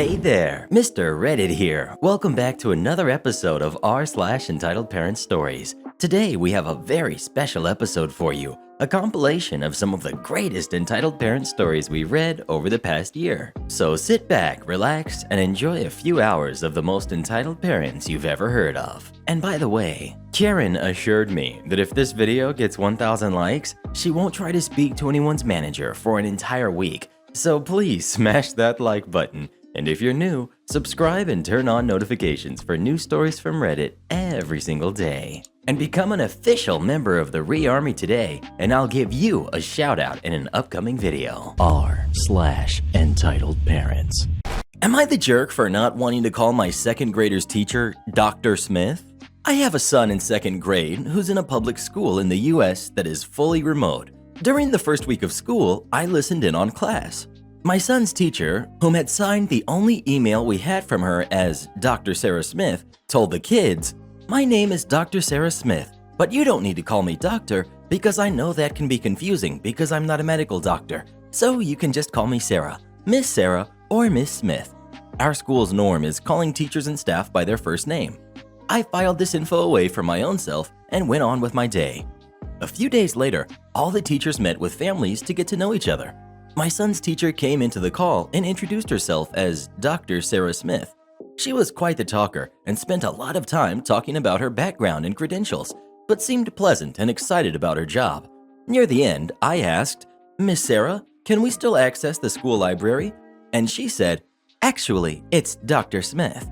Hey there, Mr. Reddit here. Welcome back to another episode of r/entitled parent stories. Today we have a very special episode for you, a compilation of some of the greatest entitled parent stories we read over the past year. So sit back, relax, and enjoy a few hours of the most entitled parents you've ever heard of. And by the way, Karen assured me that if this video gets 1,000 likes, she won't try to speak to anyone's manager for an entire week. So please smash that like button. And if you're new, subscribe and turn on notifications for new stories from Reddit every single day. And become an official member of the Re-Army today, and I'll give you a shout out in an upcoming video. r/entitled parents. Am I the jerk for not wanting to call my second grader's teacher Dr. Smith? I have a son in second grade who's in a public school in the US that is fully remote. During the first week of school, I listened in on class. My son's teacher, whom had signed the only email we had from her as Dr. Sarah Smith, told the kids, "My name is Dr. Sarah Smith, but you don't need to call me doctor because I know that can be confusing because I'm not a medical doctor. So you can just call me Sarah, Miss Sarah, or Miss Smith." Our school's norm is calling teachers and staff by their first name. I filed this info away from my own self and went on with my day. A few days later, all the teachers met with families to get to know each other. My son's teacher came into the call and introduced herself as Dr. Sarah Smith. She was quite the talker and spent a lot of time talking about her background and credentials, but seemed pleasant and excited about her job. Near the end, I asked, "Miss Sarah, can we still access the school library?" And she said, "Actually, it's Dr. Smith."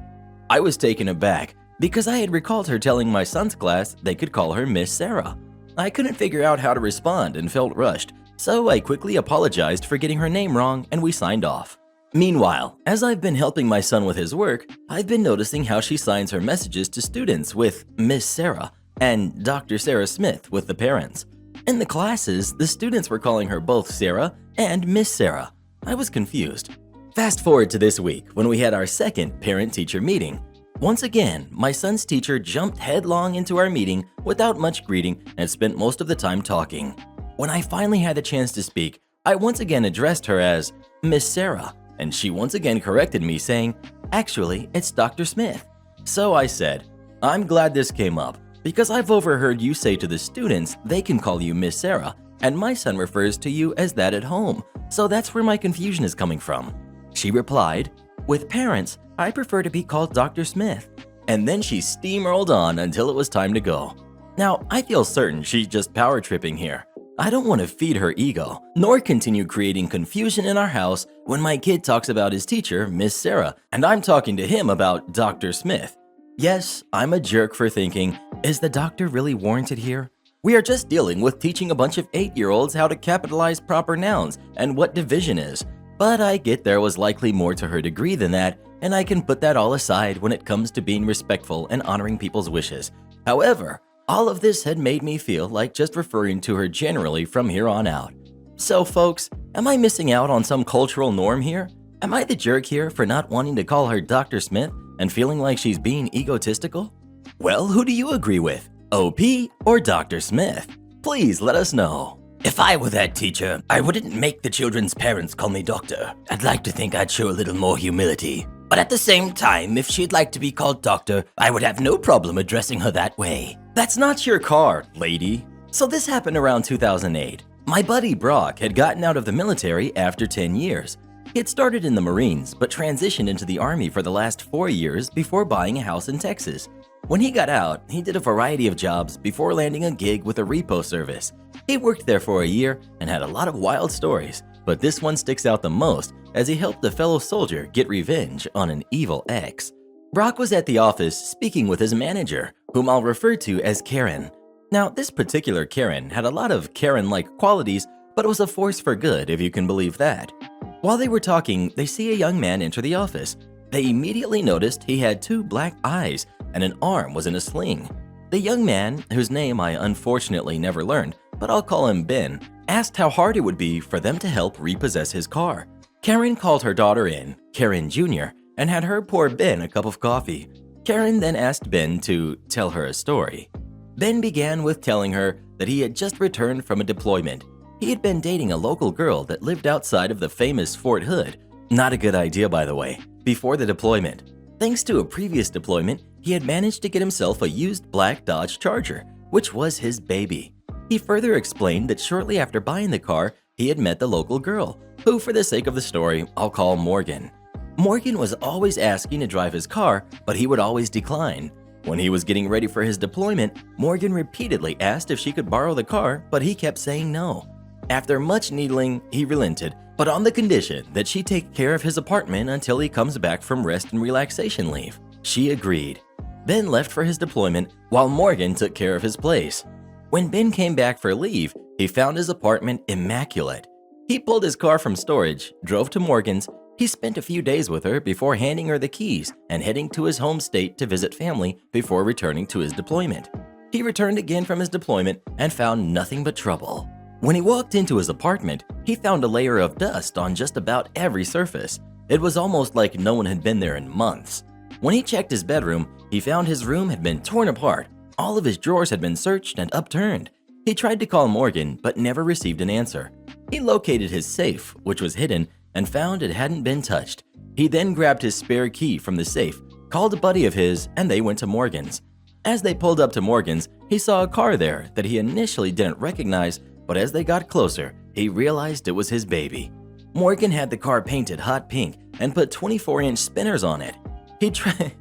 I was taken aback because I had recalled her telling my son's class they could call her Miss Sarah. I couldn't figure out how to respond and felt rushed. So I quickly apologized for getting her name wrong and we signed off. Meanwhile, as I've been helping my son with his work, I've been noticing how she signs her messages to students with Miss Sarah and Dr. Sarah Smith with the parents. In the classes, the students were calling her both Sarah and Miss Sarah. I was confused. Fast forward to this week when we had our second parent-teacher meeting. Once again, my son's teacher jumped headlong into our meeting without much greeting and spent most of the time talking. When I finally had the chance to speak, I once again addressed her as Miss Sarah, and she once again corrected me saying, "Actually, it's Dr. Smith." So I said, "I'm glad this came up, because I've overheard you say to the students they can call you Miss Sarah, and my son refers to you as that at home, so that's where my confusion is coming from." She replied, "With parents, I prefer to be called Dr. Smith." And then she steamrolled on until it was time to go. Now, I feel certain she's just power tripping here. I don't want to feed her ego, nor continue creating confusion in our house when my kid talks about his teacher, Miss Sarah, and I'm talking to him about Dr. Smith. Yes, I'm a jerk for thinking, is the doctor really warranted here? We are just dealing with teaching a bunch of 8-year-olds how to capitalize proper nouns and what division is. But I get there was likely more to her degree than that, and I can put that all aside when it comes to being respectful and honoring people's wishes. However, all of this had made me feel like just referring to her generally from here on out. So folks, am I missing out on some cultural norm here? Am I the jerk here for not wanting to call her Dr. Smith and feeling like she's being egotistical? Well, who do you agree with? OP or Dr. Smith? Please let us know. If I were that teacher, I wouldn't make the children's parents call me doctor. I'd like to think I'd show a little more humility. But at the same time, if she'd like to be called doctor, I would have no problem addressing her that way. That's not your card, lady. So this happened around 2008. My buddy Brock had gotten out of the military after 10 years. He had started in the Marines, but transitioned into the Army for the last 4 years before buying a house in Texas. When he got out, he did a variety of jobs before landing a gig with a repo service. He worked there for a year and had a lot of wild stories, but this one sticks out the most as he helped a fellow soldier get revenge on an evil ex. Brock was at the office speaking with his manager, whom I'll refer to as Karen. Now, this particular Karen had a lot of Karen-like qualities, but was a force for good, if you can believe that. While they were talking, they see a young man enter the office. They immediately noticed he had 2 black eyes and an arm was in a sling. The young man, whose name I unfortunately never learned, but I'll call him Ben, asked how hard it would be for them to help repossess his car. Karen called her daughter in, Karen Jr., and had her pour Ben a cup of coffee. Karen then asked Ben to tell her a story. Ben began with telling her that he had just returned from a deployment. He had been dating a local girl that lived outside of the famous Fort Hood. Not a good idea, by the way, before the deployment. Thanks to a previous deployment, he had managed to get himself a used black Dodge Charger, which was his baby. He further explained that shortly after buying the car, he had met the local girl, who for the sake of the story, I'll call Morgan. Morgan was always asking to drive his car, but he would always decline. When he was getting ready for his deployment, Morgan repeatedly asked if she could borrow the car, but he kept saying no. After much needling, he relented, but on the condition that she take care of his apartment until he comes back from rest and relaxation leave. She agreed. Ben left for his deployment while Morgan took care of his place. When Ben came back for leave, he found his apartment immaculate. He pulled his car from storage, drove to Morgan's. He spent a few days with her before handing her the keys and heading to his home state to visit family before returning to his deployment. He returned again from his deployment and found nothing but trouble. When he walked into his apartment, he found a layer of dust on just about every surface. It was almost like no one had been there in months. When he checked his bedroom, he found his room had been torn apart. All of his drawers had been searched and upturned. He tried to call Morgan, but never received an answer. He located his safe, which was hidden, and found it hadn't been touched. He then grabbed his spare key from the safe, called a buddy of his, and they went to Morgan's. As they pulled up to Morgan's, he saw a car there that he initially didn't recognize, but as they got closer, he realized it was his baby. Morgan had the car painted hot pink and put 24-inch spinners on it. He tried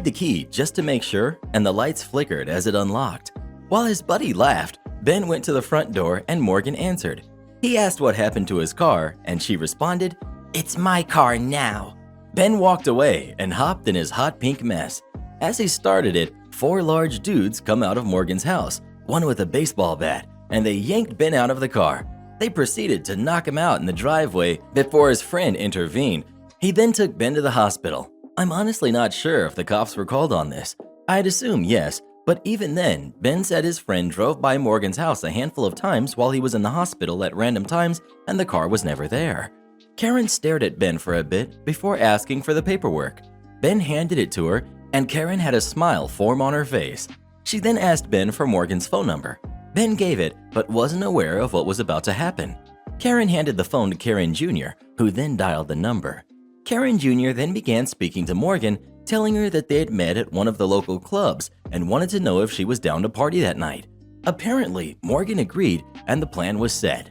the key just to make sure, and the lights flickered as it unlocked. While his buddy laughed, Ben went to the front door and Morgan answered. He asked what happened to his car, and she responded, "It's my car now." Ben walked away and hopped in his hot pink mess. As he started it, 4 large dudes come out of Morgan's house, one with a baseball bat, and they yanked Ben out of the car. They proceeded to knock him out in the driveway before his friend intervened. He then took Ben to the hospital. I'm honestly not sure if the cops were called on this. I'd assume yes, but even then, Ben said his friend drove by Morgan's house a handful of times while he was in the hospital at random times and the car was never there. Karen stared at Ben for a bit before asking for the paperwork. Ben handed it to her and Karen had a smile form on her face. She then asked Ben for Morgan's phone number. Ben gave it but wasn't aware of what was about to happen. Karen handed the phone to Karen Jr., who then dialed the number. Karen Jr. then began speaking to Morgan, telling her that they had met at one of the local clubs and wanted to know if she was down to party that night. Apparently, Morgan agreed and the plan was set.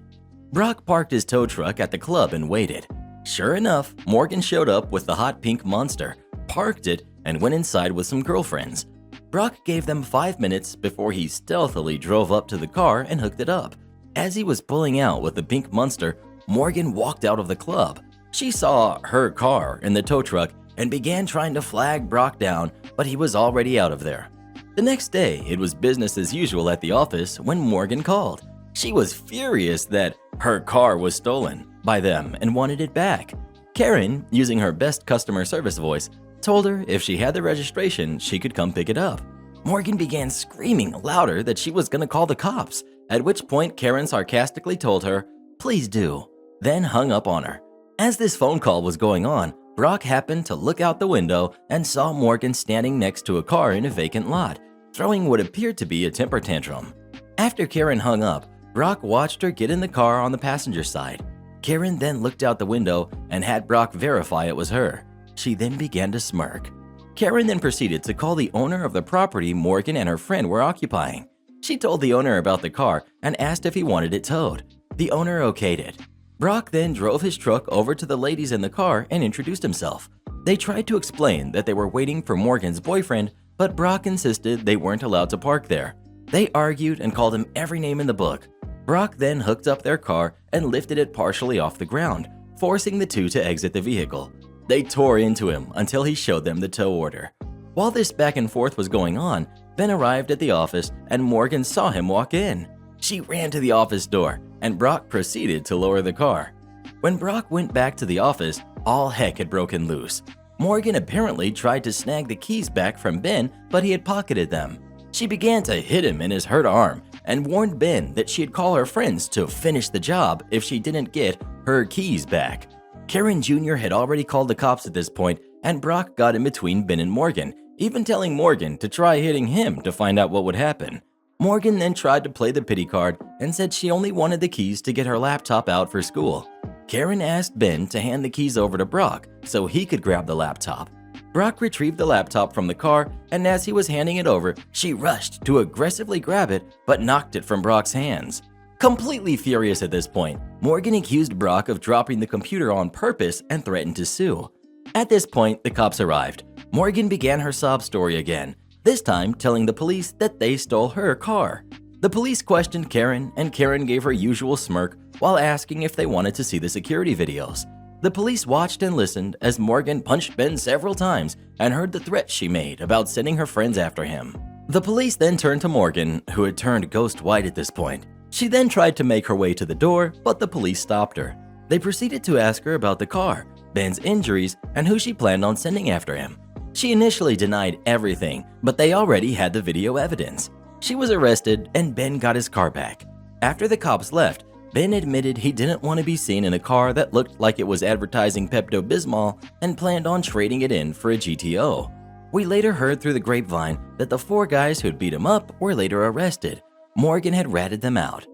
Brock parked his tow truck at the club and waited. Sure enough, Morgan showed up with the hot pink monster, parked it, and went inside with some girlfriends. Brock gave them 5 minutes before he stealthily drove up to the car and hooked it up. As he was pulling out with the pink monster, Morgan walked out of the club. She saw her car in the tow truck and began trying to flag Brock down, but he was already out of there. The next day, it was business as usual at the office when Morgan called. She was furious that her car was stolen by them and wanted it back. Karen, using her best customer service voice, told her if she had the registration, she could come pick it up. Morgan began screaming louder that she was going to call the cops, at which point Karen sarcastically told her, "Please do," then hung up on her. As this phone call was going on, Brock happened to look out the window and saw Morgan standing next to a car in a vacant lot, throwing what appeared to be a temper tantrum. After Karen hung up, Brock watched her get in the car on the passenger side. Karen then looked out the window and had Brock verify it was her. She then began to smirk. Karen then proceeded to call the owner of the property Morgan and her friend were occupying. She told the owner about the car and asked if he wanted it towed. The owner okayed it. Brock then drove his truck over to the ladies in the car and introduced himself. They tried to explain that they were waiting for Morgan's boyfriend, but Brock insisted they weren't allowed to park there. They argued and called him every name in the book. Brock then hooked up their car and lifted it partially off the ground, forcing the two to exit the vehicle. They tore into him until he showed them the tow order. While this back and forth was going on, Ben arrived at the office and Morgan saw him walk in. She ran to the office door and Brock proceeded to lower the car. When Brock went back to the office, all heck had broken loose. Morgan apparently tried to snag the keys back from Ben, but he had pocketed them. She began to hit him in his hurt arm and warned Ben that she'd call her friends to finish the job if she didn't get her keys back. Karen Jr. had already called the cops at this point, and Brock got in between Ben and Morgan, even telling Morgan to try hitting him to find out what would happen. Morgan then tried to play the pity card and said she only wanted the keys to get her laptop out for school. Karen asked Ben to hand the keys over to Brock so he could grab the laptop. Brock retrieved the laptop from the car, and as he was handing it over, she rushed to aggressively grab it but knocked it from Brock's hands. Completely furious at this point, Morgan accused Brock of dropping the computer on purpose and threatened to sue. At this point, the cops arrived. Morgan began her sob story again, this time telling the police that they stole her car. The police questioned Karen, and Karen gave her usual smirk while asking if they wanted to see the security videos. The police watched and listened as Morgan punched Ben several times and heard the threats she made about sending her friends after him. The police then turned to Morgan, who had turned ghost white at this point. She then tried to make her way to the door, but the police stopped her. They proceeded to ask her about the car, Ben's injuries, and who she planned on sending after him. She initially denied everything, but they already had the video evidence. She was arrested, and Ben got his car back. After the cops left, Ben admitted he didn't want to be seen in a car that looked like it was advertising Pepto-Bismol and planned on trading it in for a GTO. We later heard through the grapevine that the 4 guys who'd beat him up were later arrested. Morgan had ratted them out.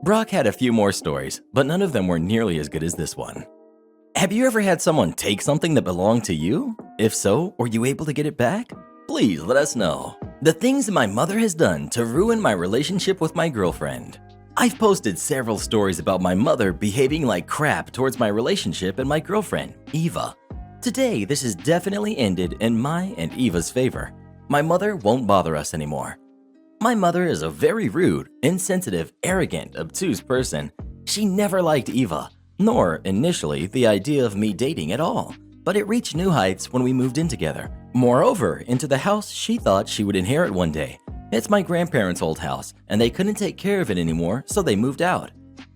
Brock had a few more stories, but none of them were nearly as good as this one. Have you ever had someone take something that belonged to you? If so, were you able to get it back? Please let us know. The things my mother has done to ruin my relationship with my girlfriend. I've posted several stories about my mother behaving like crap towards my relationship and my girlfriend, Eva. Today, this has definitely ended in my and Eva's favor. My mother won't bother us anymore. My mother is a very rude, insensitive, arrogant, obtuse person. She never liked Eva, nor, initially, the idea of me dating at all, but it reached new heights when we moved in together. Moreover, into the house she thought she would inherit one day. It's my grandparents' old house, and they couldn't take care of it anymore, so they moved out.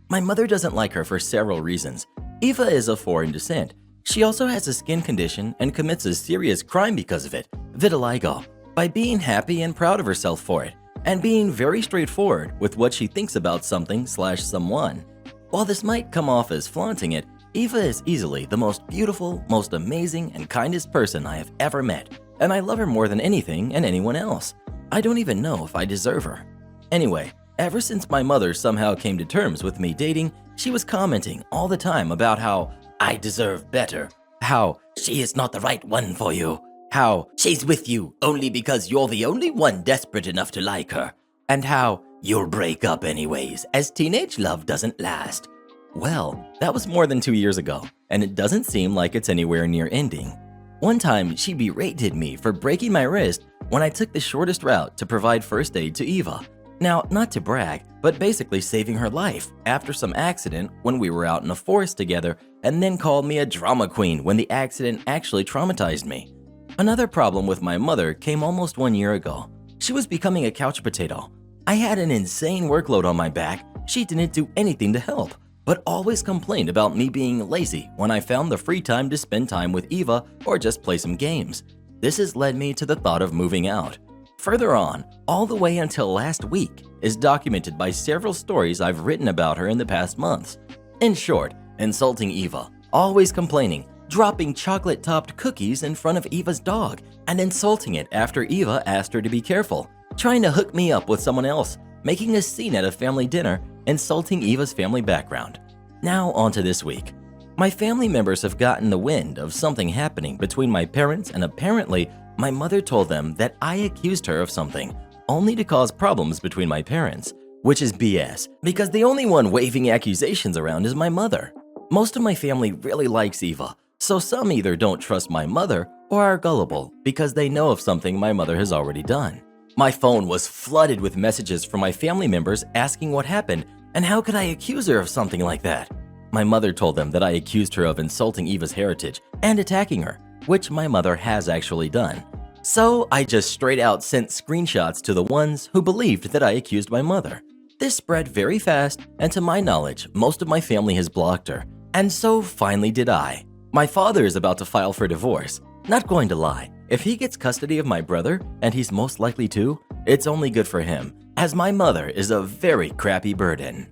My mother doesn't like her for several reasons. Eva is of foreign descent. She also has a skin condition and commits a serious crime because of it, vitiligo, by being happy and proud of herself for it, and being very straightforward with what she thinks about something/someone. While this might come off as flaunting it, Eva is easily the most beautiful, most amazing, and kindest person I have ever met, and I love her more than anything and anyone else. I don't even know if I deserve her. Anyway, ever since my mother somehow came to terms with me dating, she was commenting all the time about how I deserve better, how she is not the right one for you, how she's with you only because you're the only one desperate enough to like her, and how you'll break up anyways, as teenage love doesn't last. Well, that was more than 2 years ago, and it doesn't seem like it's anywhere near ending. One time, she berated me for breaking my wrist when I took the shortest route to provide first aid to Eva. Now, not to brag, but basically saving her life after some accident when we were out in the forest together, and then called me a drama queen when the accident actually traumatized me. Another problem with my mother came almost 1 year ago. She was becoming a couch potato. I had an insane workload on my back. She didn't do anything to help, but always complained about me being lazy when I found the free time to spend time with Eva or just play some games. This has led me to the thought of moving out. Further on, all the way until last week, is documented by several stories I've written about her in the past months. In short, insulting Eva, always complaining, dropping chocolate-topped cookies in front of Eva's dog, and insulting it after Eva asked her to be careful, trying to hook me up with someone else, making a scene at a family dinner, insulting Eva's family background. Now on to this week. My family members have gotten the wind of something happening between my parents, and apparently my mother told them that I accused her of something, only to cause problems between my parents, which is BS, because the only one waving accusations around is my mother. Most of my family really likes Eva, so some either don't trust my mother or are gullible because they know of something my mother has already done. My phone was flooded with messages from my family members asking what happened and how could I accuse her of something like that. My mother told them that I accused her of insulting Eva's heritage and attacking her, which my mother has actually done. So I just straight out sent screenshots to the ones who believed that I accused my mother. This spread very fast, and to my knowledge, most of my family has blocked her. And so finally did I. My father is about to file for divorce. Not going to lie, if he gets custody of my brother, and he's most likely to, it's only good for him, as my mother is a very crappy burden.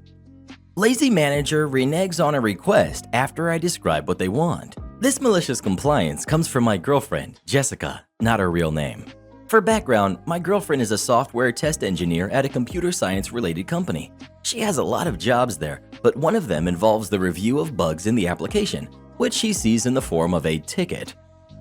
Lazy manager reneges on a request after I describe what they want. This malicious compliance comes from my girlfriend, Jessica, not her real name. For background, my girlfriend is a software test engineer at a computer science related company. She has a lot of jobs there, but one of them involves the review of bugs in the application, which she sees in the form of a ticket.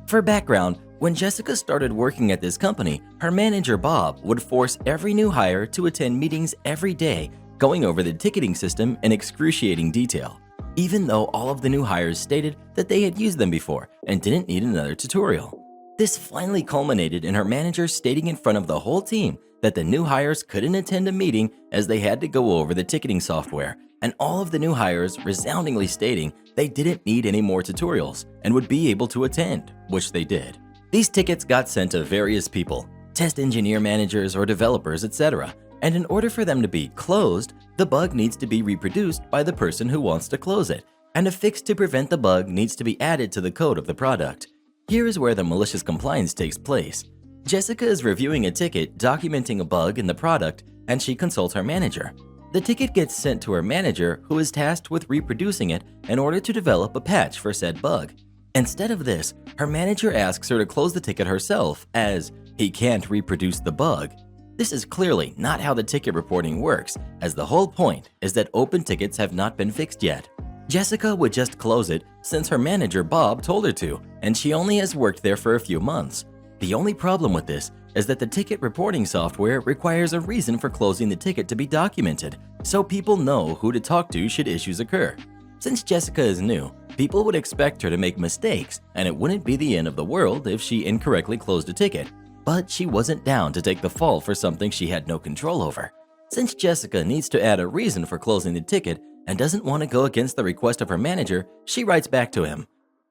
For background, when Jessica started working at this company, her manager Bob would force every new hire to attend meetings every day, going over the ticketing system in excruciating detail, even though all of the new hires stated that they had used them before and didn't need another tutorial. This finally culminated in her manager stating in front of the whole team that the new hires couldn't attend a meeting as they had to go over the ticketing software, and all of the new hires resoundingly stating they didn't need any more tutorials and would be able to attend, which they did. These tickets got sent to various people, test engineer managers or developers, etc., and in order for them to be closed, the bug needs to be reproduced by the person who wants to close it, and a fix to prevent the bug needs to be added to the code of the product. Here is where the malicious compliance takes place. Jessica is reviewing a ticket documenting a bug in the product, and she consults her manager. The ticket gets sent to her manager, who is tasked with reproducing it in order to develop a patch for said bug. Instead of this, her manager asks her to close the ticket herself, as he can't reproduce the bug. This is clearly not how the ticket reporting works, as the whole point is that open tickets have not been fixed yet. Jessica would just close it since her manager Bob told her to, and she only has worked there for a few months. The only problem with this is that the ticket reporting software requires a reason for closing the ticket to be documented, so people know who to talk to should issues occur. Since Jessica is new, people would expect her to make mistakes, and it wouldn't be the end of the world if she incorrectly closed a ticket. But she wasn't down to take the fall for something she had no control over. Since Jessica needs to add a reason for closing the ticket and doesn't want to go against the request of her manager, she writes back to him,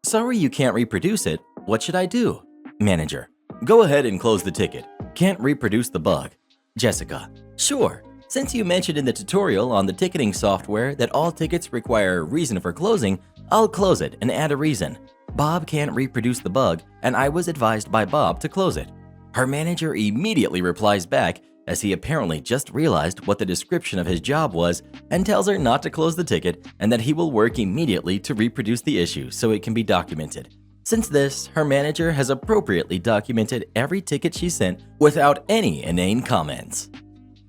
"Sorry you can't reproduce it. What should I do?" Manager: "Go ahead and close the ticket. Can't reproduce the bug." Jessica: "Sure. Since you mentioned in the tutorial on the ticketing software that all tickets require a reason for closing, I'll close it and add a reason. Bob can't reproduce the bug, and I was advised by Bob to close it." Her manager immediately replies back, as he apparently just realized what the description of his job was, and tells her not to close the ticket and that he will work immediately to reproduce the issue so it can be documented. Since this, her manager has appropriately documented every ticket she sent without any inane comments.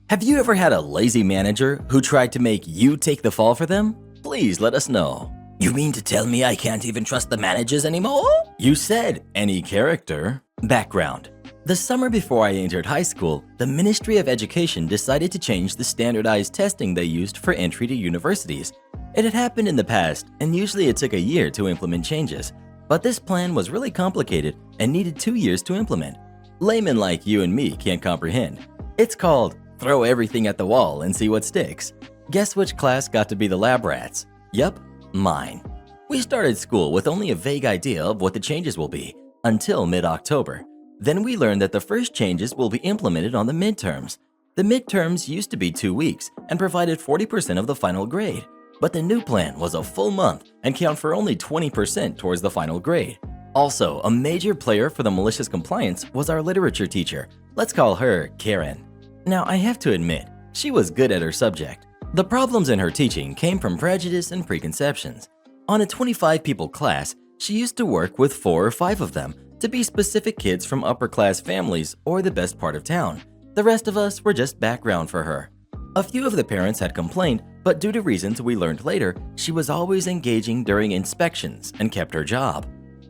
Have you ever had a lazy manager who tried to make you take the fall for them? Please let us know. You mean to tell me I can't even trust the managers anymore? You said any character. Background: the summer before I entered high school, the Ministry of Education decided to change the standardized testing they used for entry to universities. It had happened in the past, and usually it took a year to implement changes. But this plan was really complicated and needed 2 years to implement. Laymen like you and me can't comprehend. It's called throw everything at the wall and see what sticks. Guess which class got to be the lab rats? Yup, mine. We started school with only a vague idea of what the changes will be, until mid-October. Then we learned that the first changes will be implemented on the midterms. The midterms used to be 2 weeks and provided 40% of the final grade. But the new plan was a full month and count for only 20% towards the final grade. Also, a major player for the malicious compliance was our literature teacher. Let's call her Karen. Now, I have to admit, she was good at her subject. The problems in her teaching came from prejudice and preconceptions. On a 25-people class, she used to work with 4 or 5 of them to be specific kids from upper-class families or the best part of town. The rest of us were just background for her. A few of the parents had complained, but due to reasons we learned later, she was always engaging during inspections and kept her job.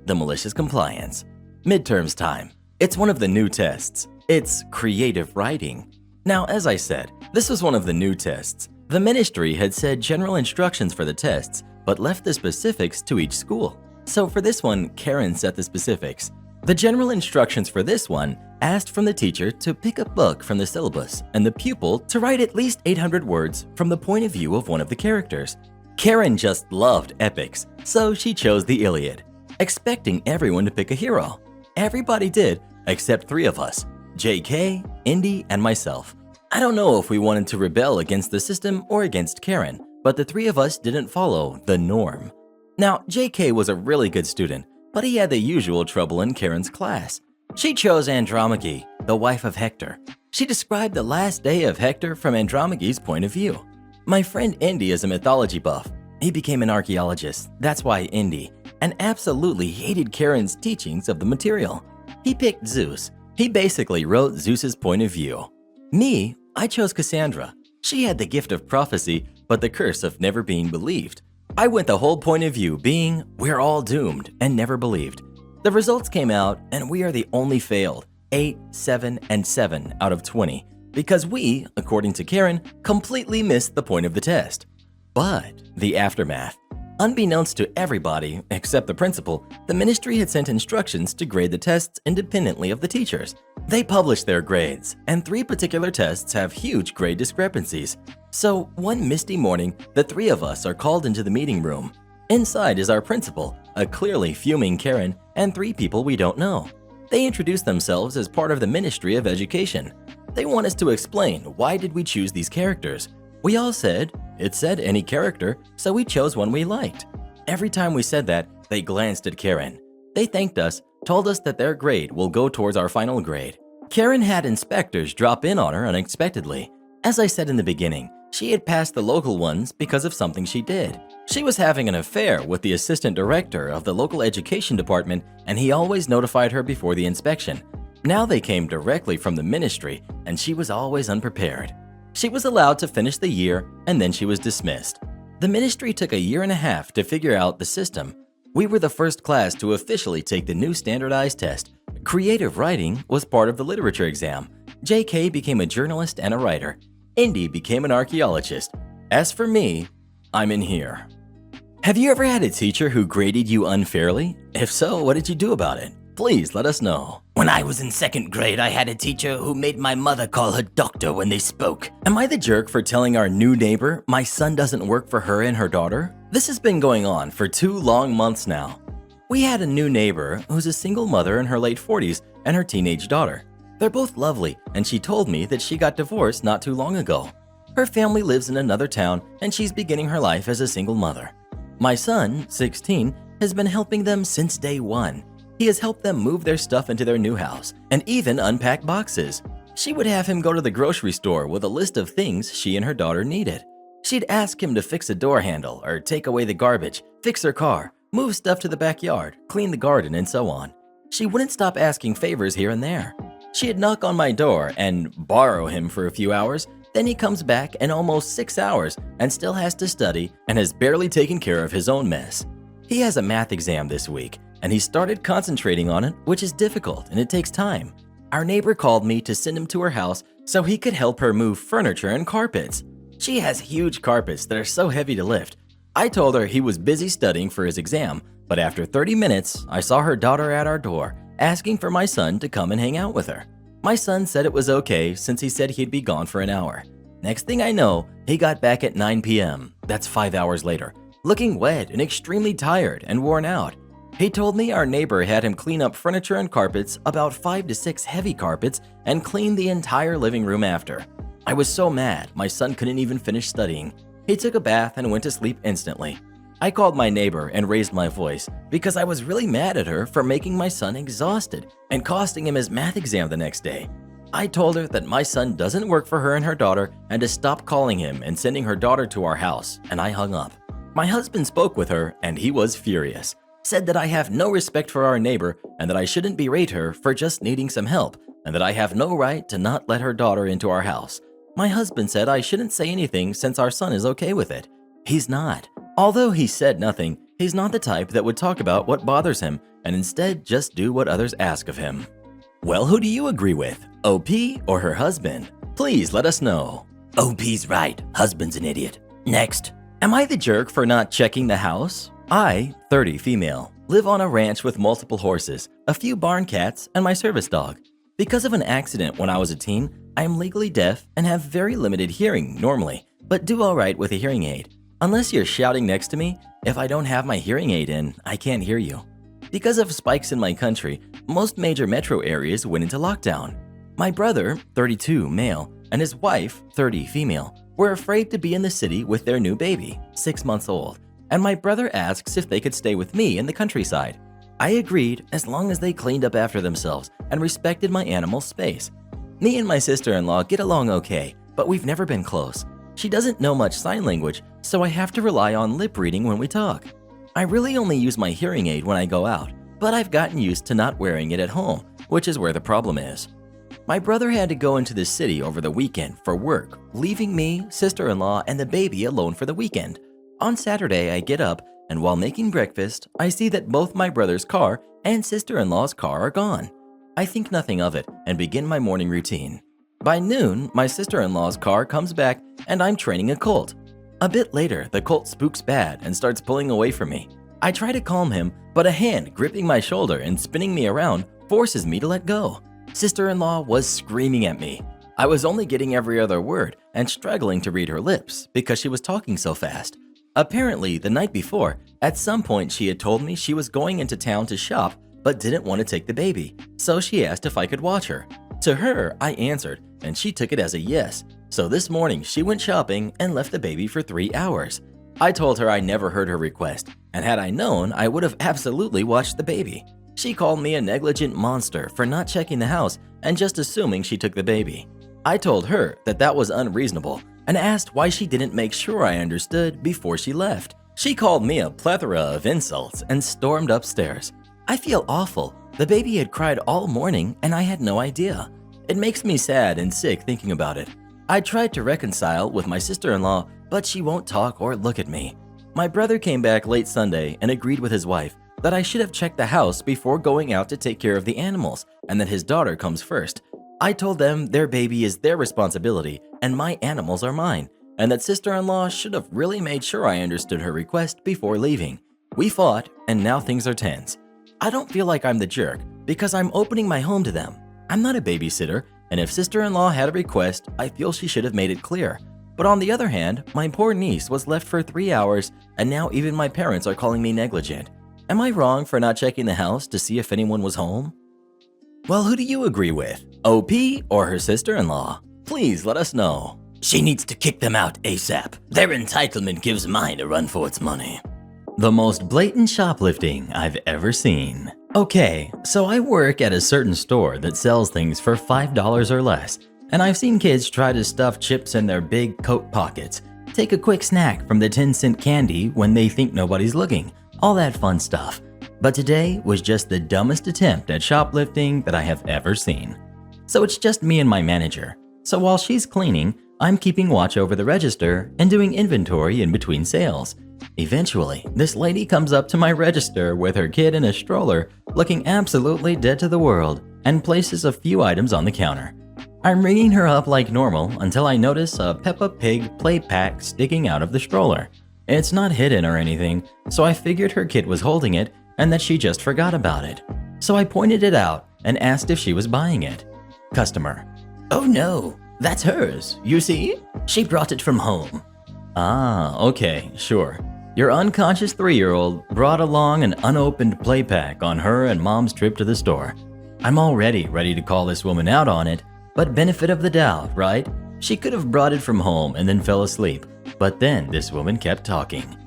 The malicious compliance. Midterms time. It's one of the new tests. It's creative writing. Now, as I said, this was one of the new tests. The ministry had said general instructions for the tests, but left the specifics to each school. So for this one, Karen set the specifics. The general instructions for this one asked from the teacher to pick a book from the syllabus and the pupil to write at least 800 words from the point of view of one of the characters. Karen just loved epics, so she chose the Iliad, expecting everyone to pick a hero. Everybody did, except 3 of us, JK, Indy, and myself. I don't know if we wanted to rebel against the system or against Karen, but the 3 of us didn't follow the norm. Now, JK was a really good student, but he had the usual trouble in Karen's class. She chose Andromache, the wife of Hector. She described the last day of Hector from Andromache's point of view. My friend Indy is a mythology buff. He became an archaeologist, that's why Indy, and absolutely hated Karen's teachings of the material. He picked Zeus. He basically wrote Zeus's point of view. Me, I chose Cassandra. She had the gift of prophecy, but the curse of never being believed. I went the whole point of view being, we're all doomed and never believed. The results came out and we are the only failed, 8, 7, and 7 out of 20, because we, according to Karen, completely missed the point of the test. But the aftermath. Unbeknownst to everybody, except the principal, the ministry had sent instructions to grade the tests independently of the teachers. They published their grades, and 3 particular tests have huge grade discrepancies. So one misty morning, the 3 of us are called into the meeting room. Inside is our principal, a clearly fuming Karen, and 3 people we don't know. They introduced themselves as part of the Ministry of Education. They want us to explain why did we choose these characters. We all said, it said any character, so we chose one we liked. Every time we said that, they glanced at Karen. They thanked us, told us that their grade will go towards our final grade. Karen had inspectors drop in on her unexpectedly. As I said in the beginning, she had passed the local ones because of something she did. She was having an affair with the assistant director of the local education department, and he always notified her before the inspection. Now they came directly from the ministry, and she was always unprepared. She was allowed to finish the year, and then she was dismissed. The ministry took 1.5 years to figure out the system. We were the first class to officially take the new standardized test. Creative writing was part of the literature exam. JK became a journalist and a writer. Indy became an archaeologist. As for me, I'm in here. Have you ever had a teacher who graded you unfairly? If so, what did you do about it? Please let us know. When I was in 2nd grade, I had a teacher who made my mother call her doctor when they spoke. Am I the jerk for telling our new neighbor my son doesn't work for her and her daughter? This has been going on for 2 long months now. We had a new neighbor who's a single mother in her late 40s and her teenage daughter. They're both lovely, and she told me that she got divorced not too long ago. Her family lives in another town, and she's beginning her life as a single mother. My son, 16, has been helping them since day one. He has helped them move their stuff into their new house and even unpack boxes. She would have him go to the grocery store with a list of things she and her daughter needed. She'd ask him to fix a door handle or take away the garbage, fix her car, move stuff to the backyard, clean the garden, and so on. She wouldn't stop asking favors here and there. She'd knock on my door and borrow him for a few hours. Then he comes back in almost 6 hours and still has to study and has barely taken care of his own mess. He has a math exam this week, and he started concentrating on it, which is difficult and it takes time. Our neighbor called me to send him to her house so he could help her move furniture and carpets. She has huge carpets that are so heavy to lift. I told her he was busy studying for his exam, but after 30 minutes, I saw her daughter at our door, asking for my son to come and hang out with her. My son said it was okay since he said he'd be gone for an hour. Next thing I know, he got back at 9 p.m., that's 5 hours later, looking wet and extremely tired and worn out. He told me our neighbor had him clean up furniture and carpets, about 5 to 6 heavy carpets, and clean the entire living room after. I was so mad, my son couldn't even finish studying. He took a bath and went to sleep instantly. I called my neighbor and raised my voice because I was really mad at her for making my son exhausted and costing him his math exam the next day. I told her that my son doesn't work for her and her daughter and to stop calling him and sending her daughter to our house, and I hung up. My husband spoke with her and he was furious. Said that I have no respect for our neighbor and that I shouldn't berate her for just needing some help and that I have no right to not let her daughter into our house. My husband said I shouldn't say anything since our son is okay with it. He's not. Although he said nothing, he's not the type that would talk about what bothers him and instead just do what others ask of him. Well, who do you agree with, OP or her husband? Please let us know. OP's right, husband's an idiot. Next. Am I the jerk for not checking the house? I, 30 female, live on a ranch with multiple horses, a few barn cats, and my service dog. Because of an accident when I was a teen, I am legally deaf and have very limited hearing normally, but do all right with a hearing aid. Unless you're shouting next to me, if I don't have my hearing aid in, I can't hear you. Because of spikes in my country, most major metro areas went into lockdown. My brother, 32 male, and his wife, 30 female, were afraid to be in the city with their new baby, 6 months old. And my brother asks if they could stay with me in the countryside. I agreed as long as they cleaned up after themselves and respected my animal's space. Me and my sister-in-law get along okay, but we've never been close. She doesn't know much sign language, so I have to rely on lip reading when we talk. I really only use my hearing aid when I go out, but I've gotten used to not wearing it at home, which is where the problem is. My brother had to go into the city over the weekend for work, leaving me, sister-in-law, and the baby alone for the weekend. On Saturday, I get up, and while making breakfast, I see that both my brother's car and sister-in-law's car are gone. I think nothing of it and begin my morning routine. By noon, my sister-in-law's car comes back and I'm training a colt. A bit later, the colt spooks bad and starts pulling away from me. I try to calm him, but a hand gripping my shoulder and spinning me around forces me to let go. Sister-in-law was screaming at me. I was only getting every other word and struggling to read her lips because she was talking so fast. Apparently, the night before, at some point she had told me she was going into town to shop but didn't want to take the baby, so she asked if I could watch her. To her, I answered, and she took it as a yes. So this morning, she went shopping and left the baby for 3 hours. I told her I never heard her request, and had I known, I would have absolutely watched the baby. She called me a negligent monster for not checking the house and just assuming she took the baby. I told her that that was unreasonable and asked why she didn't make sure I understood before she left. She called me a plethora of insults and stormed upstairs. I feel awful. The baby had cried all morning and I had no idea. It makes me sad and sick thinking about it. I tried to reconcile with my sister-in-law, but she won't talk or look at me. My brother came back late Sunday and agreed with his wife that I should have checked the house before going out to take care of the animals and that his daughter comes first. I told them their baby is their responsibility and my animals are mine, and that sister-in-law should have really made sure I understood her request before leaving. We fought, and now things are tense. I don't feel like I'm the jerk because I'm opening my home to them. I'm not a babysitter, and if sister-in-law had a request, I feel she should have made it clear. But on the other hand, my poor niece was left for 3 hours, and now even my parents are calling me negligent. Am I wrong for not checking the house to see if anyone was home? Well, who do you agree with? OP or her sister-in-law? Please let us know. She needs to kick them out ASAP. Their entitlement gives mine a run for its money. The most blatant shoplifting I've ever seen. Okay, so I work at a certain store that sells things for $5 or less, and I've seen kids try to stuff chips in their big coat pockets, take a quick snack from the 10-cent candy when they think nobody's looking, all that fun stuff. But today was just the dumbest attempt at shoplifting that I have ever seen. So it's just me and my manager. So while she's cleaning, I'm keeping watch over the register and doing inventory in between sales. Eventually, this lady comes up to my register with her kid in a stroller, looking absolutely dead to the world, and places a few items on the counter. I'm ringing her up like normal until I notice a Peppa Pig play pack sticking out of the stroller. It's not hidden or anything, so I figured her kid was holding it and that she just forgot about it. So I pointed it out and asked if she was buying it. Customer: Oh no, that's hers, you see? She brought it from home. Ah, okay, sure. Your unconscious 3-year-old brought along an unopened play pack on her and mom's trip to the store. I'm already ready to call this woman out on it, but benefit of the doubt, right? She could have brought it from home and then fell asleep, but then this woman kept talking.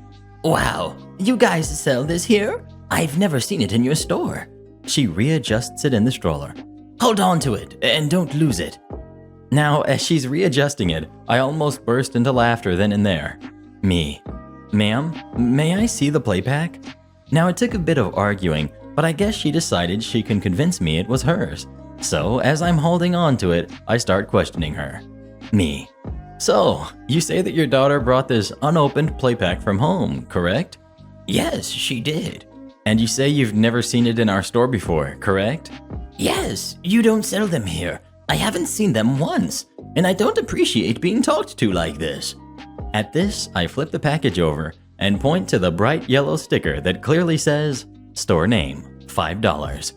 Wow, you guys sell this here? I've never seen it in your store. She readjusts it in the stroller. Hold on to it and don't lose it. Now, as she's readjusting it, I almost burst into laughter then and there. Me: Ma'am, may I see the play pack? Now, it took a bit of arguing, but I guess she decided she can convince me it was hers. So, as I'm holding on to it, I start questioning her. Me: So, you say that your daughter brought this unopened play pack from home, correct? Yes, she did. And you say you've never seen it in our store before, correct? Yes, you don't sell them here. I haven't seen them once, and I don't appreciate being talked to like this. At this, I flip the package over and point to the bright yellow sticker that clearly says, store name, $5.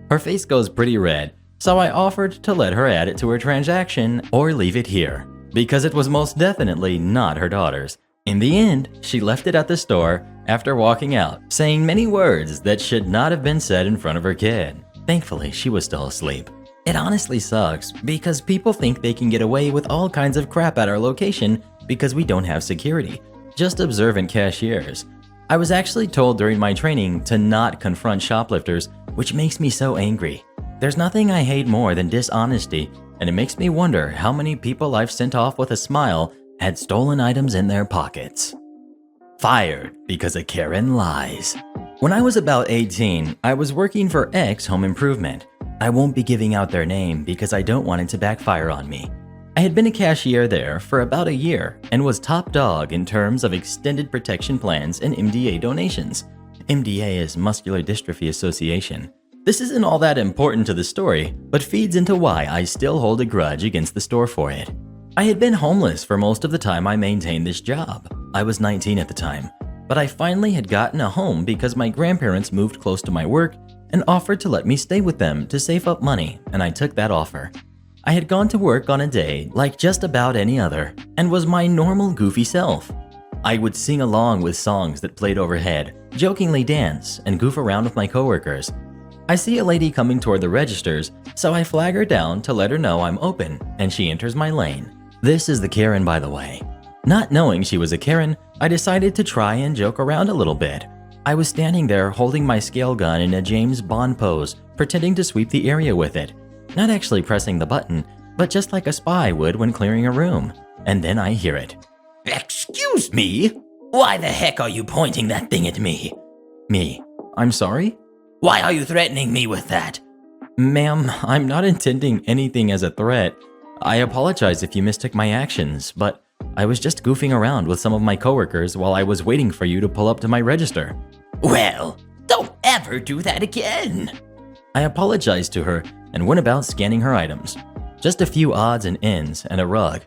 Her face goes pretty red, so I offered to let her add it to her transaction or leave it here, because it was most definitely not her daughter's. In the end, she left it at the store after walking out, saying many words that should not have been said in front of her kid. Thankfully, she was still asleep. It honestly sucks because people think they can get away with all kinds of crap at our location because we don't have security, just observant cashiers. I was actually told during my training to not confront shoplifters, which makes me so angry. There's nothing I hate more than dishonesty, and it makes me wonder how many people I've sent off with a smile had stolen items in their pockets. Fired because a Karen lies. When I was about 18, I was working for X Home Improvement. I won't be giving out their name because I don't want it to backfire on me. I had been a cashier there for about a year and was top dog in terms of extended protection plans and MDA donations. MDA is Muscular Dystrophy Association. This isn't all that important to the story, but feeds into why I still hold a grudge against the store for it. I had been homeless for most of the time I maintained this job. I was 19 at the time, but I finally had gotten a home because my grandparents moved close to my work and offered to let me stay with them to save up money, and I took that offer. I had gone to work on a day like just about any other and was my normal goofy self. I would sing along with songs that played overhead, jokingly dance, and goof around with my coworkers. I see a lady coming toward the registers, so I flag her down to let her know I'm open, and she enters my lane. This is the Karen, by the way. Not knowing she was a Karen, I decided to try and joke around a little bit. I was standing there holding my scale gun in a James Bond pose, pretending to sweep the area with it. Not actually pressing the button, but just like a spy would when clearing a room. And then I hear it. Excuse me? Why the heck are you pointing that thing at me? Me. I'm sorry? Why are you threatening me with that? Ma'am, I'm not intending anything as a threat. I apologize if you mistook my actions, but I was just goofing around with some of my coworkers while I was waiting for you to pull up to my register. Well, don't ever do that again. I apologized to her and went about scanning her items. Just a few odds and ends and a rug.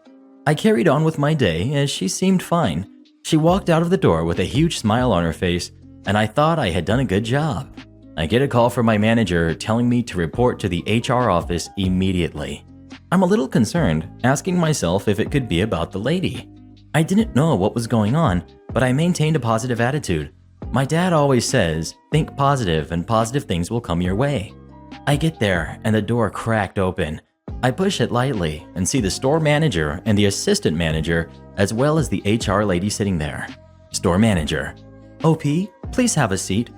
I carried on with my day as she seemed fine. She walked out of the door with a huge smile on her face, and I thought I had done a good job. I get a call from my manager telling me to report to the HR office immediately. I'm a little concerned, asking myself if it could be about the lady. I didn't know what was going on, but I maintained a positive attitude. My dad always says, think positive and positive things will come your way. I get there and the door cracked open. I push it lightly and see the store manager and the assistant manager as well as the HR lady sitting there. Store manager. OP, please have a seat.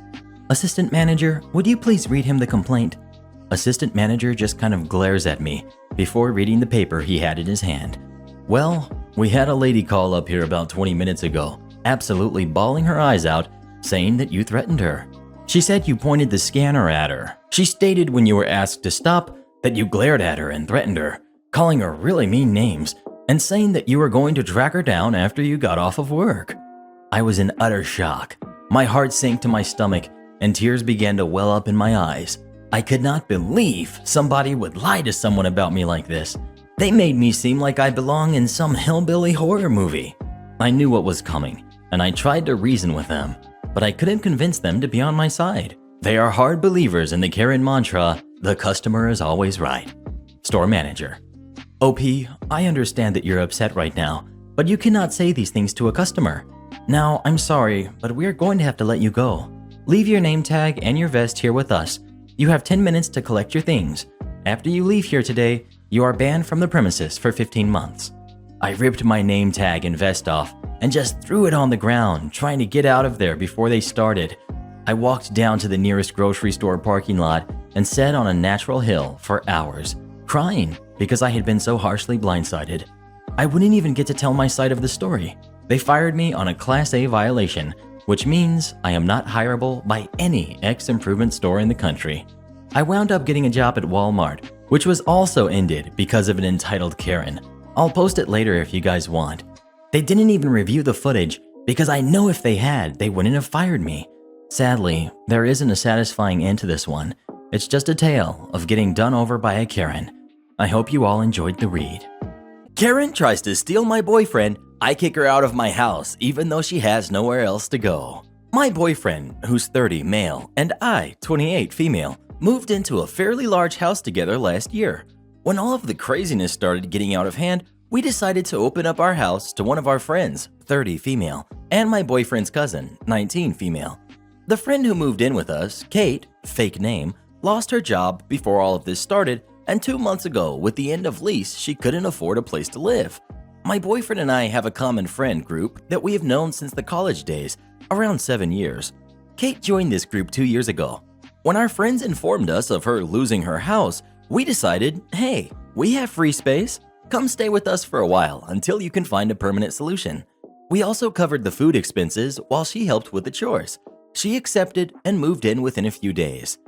Assistant manager, would you please read him the complaint? Assistant manager just kind of glares at me before reading the paper he had in his hand. Well, we had a lady call up here about 20 minutes ago, absolutely bawling her eyes out, saying that you threatened her. She said you pointed the scanner at her. She stated when you were asked to stop that you glared at her and threatened her, calling her really mean names, and saying that you were going to track her down after you got off of work. I was in utter shock. My heart sank to my stomach, and tears began to well up in my eyes. I could not believe somebody would lie to someone about me like this. They made me seem like I belong in some hillbilly horror movie. I knew what was coming, and I tried to reason with them, but I couldn't convince them to be on my side. They are hard believers in the Karen mantra, the customer is always right. Store manager. OP, I understand that you're upset right now, but you cannot say these things to a customer. Now, I'm sorry, but we are going to have to let you go. Leave your name tag and your vest here with us. You have 10 minutes to collect your things. After you leave here today, you are banned from the premises for 15 months. I ripped my name tag and vest off and just threw it on the ground, trying to get out of there before they started. I walked down to the nearest grocery store parking lot and sat on a natural hill for hours, crying because I had been so harshly blindsided. I wouldn't even get to tell my side of the story. They fired me on a Class A violation, which means I am not hireable by any ex-improvement store in the country. I wound up getting a job at Walmart, which was also ended because of an entitled Karen. I'll post it later if you guys want. They didn't even review the footage because I know if they had, they wouldn't have fired me. Sadly, there isn't a satisfying end to this one. It's just a tale of getting done over by a Karen. I hope you all enjoyed the read. Karen tries to steal my boyfriend. I kick her out of my house even though she has nowhere else to go. My boyfriend, who's 30 male, and I, 28 female, moved into a fairly large house together last year. When all of the craziness started getting out of hand, we decided to open up our house to one of our friends, 30 female, and my boyfriend's cousin, 19 female. The friend who moved in with us, Kate, fake name, lost her job before all of this started, and 2 months ago, with the end of lease, she couldn't afford a place to live. My boyfriend and I have a common friend group that we have known since the college days, around 7 years. Kate joined this group 2 years ago. When our friends informed us of her losing her house, we decided, hey, we have free space. Come stay with us for a while until you can find a permanent solution. We also covered the food expenses while she helped with the chores. She accepted and moved in within a few days.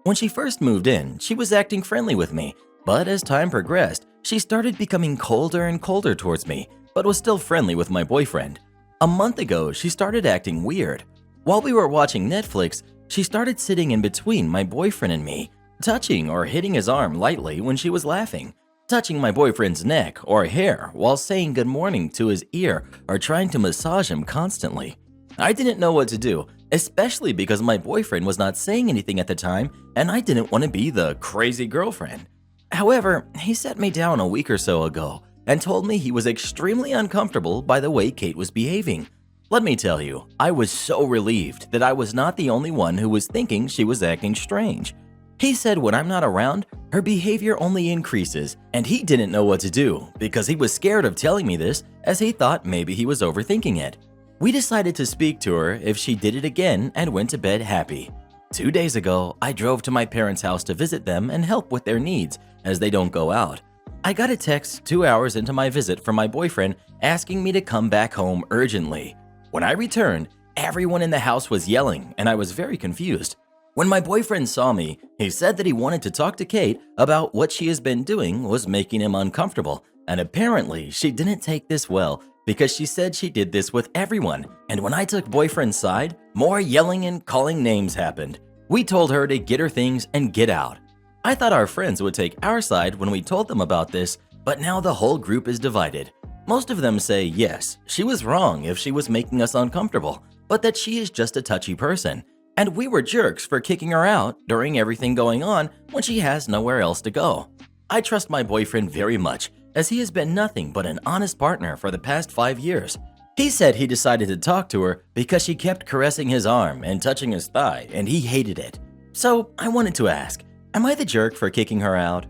When she first moved in, she was acting friendly with me, but as time progressed, she started becoming colder and colder towards me, but was still friendly with my boyfriend. A month ago, she started acting weird. While we were watching Netflix, she started sitting in between my boyfriend and me, touching or hitting his arm lightly when she was laughing, touching my boyfriend's neck or hair while saying good morning to his ear or trying to massage him constantly. I didn't know what to do, especially because my boyfriend was not saying anything at the time and I didn't want to be the crazy girlfriend. However, he set me down a week or so ago and told me he was extremely uncomfortable by the way Kate was behaving. Let me tell you, I was so relieved that I was not the only one who was thinking she was acting strange. He said when I'm not around, her behavior only increases, and he didn't know what to do because he was scared of telling me this as he thought maybe he was overthinking it. We decided to speak to her if she did it again and went to bed happy. 2 days ago, I drove to my parents' house to visit them and help with their needs as they don't go out. I got a text 2 hours into my visit from my boyfriend asking me to come back home urgently. When I returned, everyone in the house was yelling and I was very confused. When my boyfriend saw me, he said that he wanted to talk to Kate about what she has been doing was making him uncomfortable, and apparently she didn't take this well because she said she did this with everyone, and when I took boyfriend's side, more yelling and calling names happened. We told her to get her things and get out. I thought our friends would take our side when we told them about this, but now the whole group is divided. Most of them say yes, she was wrong if she was making us uncomfortable, but that she is just a touchy person, and we were jerks for kicking her out during everything going on when she has nowhere else to go. I trust my boyfriend very much, as he has been nothing but an honest partner for the past 5 years. He said he decided to talk to her because she kept caressing his arm and touching his thigh, and he hated it. So I wanted to ask, am I the jerk for kicking her out?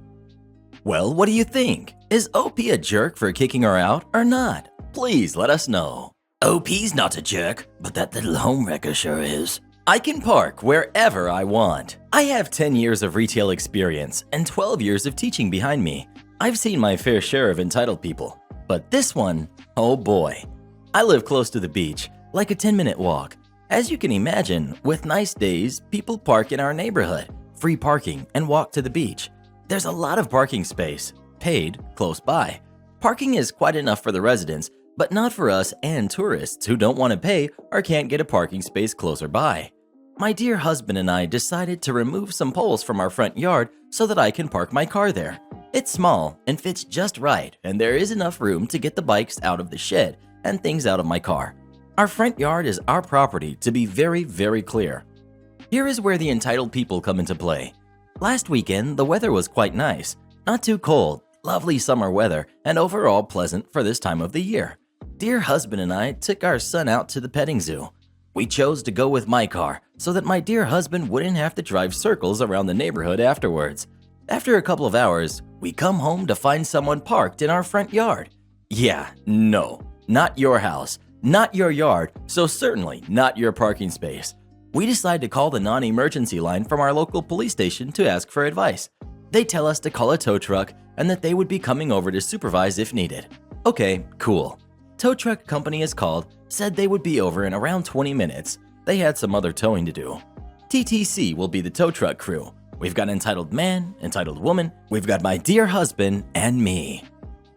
Well, what do you think? Is OP a jerk for kicking her out or not? Please let us know. OP's not a jerk, but that little homewrecker sure is. I can park wherever I want. I have 10 years of retail experience and 12 years of teaching behind me. I've seen my fair share of entitled people, but this one, oh boy. I live close to the beach, like a 10-minute walk. As you can imagine, with nice days, people park in our neighborhood, free parking, and walk to the beach. There's a lot of parking space, paid, close by. Parking is quite enough for the residents, but not for us and tourists who don't want to pay or can't get a parking space closer by. My dear husband and I decided to remove some poles from our front yard so that I can park my car there. It's small and fits just right, and there is enough room to get the bikes out of the shed and things out of my car. Our front yard is our property, to be very, very clear. Here is where the entitled people come into play. Last weekend, the weather was quite nice. Not too cold, lovely summer weather, and overall pleasant for this time of the year. Dear husband and I took our son out to the petting zoo. We chose to go with my car so that my dear husband wouldn't have to drive circles around the neighborhood afterwards. After a couple of hours, we come home to find someone parked in our front yard. Yeah, no, not your house, not your yard, so certainly not your parking space. We decide to call the non-emergency line from our local police station to ask for advice. They tell us to call a tow truck and that they would be coming over to supervise if needed. Okay, cool. Tow truck company is called, said they would be over in around 20 minutes. They had some other towing to do. TTC will be the tow truck crew. We've got entitled man, entitled woman, we've got my dear husband, and me.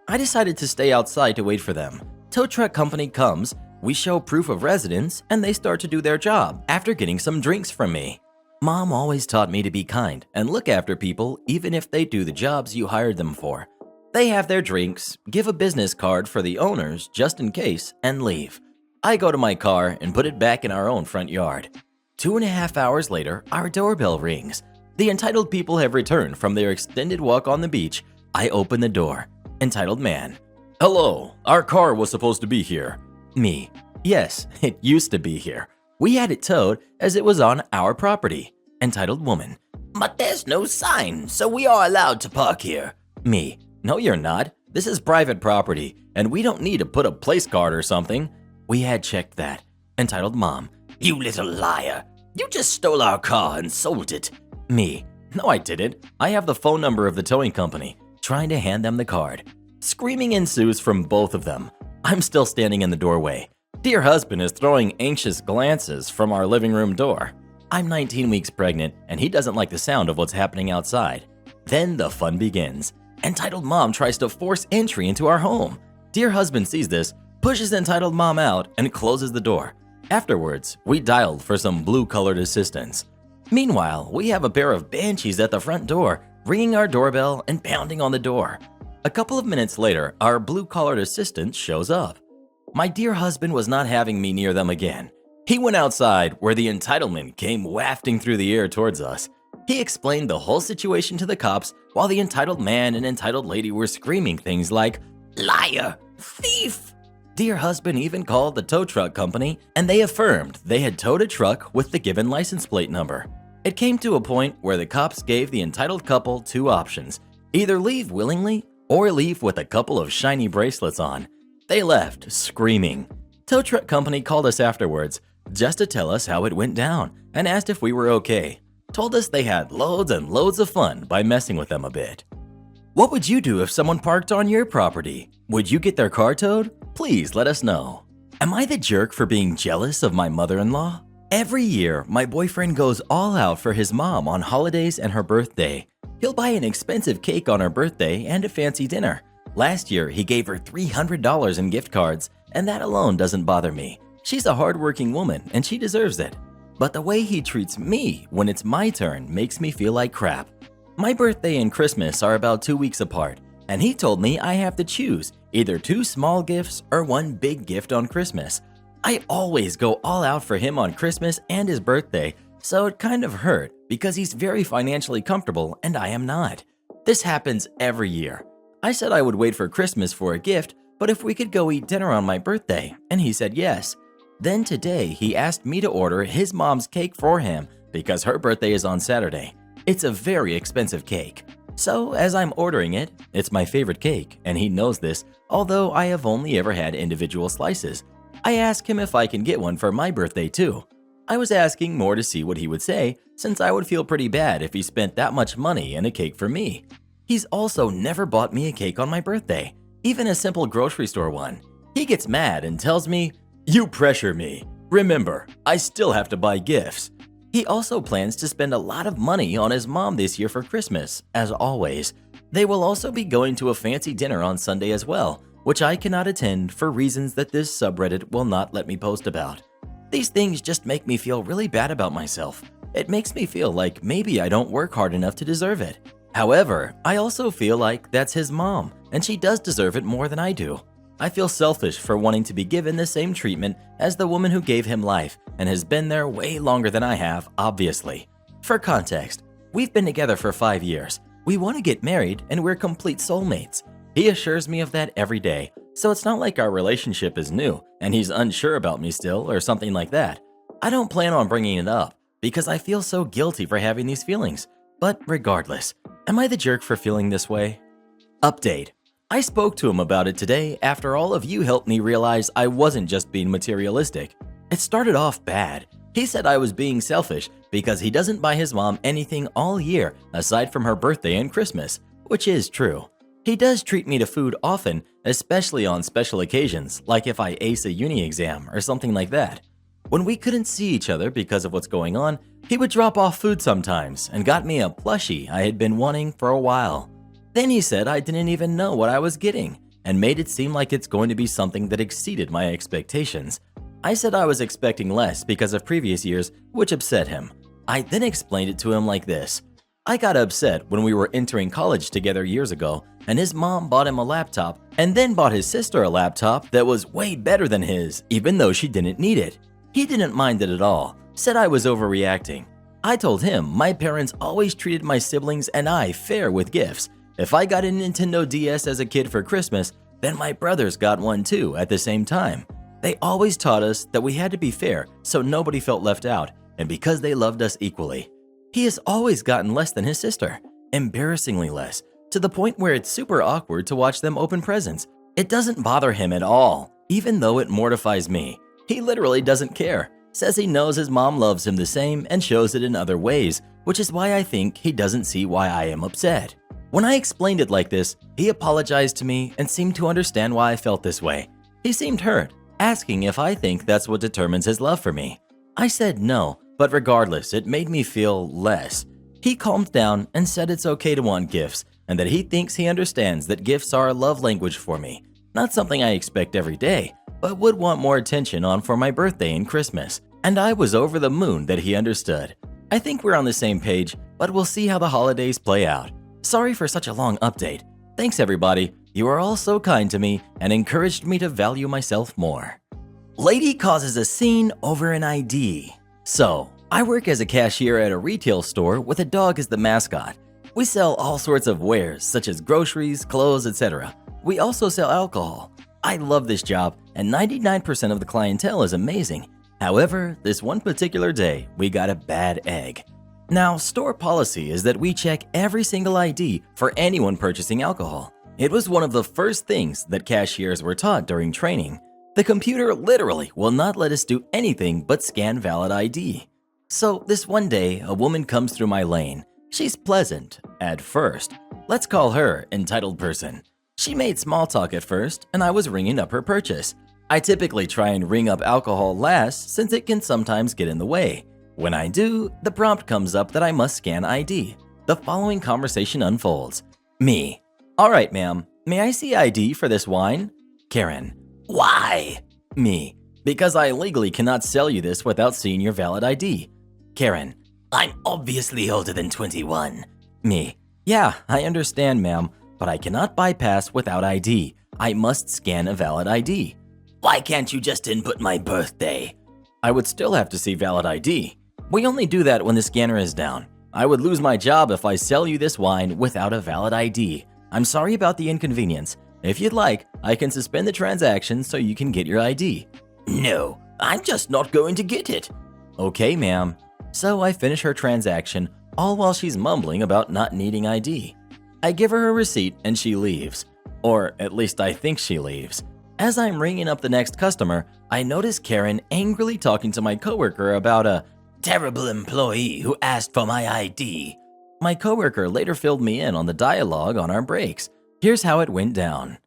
I decided to stay outside to wait for them. Tow truck company comes, we show proof of residence, and they start to do their job after getting some drinks from me. Mom always taught me to be kind and look after people even if they do the jobs you hired them for. They have their drinks, give a business card for the owners just in case, and leave. I go to my car and put it back in our own front yard. 2.5 hours later, our doorbell rings. The entitled people have returned from their extended walk on the beach. I open the door. Entitled man. Hello, our car was supposed to be here. Me. Yes, it used to be here. We had it towed as it was on our property. Entitled woman. But there's no sign, so we are allowed to park here. Me. No, you're not. This is private property, and we don't need to put a place card or something. We had checked that. Entitled mom. You little liar. You just stole our car and sold it. Me. No, I didn't. I have the phone number of the towing company. Trying to hand them the card. Screaming ensues from both of them. I'm still standing in the doorway. Dear husband is throwing anxious glances from our living room door. I'm 19 weeks pregnant, and he doesn't like the sound of what's happening outside. Then the fun begins. Entitled mom tries to force entry into our home. Dear husband sees this, pushes entitled mom out, and closes the door. Afterwards, we dialed for some blue-colored assistance. Meanwhile, we have a pair of banshees at the front door, ringing our doorbell and pounding on the door. A couple of minutes later, our blue-collared assistant shows up. My dear husband was not having me near them again. He went outside, where the entitlement came wafting through the air towards us. He explained the whole situation to the cops while the entitled man and entitled lady were screaming things like, "Liar! Thief!" Dear husband even called the tow truck company, and they affirmed they had towed a truck with the given license plate number. It came to a point where the cops gave the entitled couple two options: either leave willingly or leave with a couple of shiny bracelets on. They left, screaming. Tow truck company called us afterwards just to tell us how it went down and asked if we were okay. Told us they had loads and loads of fun by messing with them a bit. What would you do if someone parked on your property? Would you get their car towed? Please let us know. Am I the jerk for being jealous of my mother-in-law? Every year, my boyfriend goes all out for his mom on holidays and her birthday. He'll buy an expensive cake on her birthday and a fancy dinner. Last year, he gave her $300 in gift cards, and that alone doesn't bother me. She's a hardworking woman, and she deserves it. But the way he treats me when it's my turn makes me feel like crap. My birthday and Christmas are about 2 weeks apart, and he told me I have to choose either 2 small gifts or 1 big gift on Christmas. I always go all out for him on Christmas and his birthday, so it kind of hurt because he's very financially comfortable and I am not. This happens every year. I said I would wait for Christmas for a gift, but if we could go eat dinner on my birthday, and he said yes. Then today he asked me to order his mom's cake for him because her birthday is on Saturday. It's a very expensive cake. So as I'm ordering it, it's my favorite cake, and he knows this, although I have only ever had individual slices. I ask him if I can get one for my birthday too. I was asking more to see what he would say, since I would feel pretty bad if he spent that much money in a cake for me. He's also never bought me a cake on my birthday, even a simple grocery store one. He gets mad and tells me, "You pressure me. Remember, I still have to buy gifts." He also plans to spend a lot of money on his mom this year for Christmas, as always. They will also be going to a fancy dinner on Sunday as well, which I cannot attend for reasons that this subreddit will not let me post about. These things just make me feel really bad about myself. It makes me feel like maybe I don't work hard enough to deserve it. However, I also feel like that's his mom, and she does deserve it more than I do. I feel selfish for wanting to be given the same treatment as the woman who gave him life and has been there way longer than I have, obviously. For context, we've been together for 5 years. We want to get married and we're complete soulmates. He assures me of that every day, so it's not like our relationship is new and he's unsure about me still or something like that. I don't plan on bringing it up because I feel so guilty for having these feelings. But regardless, am I the jerk for feeling this way? Update. I spoke to him about it today after all of you helped me realize I wasn't just being materialistic. It started off bad. He said I was being selfish because he doesn't buy his mom anything all year aside from her birthday and Christmas, which is true. He does treat me to food often, especially on special occasions, like if I ace a uni exam or something like that. When we couldn't see each other because of what's going on, he would drop off food sometimes and got me a plushie I had been wanting for a while. Then he said I didn't even know what I was getting and made it seem like it's going to be something that exceeded my expectations. I said I was expecting less because of previous years, which upset him. I then explained it to him like this. I got upset when we were entering college together years ago, and his mom bought him a laptop and then bought his sister a laptop that was way better than his, even though she didn't need it. He didn't mind it at all, said I was overreacting. I told him my parents always treated my siblings and I fair with gifts. If I got a Nintendo DS as a kid for Christmas, then my brothers got one too at the same time. They always taught us that we had to be fair so nobody felt left out, and because they loved us equally. He has always gotten less than his sister, embarrassingly less, to the point where it's super awkward to watch them open presents. It doesn't bother him at all, even though it mortifies me. He literally doesn't care, says he knows his mom loves him the same and shows it in other ways, which is why I think he doesn't see why I am upset. When I explained it like this, he apologized to me and seemed to understand why I felt this way. He seemed hurt, asking if I think that's what determines his love for me. I said no, But regardless, it made me feel less. He calmed down and said it's okay to want gifts and that he thinks he understands that gifts are a love language for me. Not something I expect every day, but would want more attention on for my birthday and Christmas. And I was over the moon that he understood. I think we're on the same page, but we'll see how the holidays play out. Sorry for such a long update. Thanks everybody. You are all so kind to me and encouraged me to value myself more. Lady causes a scene over an ID. So, I work as a cashier at a retail store with a dog as the mascot. We sell all sorts of wares such as groceries, clothes, etc. We also sell alcohol. I love this job and 99% of the clientele is amazing. However, this one particular day, we got a bad egg. Now, store policy is that we check every single ID for anyone purchasing alcohol. It was one of the first things that cashiers were taught during training. The computer literally will not let us do anything but scan valid ID. So this one day, a woman comes through my lane. She's pleasant, at first. Let's call her entitled person. She made small talk at first, and I was ringing up her purchase. I typically try and ring up alcohol last since it can sometimes get in the way. When I do, the prompt comes up that I must scan ID. The following conversation unfolds. Me. All right, ma'am. May I see ID for this wine? Karen. Why? Me. Because I legally cannot sell you this without seeing your valid ID. Karen. I'm obviously older than 21. Me. Yeah, I understand, ma'am, but I cannot bypass without ID. I must scan a valid ID. Why can't you just input my birthday? I would still have to see valid ID. We only do that when the scanner is down. I would lose my job if I sell you this wine without a valid ID. I'm sorry about the inconvenience. If you'd like, I can suspend the transaction so you can get your ID. No, I'm just not going to get it. Okay, ma'am. So I finish her transaction, all while she's mumbling about not needing ID. I give her a receipt and she leaves. Or at least I think she leaves. As I'm ringing up the next customer, I notice Karen angrily talking to my coworker about a terrible employee who asked for my ID. My coworker later filled me in on the dialogue on our breaks. Here's how it went down.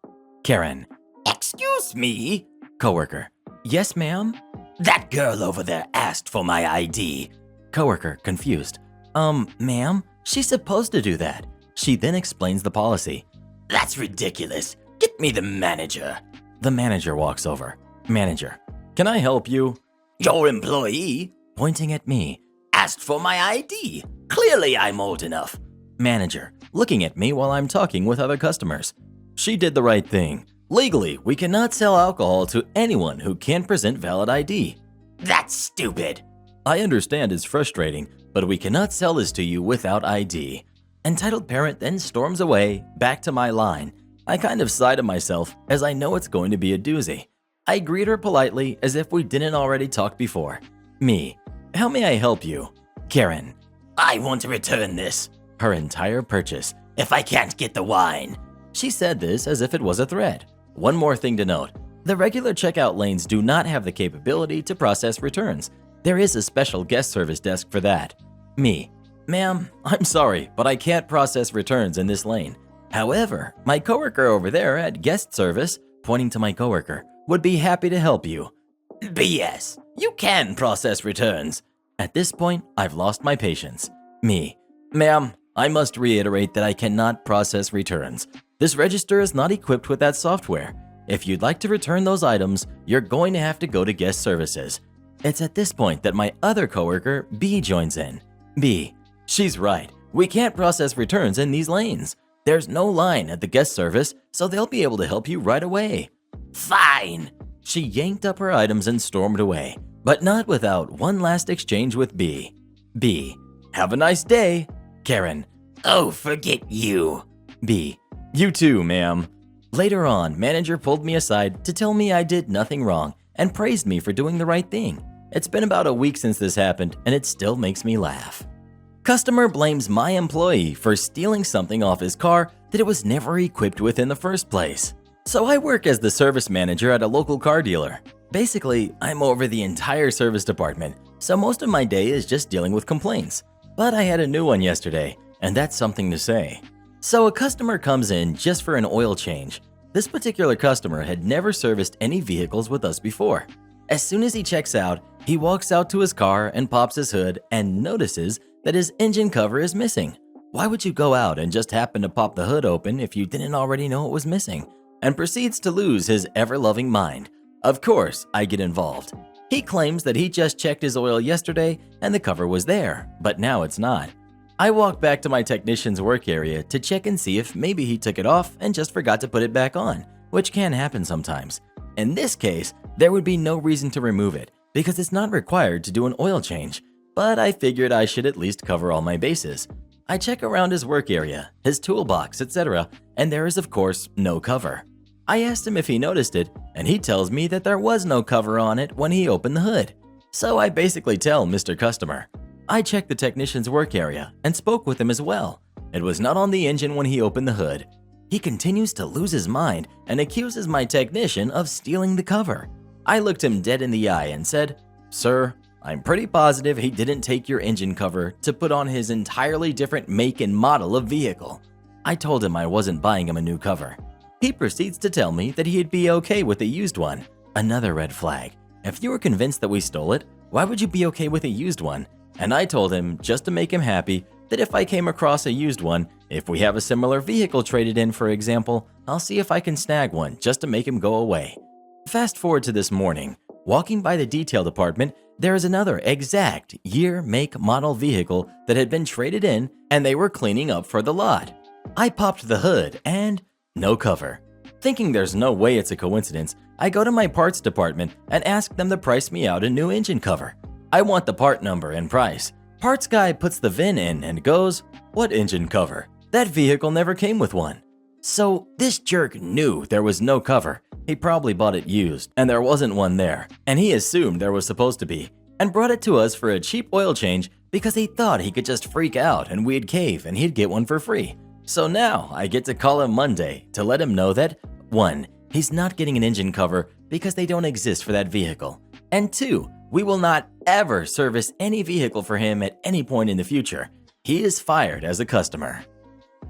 Karen. Excuse me? Coworker. Yes, ma'am? That girl over there asked for my ID. Coworker, confused. Ma'am, she's supposed to do that. She then explains the policy. That's ridiculous. Get me the manager. The manager walks over. Manager. Can I help you? Your employee, pointing at me, asked for my ID. Clearly I'm old enough. Manager, looking at me while I'm talking with other customers. She did the right thing. Legally, we cannot sell alcohol to anyone who can't present valid ID. That's stupid. I understand it's frustrating, but we cannot sell this to you without ID. Entitled parent then storms away, back to my line. I kind of sigh to myself as I know it's going to be a doozy. I greet her politely as if we didn't already talk before. Me. How may I help you? Karen. I want to return this. Her entire purchase. If I can't get the wine. She said this as if it was a threat. One more thing to note. The regular checkout lanes do not have the capability to process returns. There is a special guest service desk for that. Me. Ma'am, I'm sorry, but I can't process returns in this lane. However, my coworker over there at guest service, pointing to my coworker, would be happy to help you. BS. You can process returns. At this point, I've lost my patience. Me. Ma'am, I must reiterate that I cannot process returns. This register is not equipped with that software. If you'd like to return those items, you're going to have to go to guest services. It's at this point that my other coworker, B, joins in. B. She's right. We can't process returns in these lanes. There's no line at the guest service, so they'll be able to help you right away. Fine. She yanked up her items and stormed away, but not without one last exchange with B. B. Have a nice day. Karen. Oh, forget you. B. You too, ma'am. Later on, manager pulled me aside to tell me I did nothing wrong and praised me for doing the right thing. It's been about a week since this happened, and it still makes me laugh. Customer blames my employee for stealing something off his car that it was never equipped with in the first place. So I work as the service manager at a local car dealer. Basically, I'm over the entire service department, so most of my day is just dealing with complaints. But I had a new one yesterday, and that's something to say. So a customer comes in just for an oil change. This particular customer had never serviced any vehicles with us before. As soon as he checks out, he walks out to his car and pops his hood and notices that his engine cover is missing. Why would you go out and just happen to pop the hood open if you didn't already know it was missing? And proceeds to lose his ever-loving mind. Of course, I get involved. He claims that he just checked his oil yesterday and the cover was there, but now it's not. I walk back to my technician's work area to check and see if maybe he took it off and just forgot to put it back on, which can happen sometimes. In this case, there would be no reason to remove it because it's not required to do an oil change, but I figured I should at least cover all my bases. I check around his work area, his toolbox, etc., and there is of course no cover. I asked him if he noticed it, and he tells me that there was no cover on it when he opened the hood. So I basically tell Mr. Customer. I checked the technician's work area and spoke with him as well. It was not on the engine when he opened the hood. He continues to lose his mind and accuses my technician of stealing the cover. I looked him dead in the eye and said, "Sir, I'm pretty positive he didn't take your engine cover to put on his entirely different make and model of vehicle." I told him I wasn't buying him a new cover. He proceeds to tell me that he'd be okay with a used one. Another red flag. If you were convinced that we stole it, why would you be okay with a used one? And I told him, just to make him happy, that if I came across a used one, if we have a similar vehicle traded in for example, I'll see if I can snag one just to make him go away. Fast forward to this morning. Walking by the detail department, there is another exact year, make, model vehicle that had been traded in and they were cleaning up for the lot. I popped the hood and no cover. Thinking there's no way it's a coincidence, I go to my parts department and ask them to price me out a new engine cover. I want the part number and price. Parts guy puts the VIN in and goes, "What engine cover? That vehicle never came with one." So this jerk knew there was no cover. He probably bought it used and there wasn't one there, and he assumed there was supposed to be, and brought it to us for a cheap oil change because he thought he could just freak out and we'd cave and he'd get one for free. So now I get to call him Monday to let him know that 1. He's not getting an engine cover because they don't exist for that vehicle, and 2. We will not ever service any vehicle for him at any point in the future. He is fired as a customer.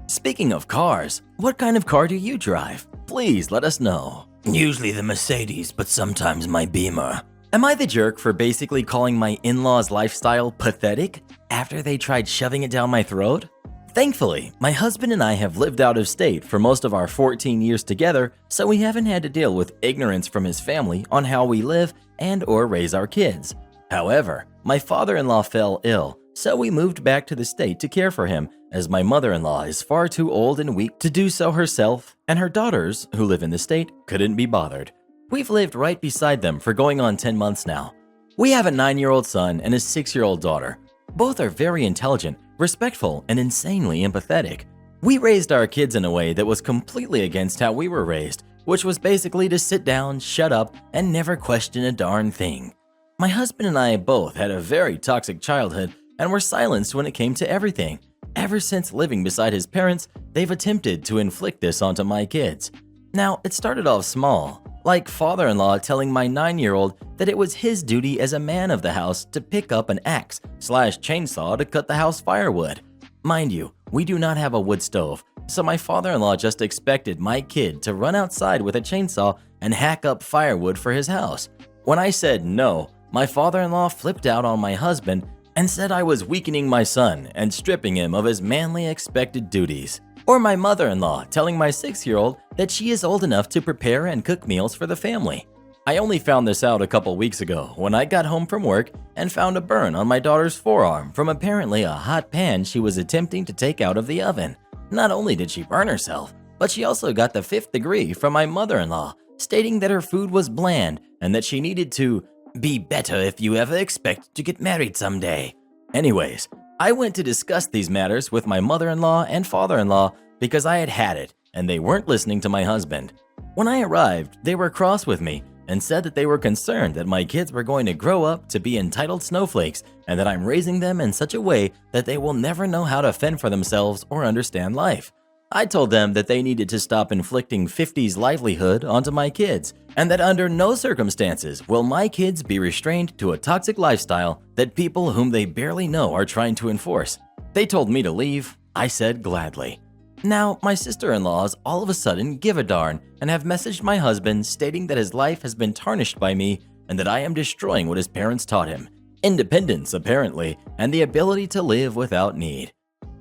Speaking of cars, what kind of car do you drive? Please let us know. Usually the Mercedes, but sometimes my Beamer. Am I the jerk for basically calling my in-laws' lifestyle pathetic after they tried shoving it down my throat? Thankfully, my husband and I have lived out of state for most of our 14 years together, so we haven't had to deal with ignorance from his family on how we live and or raise our kids. However, my father-in-law fell ill, so we moved back to the state to care for him, as my mother-in-law is far too old and weak to do so herself, and her daughters, who live in the state, couldn't be bothered. We've lived right beside them for going on 10 months now. We have a 9-year-old son and a 6-year-old daughter. Both are very intelligent, respectful, and insanely empathetic. We raised our kids in a way that was completely against how we were raised, which was basically to sit down, shut up, and never question a darn thing. My husband and I both had a very toxic childhood and were silenced when it came to everything. Ever since living beside his parents, they've attempted to inflict this onto my kids. Now, it started off small, like father-in-law telling my 9-year-old that it was his duty as a man of the house to pick up an axe/chainsaw to cut the house firewood. Mind you, we do not have a wood stove, so my father-in-law just expected my kid to run outside with a chainsaw and hack up firewood for his house. When I said no, my father-in-law flipped out on my husband and said I was weakening my son and stripping him of his manly expected duties. Or my mother-in-law telling my 6-year-old that she is old enough to prepare and cook meals for the family. I only found this out a couple weeks ago when I got home from work and found a burn on my daughter's forearm from apparently a hot pan she was attempting to take out of the oven. Not only did she burn herself, but she also got the 5th degree from my mother-in-law, stating that her food was bland and that she needed to be better if you ever expect to get married someday. Anyways, I went to discuss these matters with my mother-in-law and father-in-law because I had had it and they weren't listening to my husband. When I arrived, they were cross with me and said that they were concerned that my kids were going to grow up to be entitled snowflakes and that I'm raising them in such a way that they will never know how to fend for themselves or understand life. I told them that they needed to stop inflicting 50s livelihood onto my kids and that under no circumstances will my kids be restrained to a toxic lifestyle that people whom they barely know are trying to enforce. They told me to leave. I said gladly. Now, my sister-in-laws all of a sudden give a darn and have messaged my husband stating that his life has been tarnished by me and that I am destroying what his parents taught him. Independence, apparently, and the ability to live without need.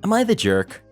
Am I the jerk?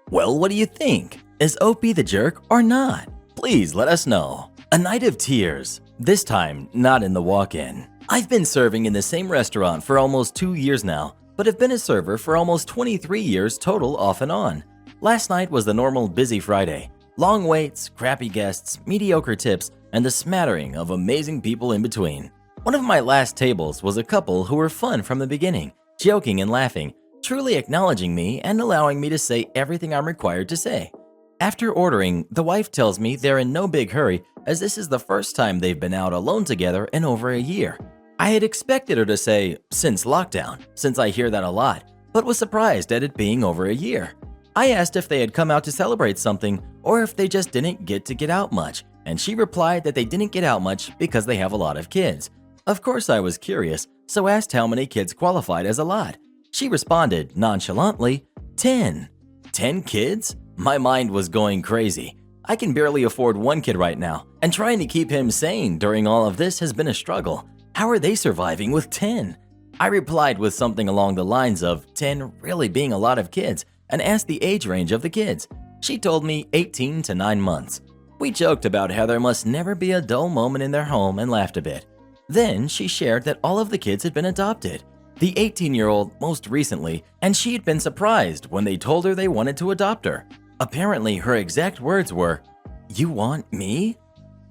Well, what do you think? Is Opie the jerk or not? Please let us know. A night of tears, this time not in the walk-in. I've been serving in the same restaurant for almost 2 years now, but have been a server for almost 23 years total off and on. Last night was the normal busy Friday. Long waits, crappy guests, mediocre tips, and a smattering of amazing people in between. One of my last tables was a couple who were fun from the beginning, joking and laughing, truly acknowledging me and allowing me to say everything I'm required to say. After ordering, the wife tells me they're in no big hurry as this is the first time they've been out alone together in over a year. I had expected her to say, since lockdown, since I hear that a lot, but was surprised at it being over a year. I asked if they had come out to celebrate something or if they just didn't get to get out much, and she replied that they didn't get out much because they have a lot of kids. Of course I was curious, so asked how many kids qualified as a lot. She responded nonchalantly, 10. 10 kids? My mind was going crazy. I can barely afford one kid right now, and trying to keep him sane during all of this has been a struggle. How are they surviving with 10? I replied with something along the lines of 10 really being a lot of kids and asked the age range of the kids. She told me 18 to 9 months. We joked about how there must never be a dull moment in their home and laughed a bit. Then she shared that all of the kids had been adopted. The 18-year-old most recently, and she had been surprised when they told her they wanted to adopt her. Apparently, her exact words were, "You want me?"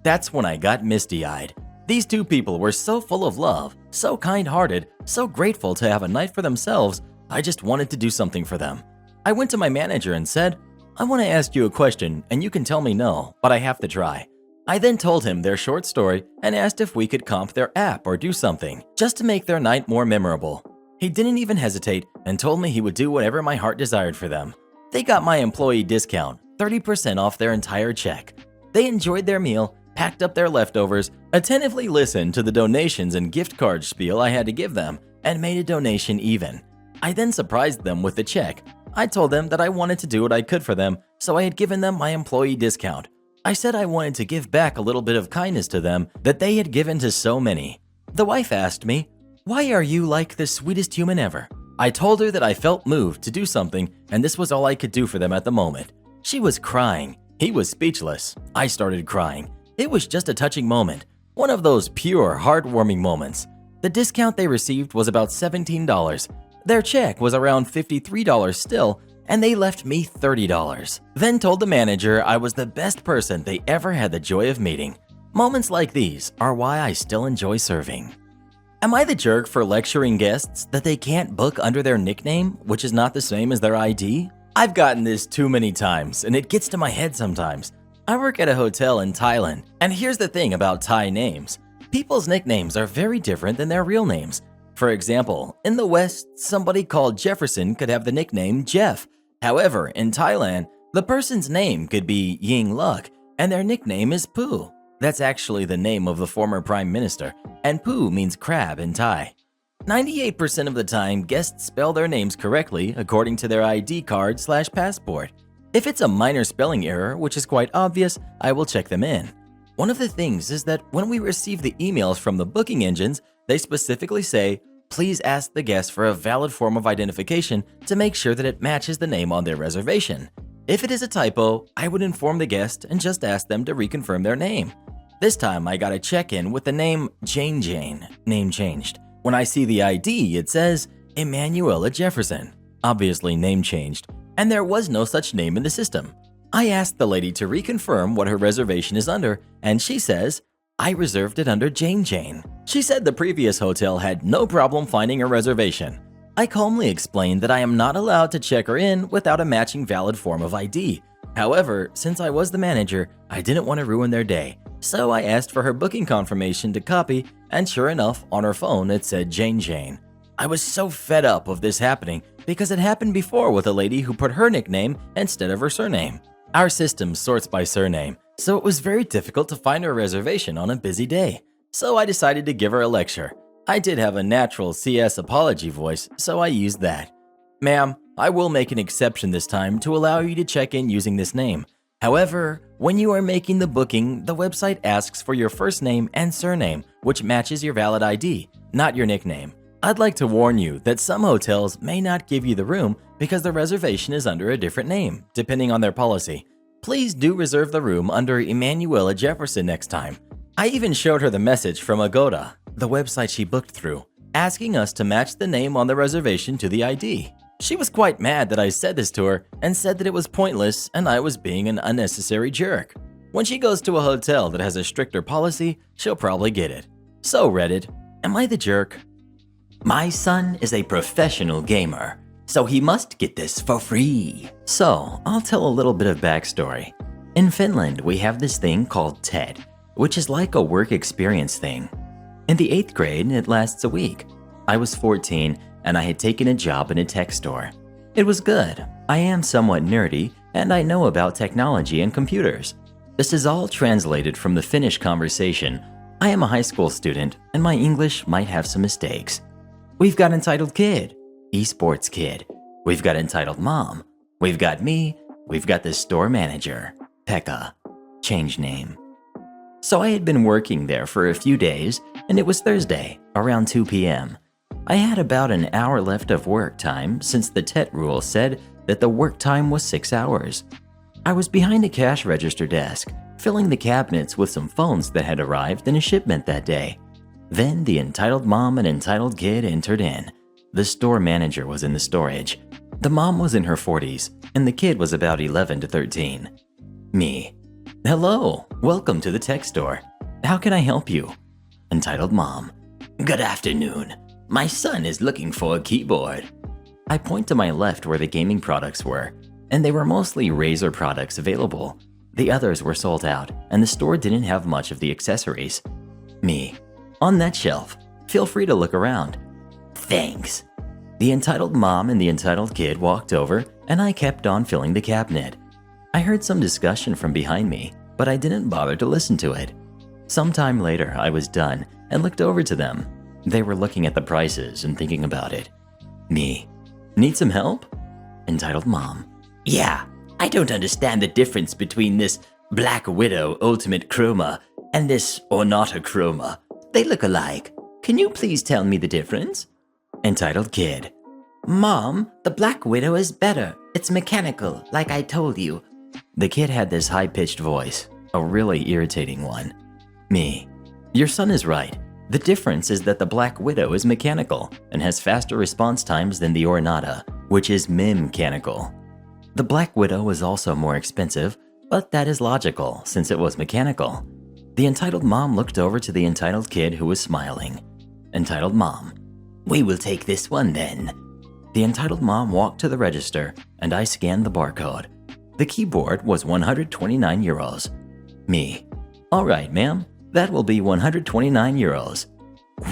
That's when I got misty-eyed. These two people were so full of love, so kind-hearted, so grateful to have a night for themselves, I just wanted to do something for them. I went to my manager and said, "I want to ask you a question and you can tell me no, but I have to try." I then told him their short story and asked if we could comp their app or do something, just to make their night more memorable. He didn't even hesitate and told me he would do whatever my heart desired for them. They got my employee discount, 30% off their entire check. They enjoyed their meal, packed up their leftovers, attentively listened to the donations and gift card spiel I had to give them, and made a donation even. I then surprised them with the check. I told them that I wanted to do what I could for them, so I had given them my employee discount. I said I wanted to give back a little bit of kindness to them that they had given to so many. The wife asked me, "Why are you like the sweetest human ever?" I told her that I felt moved to do something and this was all I could do for them at the moment. She was crying. He was speechless. I started crying. It was just a touching moment, one of those pure, heartwarming moments. The discount they received was about $17. Their check was around $53 still, and they left me $30. Then told the manager I was the best person they ever had the joy of meeting. Moments like these are why I still enjoy serving. Am I the jerk for lecturing guests that they can't book under their nickname, which is not the same as their ID? I've gotten this too many times, and it gets to my head sometimes. I work at a hotel in Thailand, and here's the thing about Thai names. People's nicknames are very different than their real names. For example, in the West, somebody called Jefferson could have the nickname Jeff. However, in Thailand, the person's name could be Ying Luk, and their nickname is Poo. That's actually the name of the former prime minister, and Poo means crab in Thai. 98% of the time, guests spell their names correctly according to their ID card/passport. If it's a minor spelling error, which is quite obvious, I will check them in. One of the things is that when we receive the emails from the booking engines, they specifically say, "Please ask the guest for a valid form of identification to make sure that it matches the name on their reservation." If it is a typo, I would inform the guest and just ask them to reconfirm their name. This time I got a check-in with the name Jane, name changed. When I see the ID, it says Emanuela Jefferson, obviously name changed, and there was no such name in the system. I asked the lady to reconfirm what her reservation is under, and she says, "I reserved it under Jane." She said the previous hotel had no problem finding a reservation. I calmly explained that I am not allowed to check her in without a matching valid form of ID. However, since I was the manager, I didn't want to ruin their day, so I asked for her booking confirmation to copy, and sure enough, on her phone it said Jane. I was so fed up of this happening because it happened before with a lady who put her nickname instead of her surname. Our system sorts by surname, so it was very difficult to find her reservation on a busy day. So I decided to give her a lecture. I did have a natural CS apology voice, so I used that. "Ma'am, I will make an exception this time to allow you to check in using this name. However, when you are making the booking, the website asks for your first name and surname, which matches your valid ID, not your nickname. I'd like to warn you that some hotels may not give you the room because the reservation is under a different name, depending on their policy. Please do reserve the room under Emanuela Jefferson next time. I even showed her the message from Agoda, the website she booked through, asking us to match the name on the reservation to the ID. She was quite mad that I said this to her and said that it was pointless and I was being an unnecessary jerk. When she goes to a hotel that has a stricter policy, she'll probably get it. So Reddit, am I the jerk? My son is a professional gamer, so he must get this for free. So, I'll tell a little bit of backstory. In Finland, we have this thing called TED, which is like a work experience thing. In the 8th grade, it lasts a week. I was 14 and I had taken a job in a tech store. It was good. I am somewhat nerdy and I know about technology and computers. This is all translated from the Finnish conversation. I am a high school student and my English might have some mistakes. We've got entitled kid, esports kid. We've got entitled mom. We've got me. We've got the store manager, Pekka, change name. So I had been working there for a few days and it was Thursday, around 2 p.m. I had about an hour left of work time since the TET rule said that the work time was 6 hours. I was behind a cash register desk, filling the cabinets with some phones that had arrived in a shipment that day. Then the entitled mom and entitled kid entered in. The store manager was in the storage. The mom was in her 40s, and the kid was about 11 to 13. Me. Hello, welcome to the tech store. How can I help you? Entitled mom. Good afternoon. My son is looking for a keyboard. I point to my left where the gaming products were, and they were mostly Razer products available. The others were sold out, and the store didn't have much of the accessories. Me. On that shelf. Feel free to look around. Thanks. The entitled mom and the entitled kid walked over, and I kept on filling the cabinet. I heard some discussion from behind me, but I didn't bother to listen to it. Sometime later, I was done and looked over to them. They were looking at the prices and thinking about it. Me. Need some help? Entitled mom. Yeah, I don't understand the difference between this Black Widow Ultimate Chroma and this Ornata Chroma. They look alike. Can you please tell me the difference? Entitled kid. Mom, the Black Widow is better. It's mechanical, like I told you. The kid had this high-pitched voice, a really irritating one. Me. Your son is right. The difference is that the Black Widow is mechanical and has faster response times than the Ornata, which is mechanical. The Black Widow is also more expensive, but that is logical since it was mechanical. The entitled mom looked over to the entitled kid who was smiling. Entitled mom. We will take this one then. The entitled mom walked to the register and I scanned the barcode. The keyboard was 129 euros. Me. All right, ma'am. That will be 129 euros.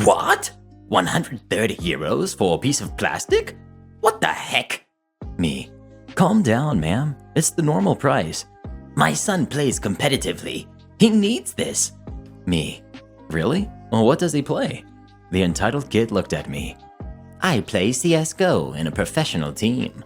What? 130 euros for a piece of plastic? What the heck? Me. Calm down, ma'am. It's the normal price. My son plays competitively. He needs this. Me. Really? Well, what does he play? The entitled kid looked at me. I play CSGO in a professional team.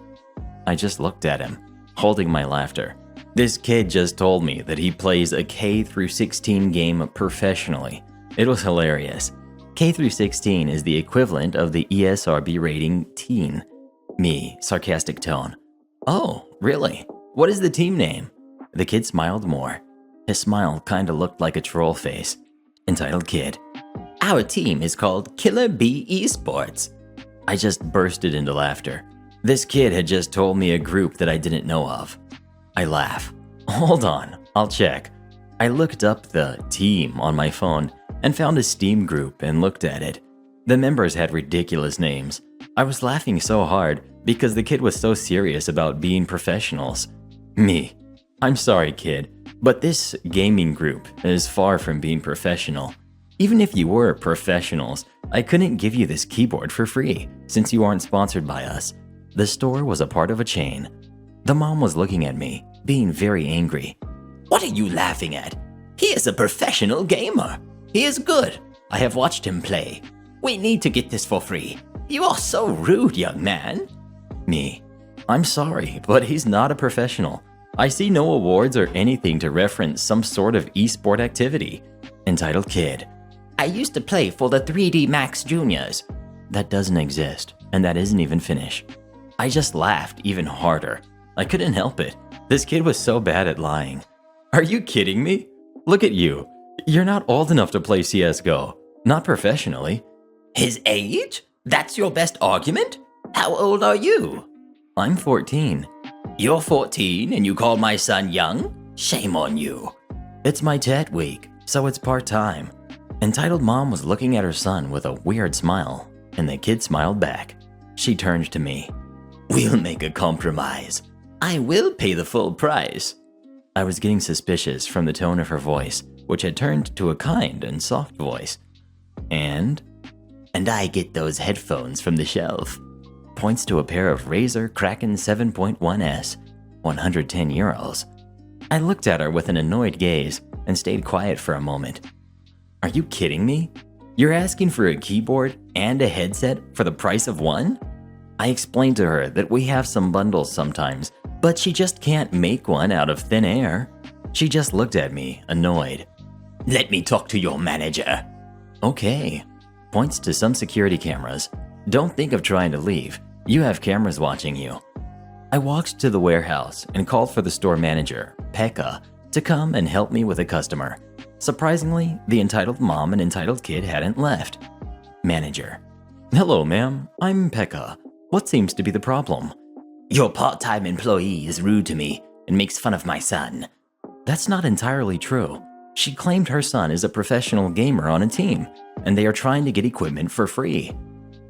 I just looked at him, holding my laughter. This kid just told me that he plays a K through 16 game professionally. It was hilarious. K through 16 is the equivalent of the ESRB rating teen. Me, sarcastic tone. Oh, really? What is the team name? The kid smiled more. His smile kinda looked like a troll face. Entitled kid. Our team is called Killer Bee Esports. I just bursted into laughter. This kid had just told me a group that I didn't know of. I laugh. Hold on, I'll check. I looked up the team on my phone and found a Steam group and looked at it. The members had ridiculous names. I was laughing so hard because the kid was so serious about being professionals. Me. I'm sorry, kid, but this gaming group is far from being professional. Even if you were professionals, I couldn't give you this keyboard for free since you aren't sponsored by us. The store was a part of a chain. The mom was looking at me, being very angry. What are you laughing at? He is a professional gamer. He is good. I have watched him play. We need to get this for free. You are so rude, young man. Me. I'm sorry, but he's not a professional. I see no awards or anything to reference some sort of esport activity. Entitled kid. I used to play for the 3D Max Juniors. That doesn't exist, and that isn't even finished. I just laughed even harder. I couldn't help it. This kid was so bad at lying. Are you kidding me? Look at you. You're not old enough to play CSGO. Not professionally. His age? That's your best argument? How old are you? I'm 14. You're 14 and you call my son young? Shame on you. It's my TED week, so it's part-time. Entitled mom was looking at her son with a weird smile, and the kid smiled back. She turned to me. We'll make a compromise. I will pay the full price. I was getting suspicious from the tone of her voice, which had turned to a kind and soft voice. And I get those headphones from the shelf. Points to a pair of Razer Kraken 7.1S, 110 euros. I looked at her with an annoyed gaze and stayed quiet for a moment. Are you kidding me? You're asking for a keyboard and a headset for the price of one? I explained to her that we have some bundles sometimes, but she just can't make one out of thin air. She just looked at me, annoyed. Let me talk to your manager. Okay. Points to some security cameras. Don't think of trying to leave. You have cameras watching you. I walked to the warehouse and called for the store manager, Pekka, to come and help me with a customer. Surprisingly, the entitled mom and entitled kid hadn't left. Manager. Hello, ma'am. I'm Pekka. What seems to be the problem? Your part-time employee is rude to me and makes fun of my son. That's not entirely true. She claimed her son is a professional gamer on a team, and they are trying to get equipment for free.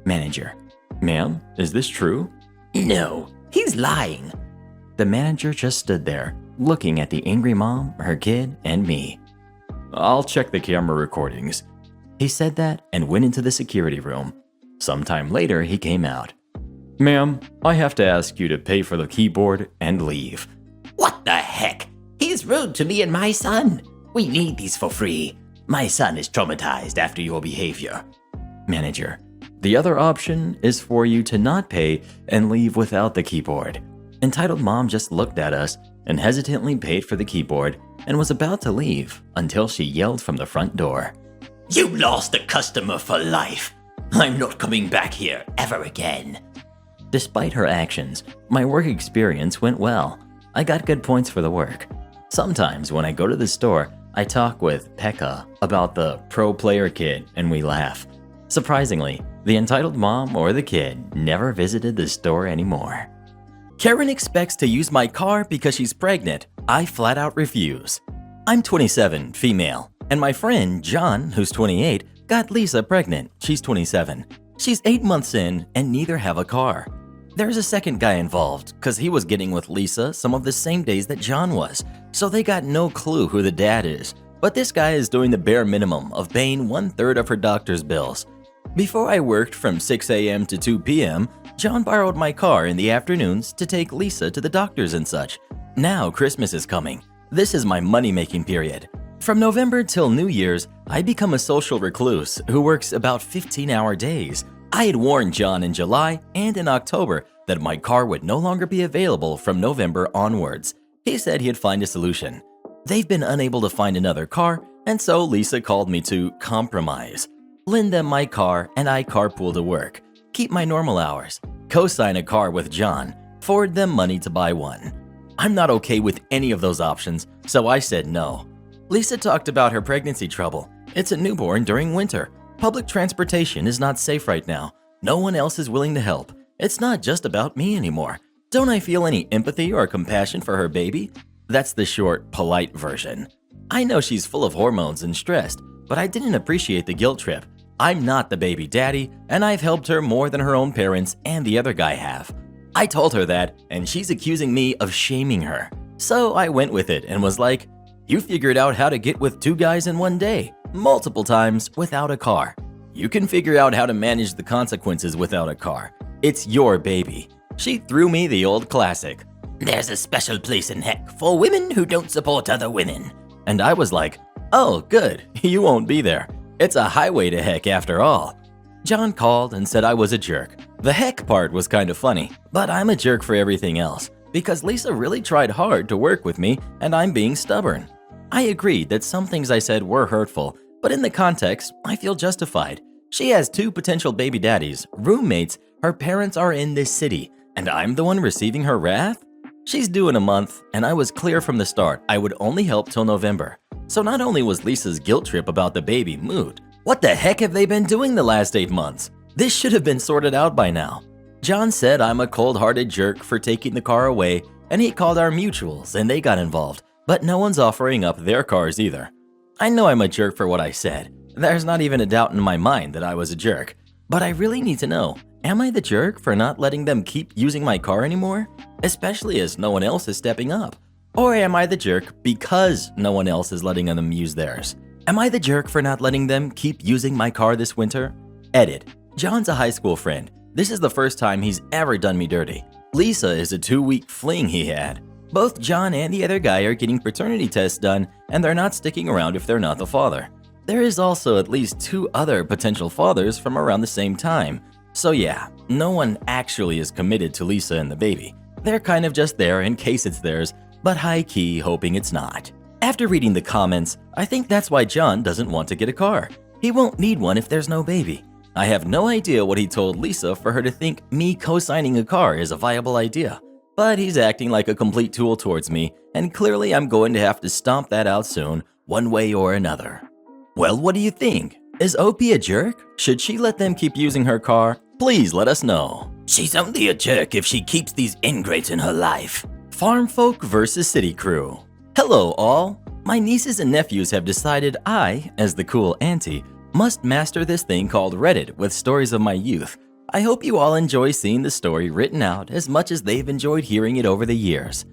Manager. Ma'am, is this true? No, he's lying. The manager just stood there, looking at the angry mom, her kid, and me. I'll check the camera recordings. He said that and went into the security room. Sometime later, he came out. Ma'am, I have to ask you to pay for the keyboard and leave. What the heck? He's rude to me and my son. We need these for free. My son is traumatized after your behavior. Manager. The other option is for you to not pay and leave without the keyboard. Entitled mom just looked at us and hesitantly paid for the keyboard and was about to leave until she yelled from the front door. You lost a customer for life. I'm not coming back here ever again. Despite her actions, my work experience went well. I got good points for the work. Sometimes when I go to the store, I talk with Pekka about the pro player kid and we laugh. Surprisingly, the entitled mom or the kid never visited the store anymore. Karen expects to use my car because she's pregnant. I flat out refuse. I'm 27, female, and my friend John, who's 28, got Lisa pregnant. She's 27. She's 8 months in and neither have a car. There's a second guy involved because he was getting with Lisa some of the same days that John was, so they got no clue who the dad is. But this guy is doing the bare minimum of paying 1/3 of her doctor's bills. Before I worked from 6 a.m. to 2 p.m., John borrowed my car in the afternoons to take Lisa to the doctors and such. Now Christmas is coming. This is my money-making period. From November till New Year's, I become a social recluse who works about 15-hour days. I had warned John in July and in October that my car would no longer be available from November onwards. He said he'd find a solution. They've been unable to find another car, and so Lisa called me to compromise. Lend them my car and I carpool to work. Keep my normal hours. Co-sign a car with John. Forward them money to buy one. I'm not okay with any of those options, so I said no. Lisa talked about her pregnancy trouble. It's a newborn during winter. Public transportation is not safe right now. No one else is willing to help. It's not just about me anymore. Don't I feel any empathy or compassion for her baby? That's the short, polite version. I know she's full of hormones and stressed, but I didn't appreciate the guilt trip. I'm not the baby daddy, and I've helped her more than her own parents and the other guy have. I told her that, and she's accusing me of shaming her. So I went with it and was like, you figured out how to get with 2 guys in one day, multiple times without a car. You can figure out how to manage the consequences without a car. It's your baby. She threw me the old classic. There's a special place in heck for women who don't support other women. And I was like, oh, good, you won't be there. It's a highway to heck after all. John called and said I was a jerk. The heck part was kind of funny, but I'm a jerk for everything else. because Lisa really tried hard to work with me and I'm being stubborn. I agreed that some things I said were hurtful, but in the context, I feel justified. She has 2 potential baby daddies, roommates, her parents are in this city, and I'm the one receiving her wrath? She's due in a month, and I was clear from the start I would only help till November. So not only was Lisa's guilt trip about the baby moot, what the heck have they been doing the last 8 months? This should have been sorted out by now. John said I'm a cold-hearted jerk for taking the car away, and he called our mutuals and they got involved, but no one's offering up their cars either. I know I'm a jerk for what I said. There's not even a doubt in my mind that I was a jerk. But I really need to know, am I the jerk for not letting them keep using my car anymore? Especially as no one else is stepping up. Or am I the jerk because no one else is letting them use theirs? Am I the jerk for not letting them keep using my car this winter? Edit. John's a high school friend. This is the first time he's ever done me dirty. Lisa is a 2-week fling he had. Both John and the other guy are getting paternity tests done, and they're not sticking around if they're not the father. There is also at least 2 other potential fathers from around the same time. So yeah, no one actually is committed to Lisa and the baby. They're kind of just there in case it's theirs, but high-key hoping it's not. After reading the comments, I think that's why John doesn't want to get a car. He won't need one if there's no baby. I have no idea what he told Lisa for her to think me co-signing a car is a viable idea. But he's acting like a complete tool towards me, and clearly I'm going to have to stomp that out soon, one way or another. Well, what do you think? Is Opie a jerk? Should she let them keep using her car? Please let us know. She's only a jerk if she keeps these ingrates in her life. Farm folk versus city crew. Hello all. My nieces and nephews have decided I, as the cool auntie, must master this thing called Reddit with stories of my youth. I hope you all enjoy seeing the story written out as much as they've enjoyed hearing it over the years.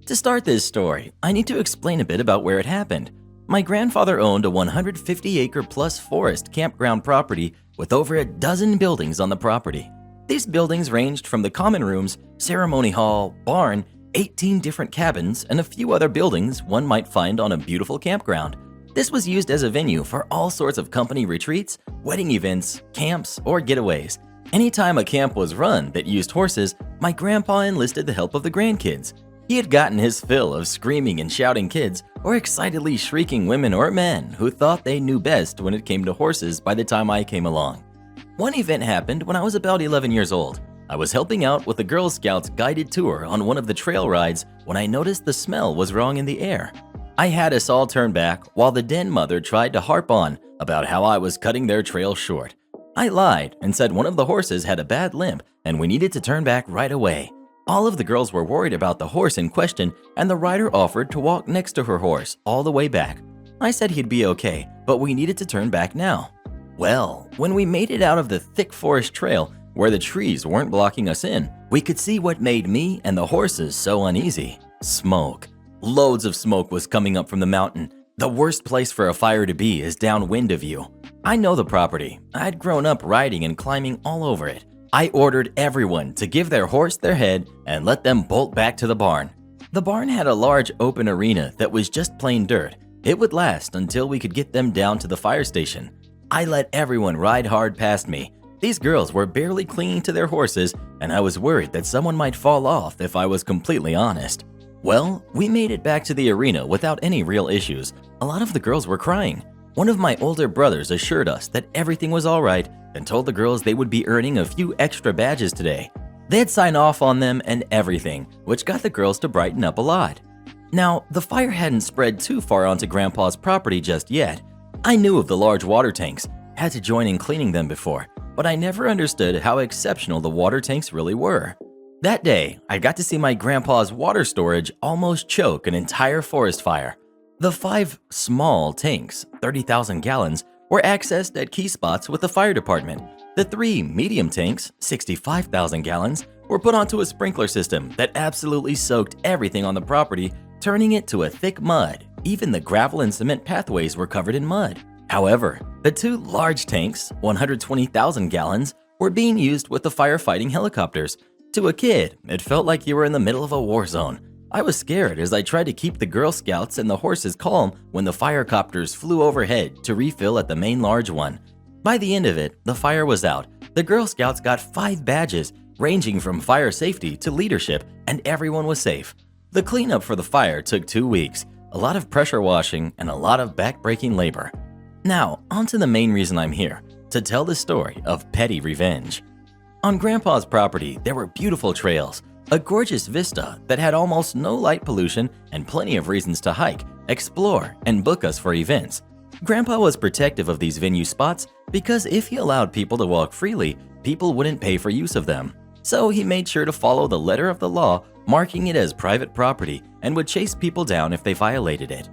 To start this story, I need to explain a bit about where it happened. My grandfather owned a 150-acre plus forest campground property with over a dozen buildings on the property. These buildings ranged from the common rooms, ceremony hall, barn, 18 different cabins, and a few other buildings one might find on a beautiful campground. This was used as a venue for all sorts of company retreats, wedding events, camps, or getaways. Anytime a camp was run that used horses, my grandpa enlisted the help of the grandkids. He had gotten his fill of screaming and shouting kids or excitedly shrieking women or men who thought they knew best when it came to horses by the time I came along. One event happened when I was about 11 years old. I was helping out with the Girl Scouts guided tour on one of the trail rides when I noticed the smell was wrong in the air. I had us all turn back while the den mother tried to harp on about how I was cutting their trail short. I lied and said one of the horses had a bad limp and we needed to turn back right away. All of the girls were worried about the horse in question, and the rider offered to walk next to her horse all the way back. I said he'd be okay, but we needed to turn back now. Well, when we made it out of the thick forest trail where the trees weren't blocking us in, we could see what made me and the horses so uneasy. Smoke. Loads of smoke was coming up from the mountain. The worst place for a fire to be is downwind of you. I know the property. I'd grown up riding and climbing all over it. I ordered everyone to give their horse their head and let them bolt back to the barn. The barn had a large open arena that was just plain dirt. It would last until we could get them down to the fire station. I let everyone ride hard past me. These girls were barely clinging to their horses, and I was worried that someone might fall off if I was completely honest. Well, we made it back to the arena without any real issues. A lot of the girls were crying. One of my older brothers assured us that everything was all right and told the girls they would be earning a few extra badges today. They'd sign off on them and everything, which got the girls to brighten up a lot. Now, the fire hadn't spread too far onto Grandpa's property just yet. I knew of the large water tanks, had to join in cleaning them before, but I never understood how exceptional the water tanks really were. That day, I got to see my grandpa's water storage almost choke an entire forest fire. The 5 small tanks, 30,000 gallons, were accessed at key spots with the fire department. The 3 medium tanks, 65,000 gallons, were put onto a sprinkler system that absolutely soaked everything on the property, turning it to a thick mud. Even the gravel and cement pathways were covered in mud. However, the 2 large tanks, 120,000 gallons, were being used with the firefighting helicopters. To a kid, it felt like you were in the middle of a war zone. I was scared as I tried to keep the Girl Scouts and the horses calm when the firecopters flew overhead to refill at the main large one. By the end of it, the fire was out. The Girl Scouts got 5 badges, ranging from fire safety to leadership, and everyone was safe. The cleanup for the fire took 2 weeks, a lot of pressure washing, and a lot of back-breaking labor. Now, on to the main reason I'm here, to tell the story of petty revenge. On Grandpa's property, there were beautiful trails, a gorgeous vista that had almost no light pollution and plenty of reasons to hike, explore, and book us for events. Grandpa was protective of these venue spots because if he allowed people to walk freely, people wouldn't pay for use of them. So he made sure to follow the letter of the law, marking it as private property, and would chase people down if they violated it.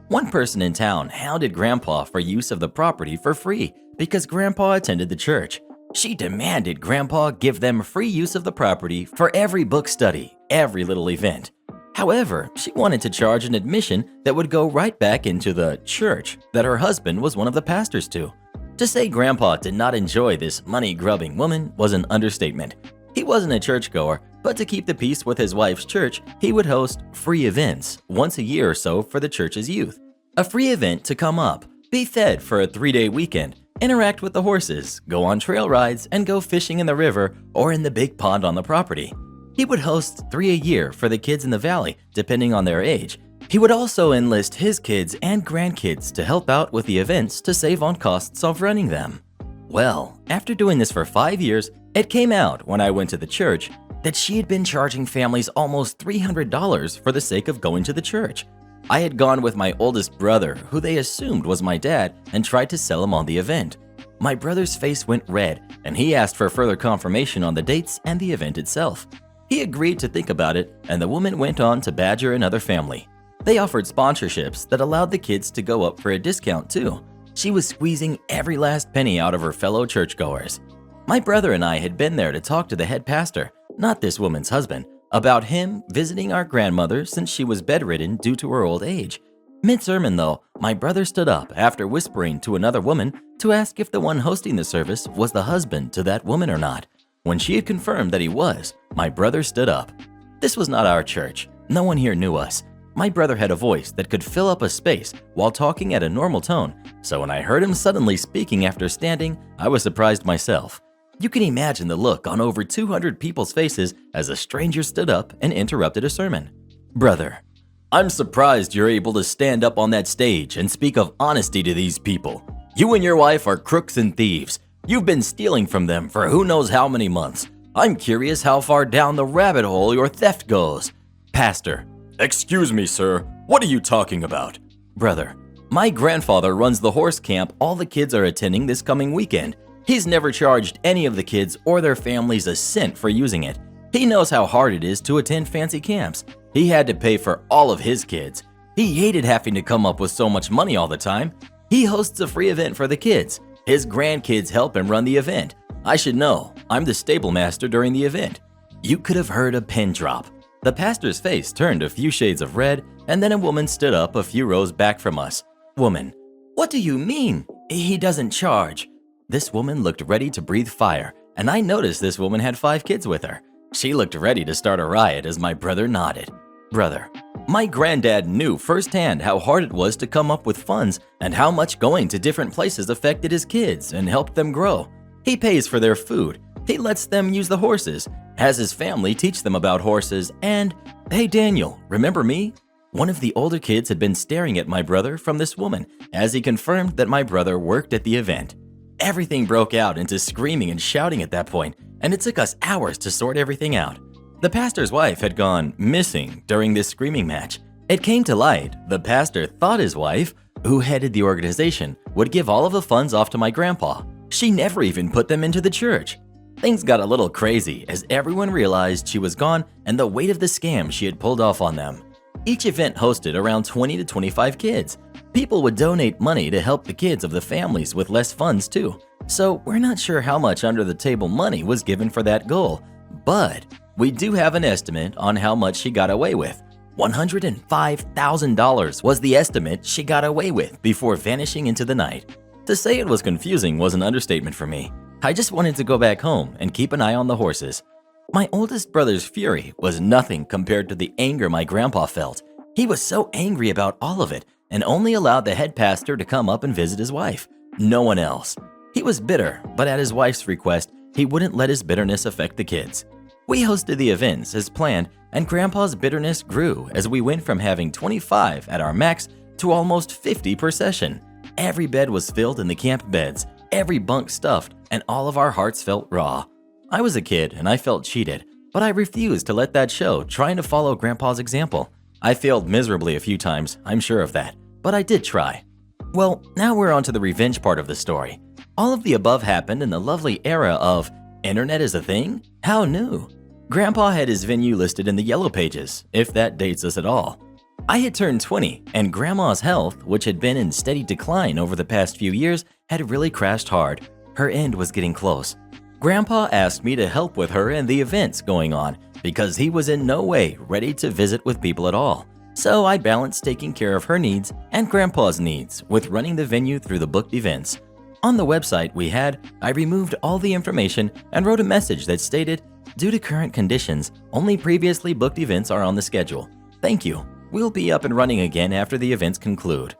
One person in town hounded Grandpa for use of the property for free because Grandpa attended the church. She demanded Grandpa give them free use of the property for every book study, every little event. However, she wanted to charge an admission that would go right back into the church that her husband was one of the pastors to. To say Grandpa did not enjoy this money-grubbing woman was an understatement. He wasn't a churchgoer, but to keep the peace with his wife's church, he would host free events once a year or so for the church's youth. A free event to come up, be fed for a 3-day weekend, interact with the horses, go on trail rides, and go fishing in the river or in the big pond on the property. He would host 3 a year for the kids in the valley, depending on their age. He would also enlist his kids and grandkids to help out with the events to save on costs of running them. Well, after doing this for 5 years, it came out when I went to the church that she had been charging families almost $300 for the sake of going to the church. I had gone with my oldest brother, who they assumed was my dad, and tried to sell him on the event. My brother's face went red, and he asked for further confirmation on the dates and the event itself. He agreed to think about it, and the woman went on to badger another family. They offered sponsorships that allowed the kids to go up for a discount too. She was squeezing every last penny out of her fellow churchgoers. My brother and I had been there to talk to the head pastor, not this woman's husband, about him visiting our grandmother since she was bedridden due to her old age. Mid-sermon though, my brother stood up after whispering to another woman to ask if the one hosting the service was the husband to that woman or not. When she had confirmed that he was, my brother stood up. This was not our church. No one here knew us. My brother had a voice that could fill up a space while talking at a normal tone, so when I heard him suddenly speaking after standing, I was surprised myself. You can imagine the look on over 200 people's faces as a stranger stood up and interrupted a sermon. Brother, I'm surprised you're able to stand up on that stage and speak of honesty to these people. You and your wife are crooks and thieves. You've been stealing from them for who knows how many months. I'm curious how far down the rabbit hole your theft goes. Pastor, excuse me, sir. What are you talking about? Brother, my grandfather runs the horse camp all the kids are attending this coming weekend. He's never charged any of the kids or their families a cent for using it. He knows how hard it is to attend fancy camps. He had to pay for all of his kids. He hated having to come up with so much money all the time. He hosts a free event for the kids. His grandkids help him run the event. I should know, I'm the stable master during the event. You could have heard a pin drop. The pastor's face turned a few shades of red, and then a woman stood up a few rows back from us. Woman, what do you mean? He doesn't charge. This woman looked ready to breathe fire, and I noticed this woman had 5 kids with her. She looked ready to start a riot as my brother nodded. Brother, my granddad knew firsthand how hard it was to come up with funds and how much going to different places affected his kids and helped them grow. He pays for their food. He lets them use the horses, has his family teach them about horses, and, hey Daniel, remember me? One of the older kids had been staring at my brother from this woman as he confirmed that my brother worked at the event. Everything broke out into screaming and shouting at that point, and it took us hours to sort everything out. The pastor's wife had gone missing during this screaming match. It came to light the pastor thought his wife, who headed the organization, would give all of the funds off to my grandpa. She never even put them into the church. Things got a little crazy as everyone realized she was gone and the weight of the scam she had pulled off on them. Each event hosted around 20 to 25 kids. People would donate money to help the kids of the families with less funds too. So we're not sure how much under the table money was given for that goal, but we do have an estimate on how much she got away with. $105,000 was the estimate she got away with before vanishing into the night. To say it was confusing was an understatement for me. I just wanted to go back home and keep an eye on the horses. My oldest brother's fury was nothing compared to the anger my grandpa felt. He was so angry about all of it and only allowed the head pastor to come up and visit his wife. No one else. He was bitter, but at his wife's request, he wouldn't let his bitterness affect the kids. We hosted the events as planned, and Grandpa's bitterness grew as we went from having 25 at our max to almost 50 per session. Every bed was filled in the camp beds, every bunk stuffed, and all of our hearts felt raw. I was a kid and I felt cheated, but I refused to let that show, trying to follow Grandpa's example. I failed miserably a few times, I'm sure of that, but I did try. Well, now we're on to the revenge part of the story. All of the above happened in the lovely era of internet is a thing? How new? Grandpa had his venue listed in the yellow pages, if that dates us at all. I had turned 20, and Grandma's health, which had been in steady decline over the past few years, had really crashed hard. Her end was getting close. Grandpa asked me to help with her and the events going on because he was in no way ready to visit with people at all. So I balanced taking care of her needs and Grandpa's needs with running the venue through the booked events. On the website I removed all the information and wrote a message that stated, "Due to current conditions, only previously booked events are on the schedule. Thank you. We'll be up and running again after the events conclude."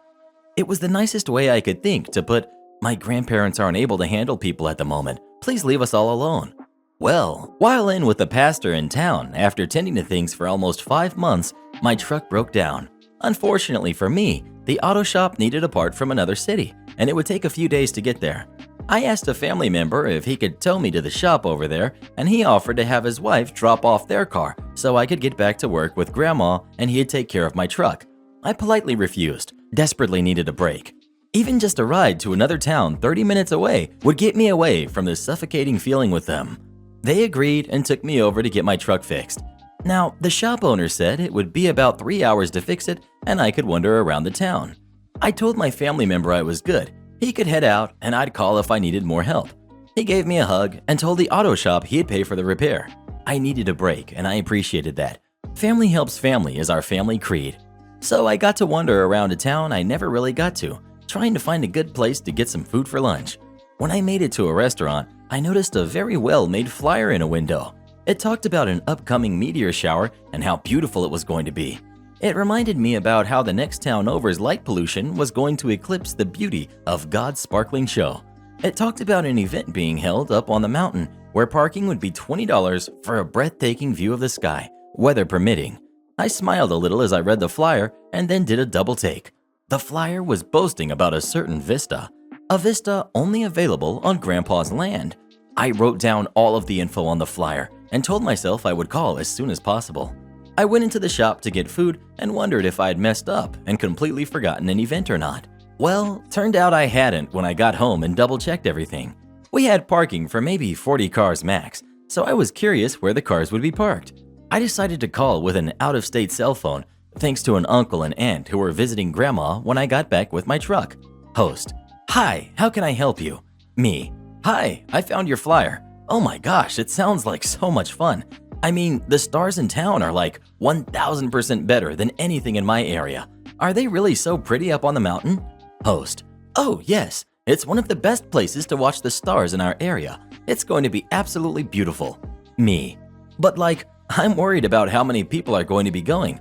It was the nicest way I could think to put, "My grandparents aren't able to handle people at the moment. Please leave us all alone." Well, while in with the pastor in town, after tending to things for almost 5 months, my truck broke down. Unfortunately for me, the auto shop needed a part from another city, and it would take a few days to get there. I asked a family member if he could tow me to the shop over there, and he offered to have his wife drop off their car so I could get back to work with Grandma and he'd take care of my truck. I politely refused, desperately needed a break. Even just a ride to another town 30 minutes away would get me away from the suffocating feeling with them. They agreed and took me over to get my truck fixed. Now, the shop owner said it would be about 3 hours to fix it and I could wander around the town. I told my family member I was good. He could head out and I'd call if I needed more help. He gave me a hug and told the auto shop he'd pay for the repair. I needed a break and I appreciated that. Family helps family is our family creed. So I got to wander around a town I never really got to, trying to find a good place to get some food for lunch. When I made it to a restaurant, I noticed a very well-made flyer in a window. It talked about an upcoming meteor shower and how beautiful it was going to be. It reminded me about how the next town over's light pollution was going to eclipse the beauty of God's sparkling show. It talked about an event being held up on the mountain where parking would be $20 for a breathtaking view of the sky, weather permitting. I smiled a little as I read the flyer and then did a double take. The flyer was boasting about a certain vista, a vista only available on Grandpa's land. I wrote down all of the info on the flyer and told myself I would call as soon as possible. I went into the shop to get food and wondered if I had messed up and completely forgotten an event or not. Well, turned out I hadn't when I got home and double-checked everything. We had parking for maybe 40 cars max, so I was curious where the cars would be parked. I decided to call with an out-of-state cell phone, thanks to an uncle and aunt who were visiting Grandma when I got back with my truck. Host: "Hi, how can I help you?" Me: "Hi, I found your flyer. Oh my gosh, it sounds like so much fun. I mean, the stars in town are like 1000% better than anything in my area. Are they really so pretty up on the mountain?" Host: "Oh yes, it's one of the best places to watch the stars in our area. It's going to be absolutely beautiful." Me: "But like, I'm worried about how many people are going to be going.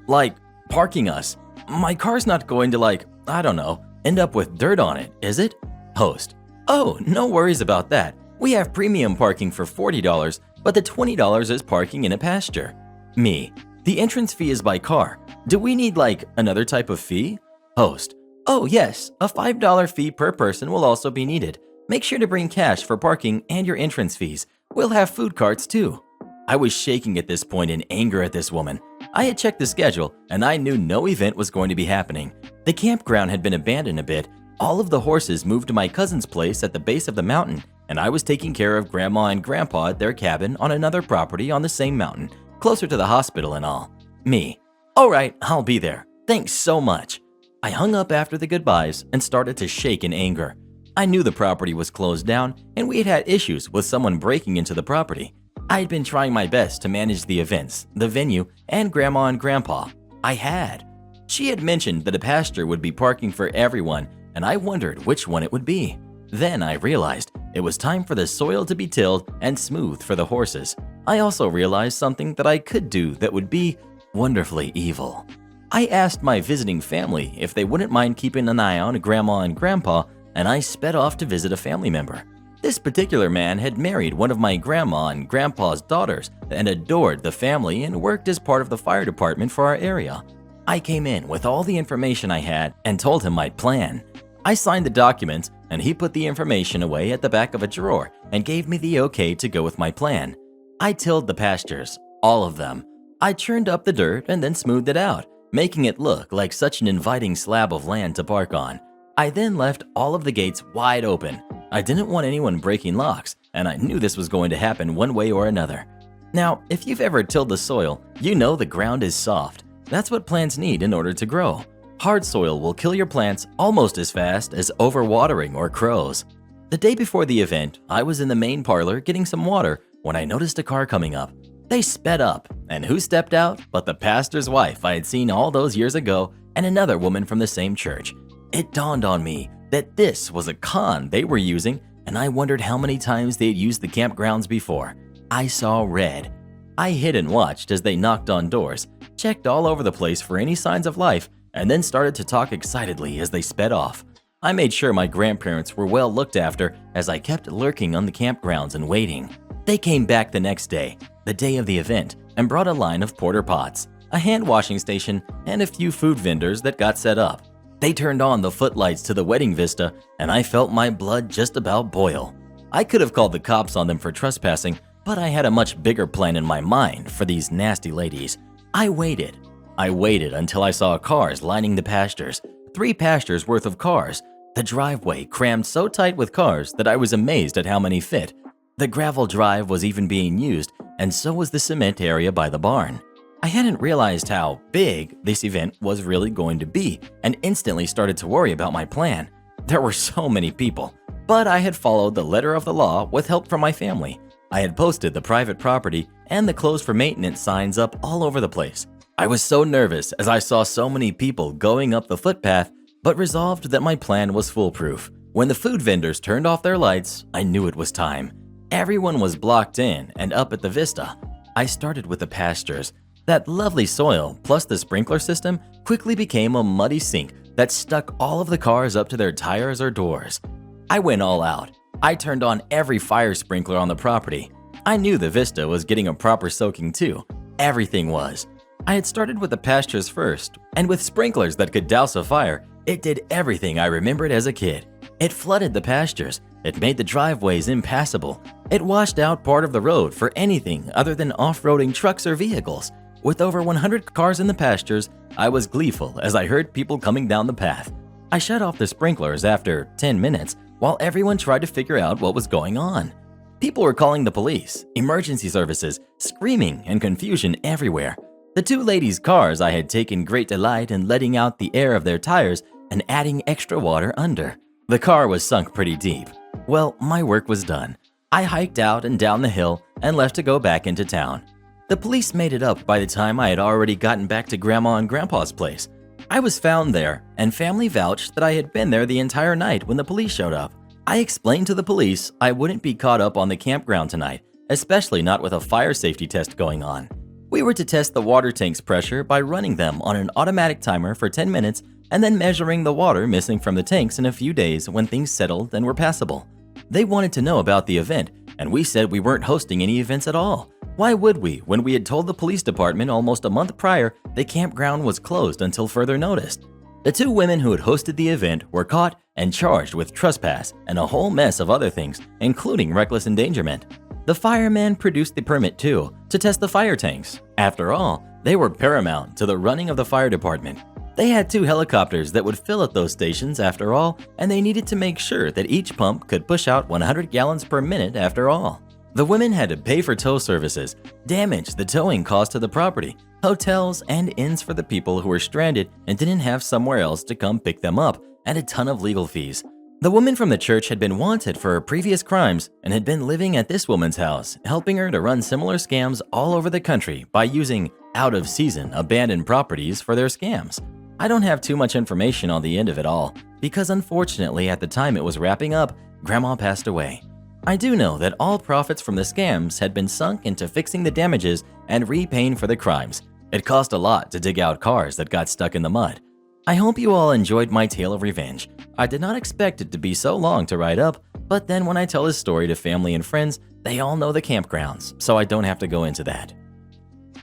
Like, parking us. My car's not going to I don't know, end up with dirt on it, is it?" Host: "Oh, no worries about that. We have premium parking for $40, but the $20 is parking in a pasture." Me: "The entrance fee is by car. Do we need another type of fee?" Host: "Oh yes, a $5 fee per person will also be needed. Make sure to bring cash for parking and your entrance fees. We'll have food carts too." I was shaking at this point in anger at this woman. I had checked the schedule and I knew no event was going to be happening. The campground had been abandoned a bit. All of the horses moved to my cousin's place at the base of the mountain, and I was taking care of Grandma and Grandpa at their cabin on another property on the same mountain, closer to the hospital and all. Me: "All right, I'll be there. Thanks so much." I hung up after the goodbyes and started to shake in anger. I knew the property was closed down and we had had issues with someone breaking into the property. I had been trying my best to manage the events, the venue, and Grandma and Grandpa. I had. She had mentioned that a pasture would be parking for everyone, and I wondered which one it would be. Then I realized it was time for the soil to be tilled and smoothed for the horses. I also realized something that I could do that would be wonderfully evil. I asked my visiting family if they wouldn't mind keeping an eye on Grandma and Grandpa, and I sped off to visit a family member. This particular man had married one of my grandma and grandpa's daughters and adored the family and worked as part of the fire department for our area. I came in with all the information I had and told him my plan. I signed the documents and he put the information away at the back of a drawer and gave me the okay to go with my plan. I tilled the pastures, all of them. I churned up the dirt and then smoothed it out, making it look like such an inviting slab of land to park on. I then left all of the gates wide open. I didn't want anyone breaking locks, and I knew this was going to happen one way or another. Now, if you've ever tilled the soil, you know the ground is soft. That's what plants need in order to grow. Hard soil will kill your plants almost as fast as overwatering or crows. The day before the event, I was in the main parlor getting some water when I noticed a car coming up. They sped up, and who stepped out but the pastor's wife I had seen all those years ago and another woman from the same church. It dawned on me that this was a con they were using, and I wondered how many times they had used the campgrounds before. I saw red. I hid and watched as they knocked on doors, checked all over the place for any signs of life, and then started to talk excitedly as they sped off. I made sure my grandparents were well looked after as I kept lurking on the campgrounds and waiting. They came back the next day, the day of the event, and brought a line of porter pots, a hand washing station, and a few food vendors that got set up. They turned on the footlights to the wedding vista, and I felt my blood just about boil. I could have called the cops on them for trespassing, but I had a much bigger plan in my mind for these nasty ladies. I waited until I saw cars lining the pastures, 3 pastures worth of cars. The driveway crammed so tight with cars that I was amazed at how many fit. The gravel drive was even being used, and so was the cement area by the barn. I hadn't realized how big this event was really going to be and instantly started to worry about my plan. There were so many people, but I had followed the letter of the law with help from my family. I had posted the private property and the closed for maintenance signs up all over the place. I was so nervous as I saw so many people going up the footpath, but resolved that my plan was foolproof. When the food vendors turned off their lights, I knew it was time. Everyone was blocked in and up at the vista. I started with the pastures. That lovely soil plus the sprinkler system quickly became a muddy sink that stuck all of the cars up to their tires or doors. I went all out. I turned on every fire sprinkler on the property. I knew the vista was getting a proper soaking too. Everything was. I had started with the pastures first, and with sprinklers that could douse a fire, it did everything I remembered as a kid. It flooded the pastures. It made the driveways impassable. It washed out part of the road for anything other than off-roading trucks or vehicles. With over 100 cars in the pastures, I was gleeful as I heard people coming down the path. I shut off the sprinklers after 10 minutes while everyone tried to figure out what was going on. People were calling the police, emergency services, screaming and confusion everywhere. The 2 ladies' cars I had taken great delight in letting out the air of their tires and adding extra water under. The car was sunk pretty deep. Well, my work was done. I hiked out and down the hill and left to go back into town. The police made it up by the time I had already gotten back to Grandma and Grandpa's place. I was found there, and family vouched that I had been there the entire night when the police showed up. I explained to the police I wouldn't be caught up on the campground tonight, especially not with a fire safety test going on. We were to test the water tank's pressure by running them on an automatic timer for 10 minutes and then measuring the water missing from the tanks in a few days when things settled and were passable. They wanted to know about the event, and we said we weren't hosting any events at all. Why would we when we had told the police department almost a month prior the campground was closed until further notice? The 2 women who had hosted the event were caught and charged with trespass and a whole mess of other things, including reckless endangerment. The firemen produced the permit too, to test the fire tanks. After all, they were paramount to the running of the fire department. They had 2 helicopters that would fill at those stations after all, and they needed to make sure that each pump could push out 100 gallons per minute after all. The women had to pay for tow services, damage the towing cost of the property, hotels, and inns for the people who were stranded and didn't have somewhere else to come pick them up, and a ton of legal fees. The woman from the church had been wanted for her previous crimes and had been living at this woman's house, helping her to run similar scams all over the country by using out-of-season abandoned properties for their scams. I don't have too much information on the end of it all, because unfortunately at the time it was wrapping up, Grandma passed away. I do know that all profits from the scams had been sunk into fixing the damages and repaying for the crimes. It cost a lot to dig out cars that got stuck in the mud. I hope you all enjoyed my tale of revenge. I did not expect it to be so long to write up, But then when I tell his story to family and friends, they all know the campgrounds, so I don't have to go into that.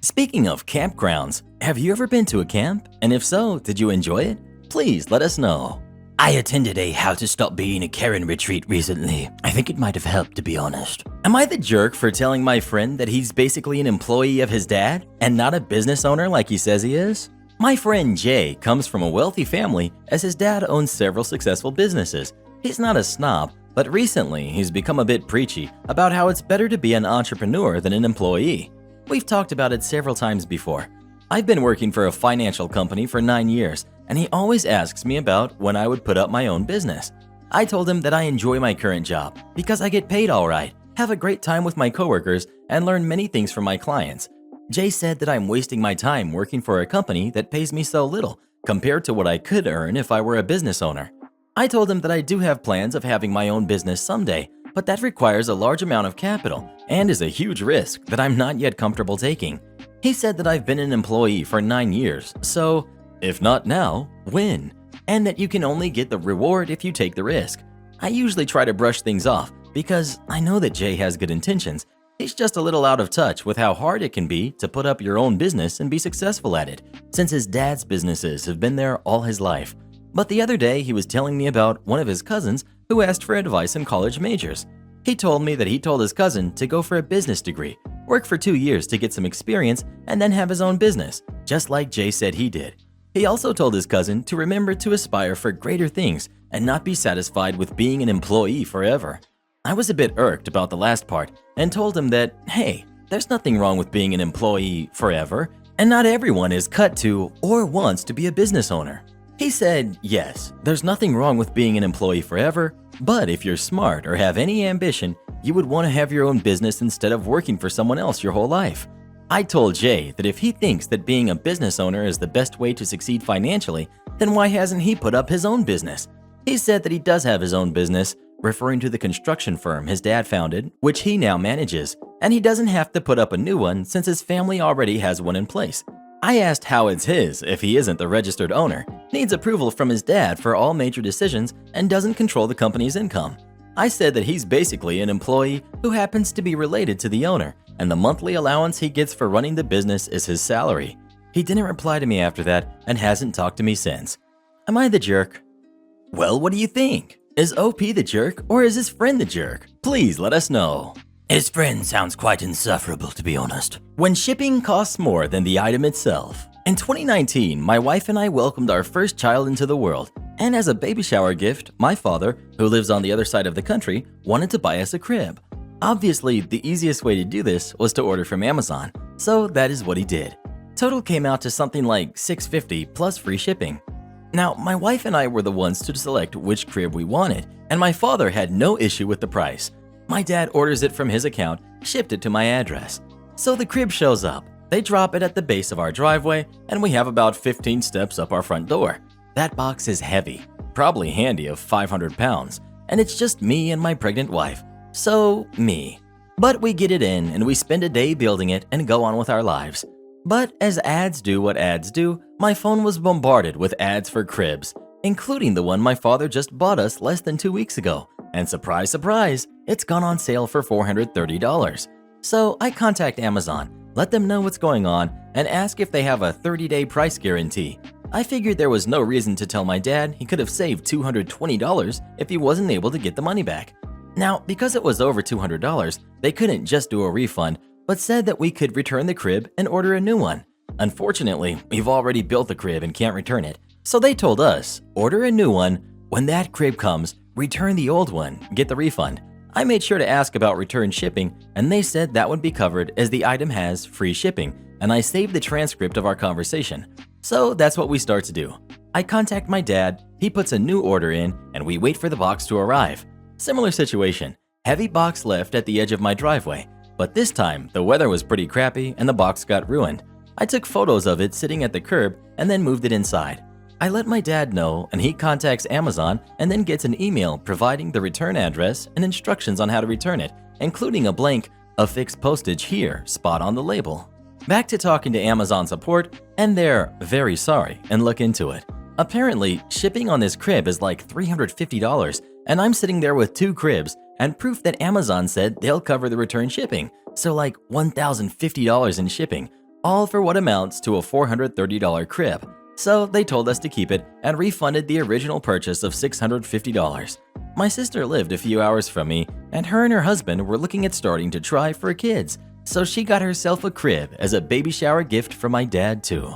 Speaking of campgrounds, have you ever been to a camp? And if so, did you enjoy it? Please let us know. I attended a How to Stop Being a Karen retreat recently. I think it might have helped, to be honest. Am I the jerk for telling my friend that he's basically an employee of his dad and not a business owner like he says he is? My friend Jay comes from a wealthy family as his dad owns several successful businesses. He's not a snob, but recently he's become a bit preachy about how it's better to be an entrepreneur than an employee. We've talked about it several times before. I've been working for a financial company for 9 years, and he always asks me about when I would put up my own business. I told him that I enjoy my current job because I get paid all right, have a great time with my coworkers, and learn many things from my clients. Jay said that I'm wasting my time working for a company that pays me so little compared to what I could earn if I were a business owner. I told him that I do have plans of having my own business someday, but that requires a large amount of capital and is a huge risk that I'm not yet comfortable taking. He said that I've been an employee for 9 years, so if not now, when? And that you can only get the reward if you take the risk. I usually try to brush things off because I know that Jay has good intentions. He's just a little out of touch with how hard it can be to put up your own business and be successful at it, since his dad's businesses have been there all his life. But the other day he was telling me about one of his cousins who asked for advice in college majors. He told me that he told his cousin to go for a business degree, work for 2 years to get some experience, and then have his own business, just like Jay said he did. He also told his cousin to remember to aspire for greater things and not be satisfied with being an employee forever. I was a bit irked about the last part and told him that, hey, there's nothing wrong with being an employee forever, and not everyone is cut to or wants to be a business owner. He said, yes, there's nothing wrong with being an employee forever, but if you're smart or have any ambition, you would want to have your own business instead of working for someone else your whole life. I told Jay that if he thinks that being a business owner is the best way to succeed financially, then why hasn't he put up his own business? He said that he does have his own business, referring to the construction firm his dad founded, which he now manages, and he doesn't have to put up a new one since his family already has one in place. I asked how it's his if he isn't the registered owner, needs approval from his dad for all major decisions, and doesn't control the company's income. I said that he's basically an employee who happens to be related to the owner, and the monthly allowance he gets for running the business is his salary. He didn't reply to me after that and hasn't talked to me since. Am I the jerk? Well, what do you think? Is OP the jerk or is his friend the jerk? Please let us know. His friend sounds quite insufferable, to be honest. When shipping costs more than the item itself. In 2019, my wife and I welcomed our first child into the world, and as a baby shower gift, my father, who lives on the other side of the country, wanted to buy us a crib. Obviously, the easiest way to do this was to order from Amazon, so that is what he did. Total came out to something like $650 plus free shipping. Now, my wife and I were the ones to select which crib we wanted, and my father had no issue with the price. My dad orders it from his account, shipped it to my address. So the crib shows up. They drop it at the base of our driveway, and we have about 15 steps up our front door. That box is heavy, probably handy of 500 pounds, and it's just me and my pregnant wife. So, me. But we get it in, and we spend a day building it and go on with our lives. But as ads do what ads do, my phone was bombarded with ads for cribs, including the one my father just bought us less than 2 weeks ago. And surprise, surprise, it's gone on sale for $430. So I contact Amazon, let them know what's going on, and ask if they have a 30-day price guarantee. I figured there was no reason to tell my dad he could have saved $220 if he wasn't able to get the money back. Now, because it was over $200, they couldn't just do a refund, but said that we could return the crib and order a new one. Unfortunately, we've already built the crib and can't return it, so they told us, order a new one. When that crib comes, return the old one, get the refund. I made sure to ask about return shipping, and they said that would be covered as the item has free shipping, and I saved the transcript of our conversation. So that's what we start to do. I contact my dad, he puts a new order in, and we wait for the box to arrive. Similar situation, heavy box left at the edge of my driveway, but this time the weather was pretty crappy and the box got ruined. I took photos of it sitting at the curb and then moved it inside. I let my dad know, and he contacts Amazon and then gets an email providing the return address and instructions on how to return it, including a blank, affix postage here, spot on the label. Back to talking to Amazon support, and they're very sorry and look into it. Apparently, shipping on this crib is like $350, and I'm sitting there with 2 cribs and proof that Amazon said they'll cover the return shipping, so like $1,050 in shipping, all for what amounts to a $430 crib. So they told us to keep it and refunded the original purchase of $650. My sister lived a few hours from me, and her and her husband were looking at starting to try for kids, so she got herself a crib as a baby shower gift for my dad too.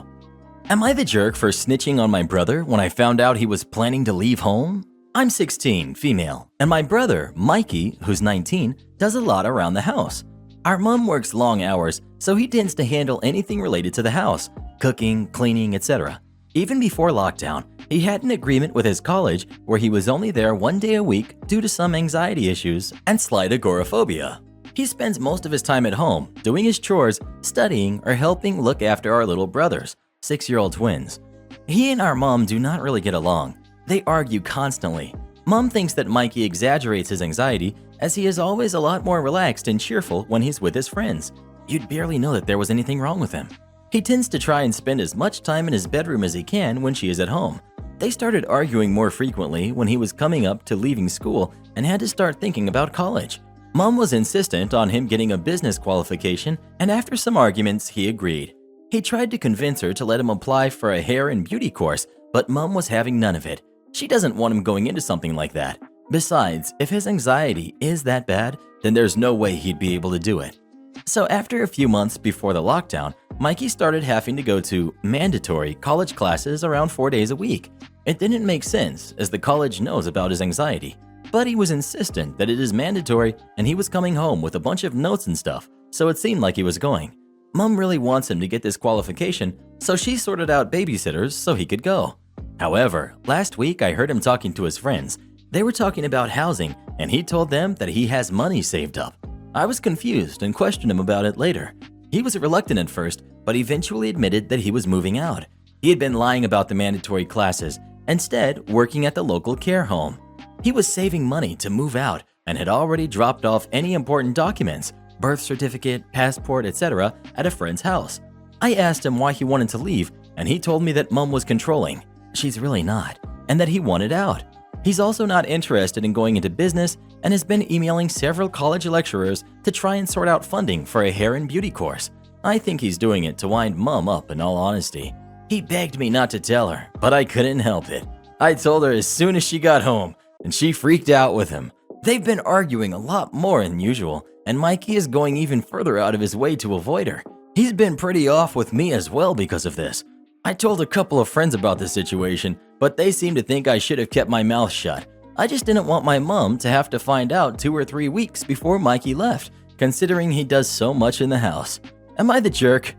Am I the jerk for snitching on my brother when I found out he was planning to leave home? I'm 16, female, and my brother, Mikey, who's 19, does a lot around the house. Our mom works long hours, so he tends to handle anything related to the house, cooking, cleaning, etc. Even before lockdown, he had an agreement with his college where he was only there 1 day a week due to some anxiety issues and slight agoraphobia. He spends most of his time at home, doing his chores, studying, or helping look after our little brothers, 6-year-old twins. He and our mom do not really get along. They argue constantly. Mom thinks that Mikey exaggerates his anxiety as he is always a lot more relaxed and cheerful when he's with his friends. You'd barely know that there was anything wrong with him. He tends to try and spend as much time in his bedroom as he can when she is at home. They started arguing more frequently when he was coming up to leaving school and had to start thinking about college. Mom was insistent on him getting a business qualification, and after some arguments, he agreed. He tried to convince her to let him apply for a hair and beauty course, but Mom was having none of it. She doesn't want him going into something like that. Besides, if his anxiety is that bad, then there's no way he'd be able to do it. So after a few months before the lockdown, Mikey started having to go to mandatory college classes around 4 days a week. It didn't make sense as the college knows about his anxiety, but he was insistent that it is mandatory and he was coming home with a bunch of notes and stuff, so it seemed like he was going. Mom really wants him to get this qualification, so she sorted out babysitters so he could go. However, last week I heard him talking to his friends. They were talking about housing and he told them that he has money saved up. I was confused and questioned him about it later. He was reluctant at first, but eventually admitted that he was moving out. He had been lying about the mandatory classes, instead working at the local care home. He was saving money to move out and had already dropped off any important documents, birth certificate, passport, etc. at a friend's house. I asked him why he wanted to leave, and he told me that Mom was controlling. She's really not, and that he wanted out. He's also not interested in going into business and has been emailing several college lecturers to try and sort out funding for a hair and beauty course. I think he's doing it to wind Mom up in all honesty. He begged me not to tell her, but I couldn't help it. I told her as soon as she got home, and she freaked out with him. They've been arguing a lot more than usual, and Mikey is going even further out of his way to avoid her. He's been pretty off with me as well because of this. I told a couple of friends about the situation, but they seem to think I should have kept my mouth shut. I just didn't want my mom to have to find out 2 or 3 weeks before Mikey left, considering he does so much in the house. Am I the jerk?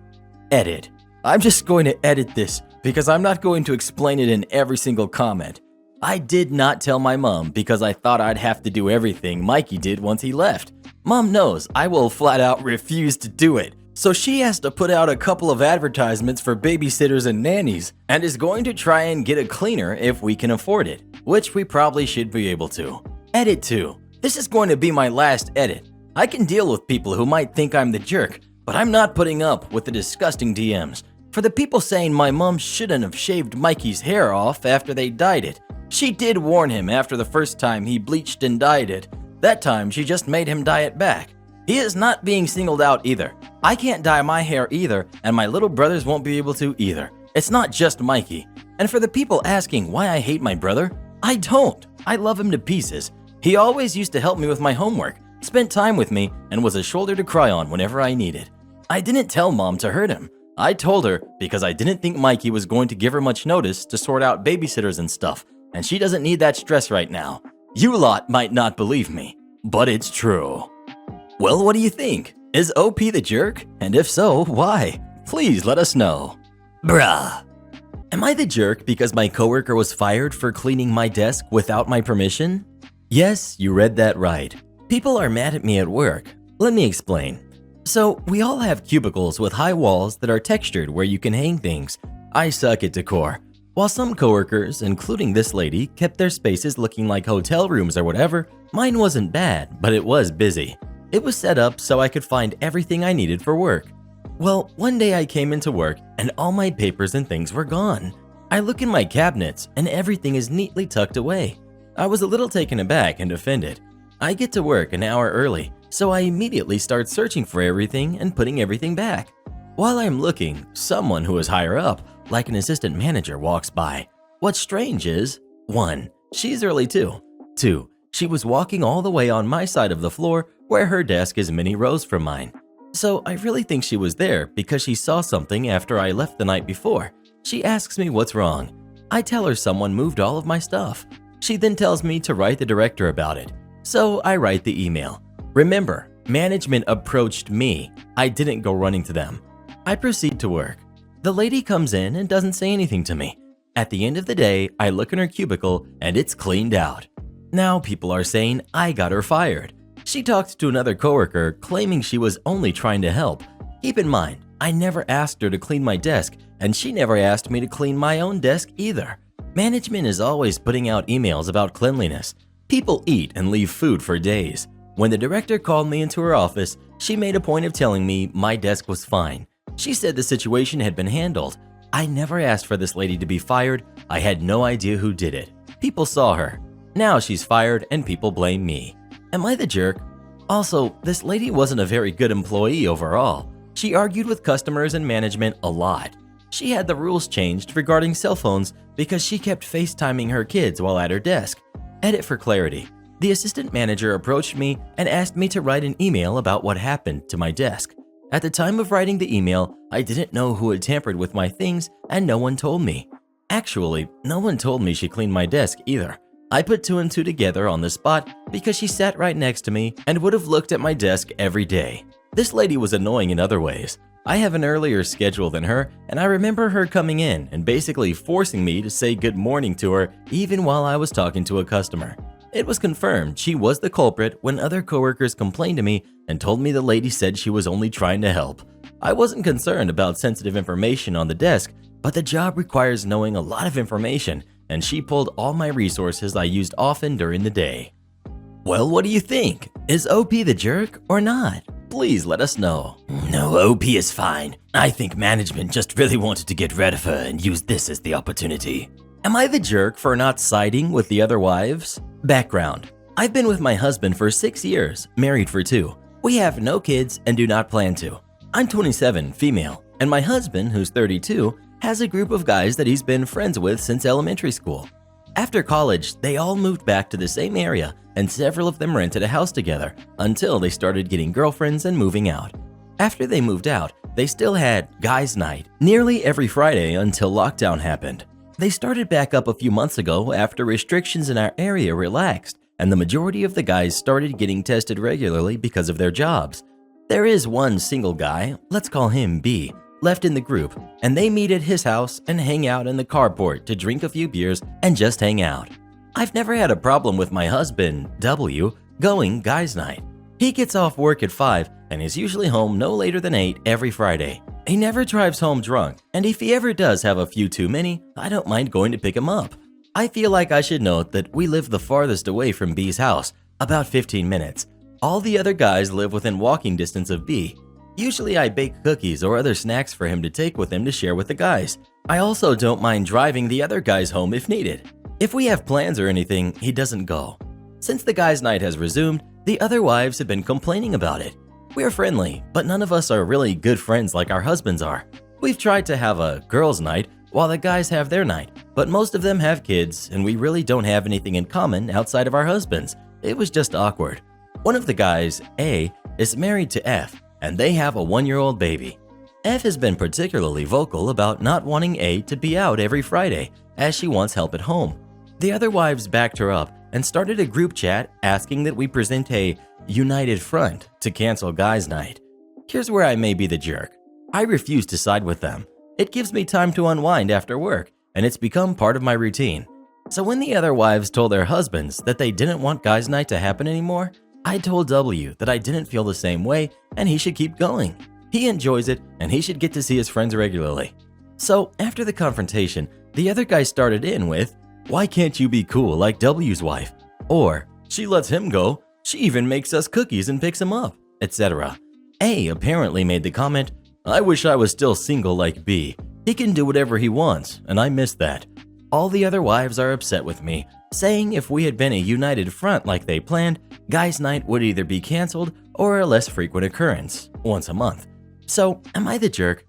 Edit. I'm just going to edit this because I'm not going to explain it in every single comment. I did not tell my mom because I thought I'd have to do everything Mikey did once he left. Mom knows I will flat out refuse to do it. So she has to put out a couple of advertisements for babysitters and nannies and is going to try and get a cleaner if we can afford it, which we probably should be able to. Edit 2. This is going to be my last edit. I can deal with people who might think I'm the jerk, but I'm not putting up with the disgusting DMs. For the people saying my mom shouldn't have shaved Mikey's hair off after they dyed it. She did warn him after the first time he bleached and dyed it. That time she just made him dye it back. He is not being singled out either. I can't dye my hair either, and my little brothers won't be able to either. It's not just Mikey. And for the people asking why I hate my brother, I don't. I love him to pieces. He always used to help me with my homework, spent time with me, and was a shoulder to cry on whenever I needed. I didn't tell Mom to hurt him. I told her because I didn't think Mikey was going to give her much notice to sort out babysitters and stuff, and she doesn't need that stress right now. You lot might not believe me, but it's true. Well, what do you think? Is OP the jerk? And if so, why? Please let us know. Bruh. Am I the jerk because my coworker was fired for cleaning my desk without my permission? Yes, you read that right. People are mad at me at work. Let me explain. So, we all have cubicles with high walls that are textured where you can hang things. I suck at decor. While some coworkers, including this lady, kept their spaces looking like hotel rooms or whatever, mine wasn't bad, but it was busy. It was set up so I could find everything I needed for work. Well, one day I came into work and all my papers and things were gone. I look in my cabinets and everything is neatly tucked away. I was a little taken aback and offended. I get to work an hour early, so I immediately start searching for everything and putting everything back. While I'm looking, someone who is higher up, like an assistant manager, walks by. What's strange is, 1. She's early too. 2. She was walking all the way on my side of the floor where her desk is many rows from mine. So I really think she was there because she saw something after I left the night before. She asks me what's wrong. I tell her someone moved all of my stuff. She then tells me to write the director about it. So I write the email. Remember, management approached me. I didn't go running to them. I proceed to work. The lady comes in and doesn't say anything to me. At the end of the day, I look in her cubicle and it's cleaned out. Now people are saying I got her fired. She talked to another coworker claiming she was only trying to help. Keep in mind, I never asked her to clean my desk and she never asked me to clean my own desk either. Management is always putting out emails about cleanliness. People eat and leave food for days. When the director called me into her office, she made a point of telling me my desk was fine. She said the situation had been handled. I never asked for this lady to be fired. I had no idea who did it. People saw her. Now she's fired and people blame me. Am I the jerk? Also, this lady wasn't a very good employee overall. She argued with customers and management a lot. She had the rules changed regarding cell phones because she kept FaceTiming her kids while at her desk. Edit for clarity. The assistant manager approached me and asked me to write an email about what happened to my desk. At the time of writing the email, I didn't know who had tampered with my things and no one told me. Actually, no one told me she cleaned my desk either. I put 2 and 2 together on the spot because she sat right next to me and would have looked at my desk every day. This lady was annoying in other ways. I have an earlier schedule than her, and I remember her coming in and basically forcing me to say good morning to her even while I was talking to a customer. It was confirmed she was the culprit when other coworkers complained to me and told me the lady said she was only trying to help. I wasn't concerned about sensitive information on the desk, but the job requires knowing a lot of information, and she pulled all my resources I used often during the day. Well, what do you think? Is OP the jerk or not? Please let us know. No, OP is fine. I think management just really wanted to get rid of her and use this as the opportunity. Am I the jerk for not siding with the other wives? Background. I've been with my husband for 6 years, married for 2. We have no kids and do not plan to. I'm 27, female, and my husband, who's 32, has a group of guys that he's been friends with since elementary school. After college, they all moved back to the same area and several of them rented a house together until they started getting girlfriends and moving out. After they moved out, they still had guys' night nearly every Friday until lockdown happened. They started back up a few months ago after restrictions in our area relaxed and the majority of the guys started getting tested regularly because of their jobs. There is one single guy, let's call him B, left in the group, and they meet at his house and hang out in the carport to drink a few beers and just hang out. I've never had a problem with my husband, W, going guys' night. He gets off work at 5 and is usually home no later than 8 every Friday. He never drives home drunk, and if he ever does have a few too many, I don't mind going to pick him up. I feel like I should note that we live the farthest away from B's house, about 15 minutes. All the other guys live within walking distance of B. Usually I bake cookies or other snacks for him to take with him to share with the guys. I also don't mind driving the other guys home if needed. If we have plans or anything, he doesn't go. Since the guys' night has resumed, the other wives have been complaining about it. We're friendly, but none of us are really good friends like our husbands are. We've tried to have a girls' night while the guys have their night, but most of them have kids and we really don't have anything in common outside of our husbands. It was just awkward. One of the guys, A, is married to F, and they have a 1-year-old baby. F has been particularly vocal about not wanting A to be out every Friday, as she wants help at home. The other wives backed her up and started a group chat asking that we present a united front to cancel guys' night. Here's where I may be the jerk. I refuse to side with them. It gives me time to unwind after work, and it's become part of my routine. So when the other wives told their husbands that they didn't want guys' night to happen anymore, I told W that I didn't feel the same way and he should keep going. He enjoys it and he should get to see his friends regularly. So after the confrontation, the other guy started in with, "Why can't you be cool like W's wife?" Or, "She lets him go, she even makes us cookies and picks him up," etc. A apparently made the comment, "I wish I was still single like B. He can do whatever he wants and I miss that." all the other wives are upset with me, saying if we had been a united front like they planned, guys' night would either be canceled or a less frequent occurrence, once a month. So, am I the jerk?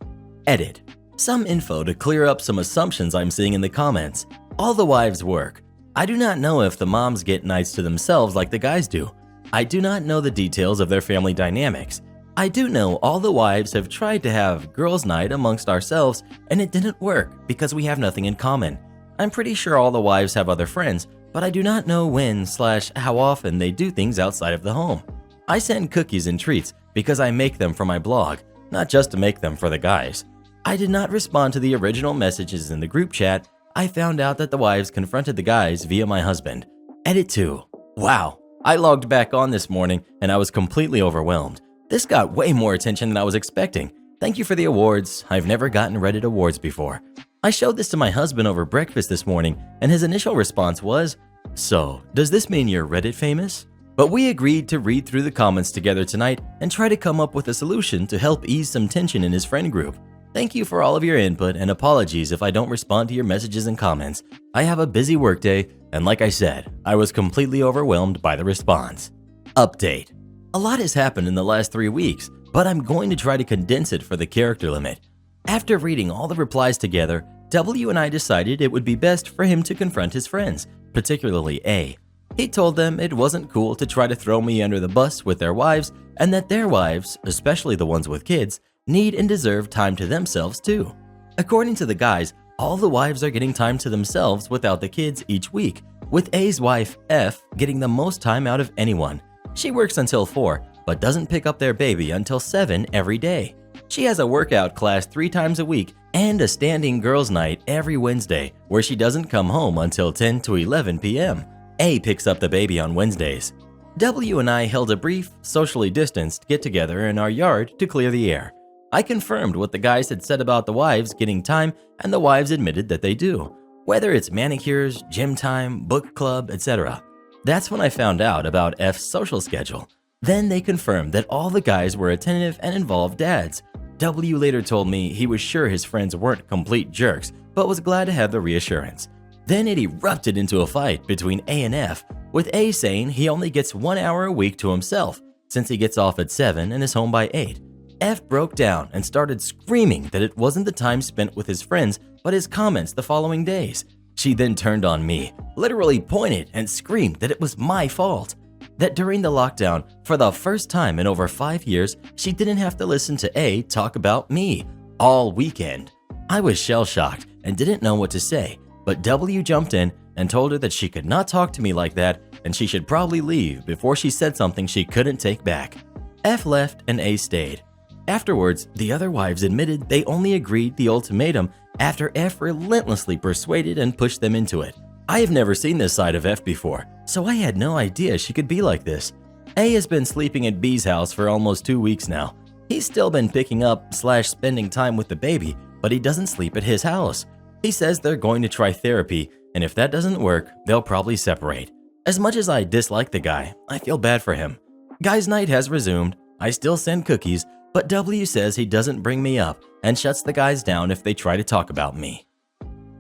Edit. Some info to clear up some assumptions I'm seeing in the comments. All the wives work. I do not know if the moms get nights to themselves like the guys do. I do not know the details of their family dynamics. I do know all the wives have tried to have girls' night amongst ourselves and it didn't work because we have nothing in common. I'm pretty sure all the wives have other friends, but I do not know when/how often they do things outside of the home. I send cookies and treats because I make them for my blog, not just to make them for the guys. I did not respond to the original messages in the group chat. I found out that the wives confronted the guys via my husband. Edit 2. Wow, I logged back on this morning and I was completely overwhelmed. This got way more attention than I was expecting. Thank you for the awards. I've never gotten Reddit awards before. I showed this to my husband over breakfast this morning and his initial response was, "So, does this mean you're Reddit famous?" But we agreed to read through the comments together tonight and try to come up with a solution to help ease some tension in his friend group. Thank you for all of your input and apologies if I don't respond to your messages and comments. I have a busy workday and like I said, I was completely overwhelmed by the response. Update. A lot has happened in the last 3 weeks, but I'm going to try to condense it for the character limit. After reading all the replies together, W and I decided it would be best for him to confront his friends, particularly A. He told them it wasn't cool to try to throw me under the bus with their wives and that their wives, especially the ones with kids, need and deserve time to themselves too. According to the guys, all the wives are getting time to themselves without the kids each week, with A's wife, F, getting the most time out of anyone. She works until 4, but doesn't pick up their baby until 7 every day. She has a workout class 3 times a week and a standing girls' night every Wednesday where she doesn't come home until 10 to 11 p.m. A picks up the baby on Wednesdays. W and I held a brief, socially distanced get-together in our yard to clear the air. I confirmed what the guys had said about the wives getting time and the wives admitted that they do, whether it's manicures, gym time, book club, etc. That's when I found out about F's social schedule. Then they confirmed that all the guys were attentive and involved dads. W later told me he was sure his friends weren't complete jerks, but was glad to have the reassurance. Then it erupted into a fight between A and F, with A saying he only gets 1 hour a week to himself since he gets off at 7 and is home by 8. F broke down and started screaming that it wasn't the time spent with his friends, but his comments the following days. She then turned on me, literally pointed and screamed that it was my fault. That during the lockdown, for the first time in over 5 years, she didn't have to listen to A talk about me all weekend. I was shell-shocked and didn't know what to say, but W jumped in and told her that she could not talk to me like that and she should probably leave before she said something she couldn't take back. F left and A stayed. Afterwards, the other wives admitted they only agreed the ultimatum after F relentlessly persuaded and pushed them into it. I have never seen this side of F before, so I had no idea she could be like this. A has been sleeping at B's house for almost 2 weeks now. He's still been picking up/spending time with the baby, but he doesn't sleep at his house. He says they're going to try therapy, and if that doesn't work, they'll probably separate. As much as I dislike the guy, I feel bad for him. Guys' night has resumed. I still send cookies, but W says he doesn't bring me up and shuts the guys down if they try to talk about me.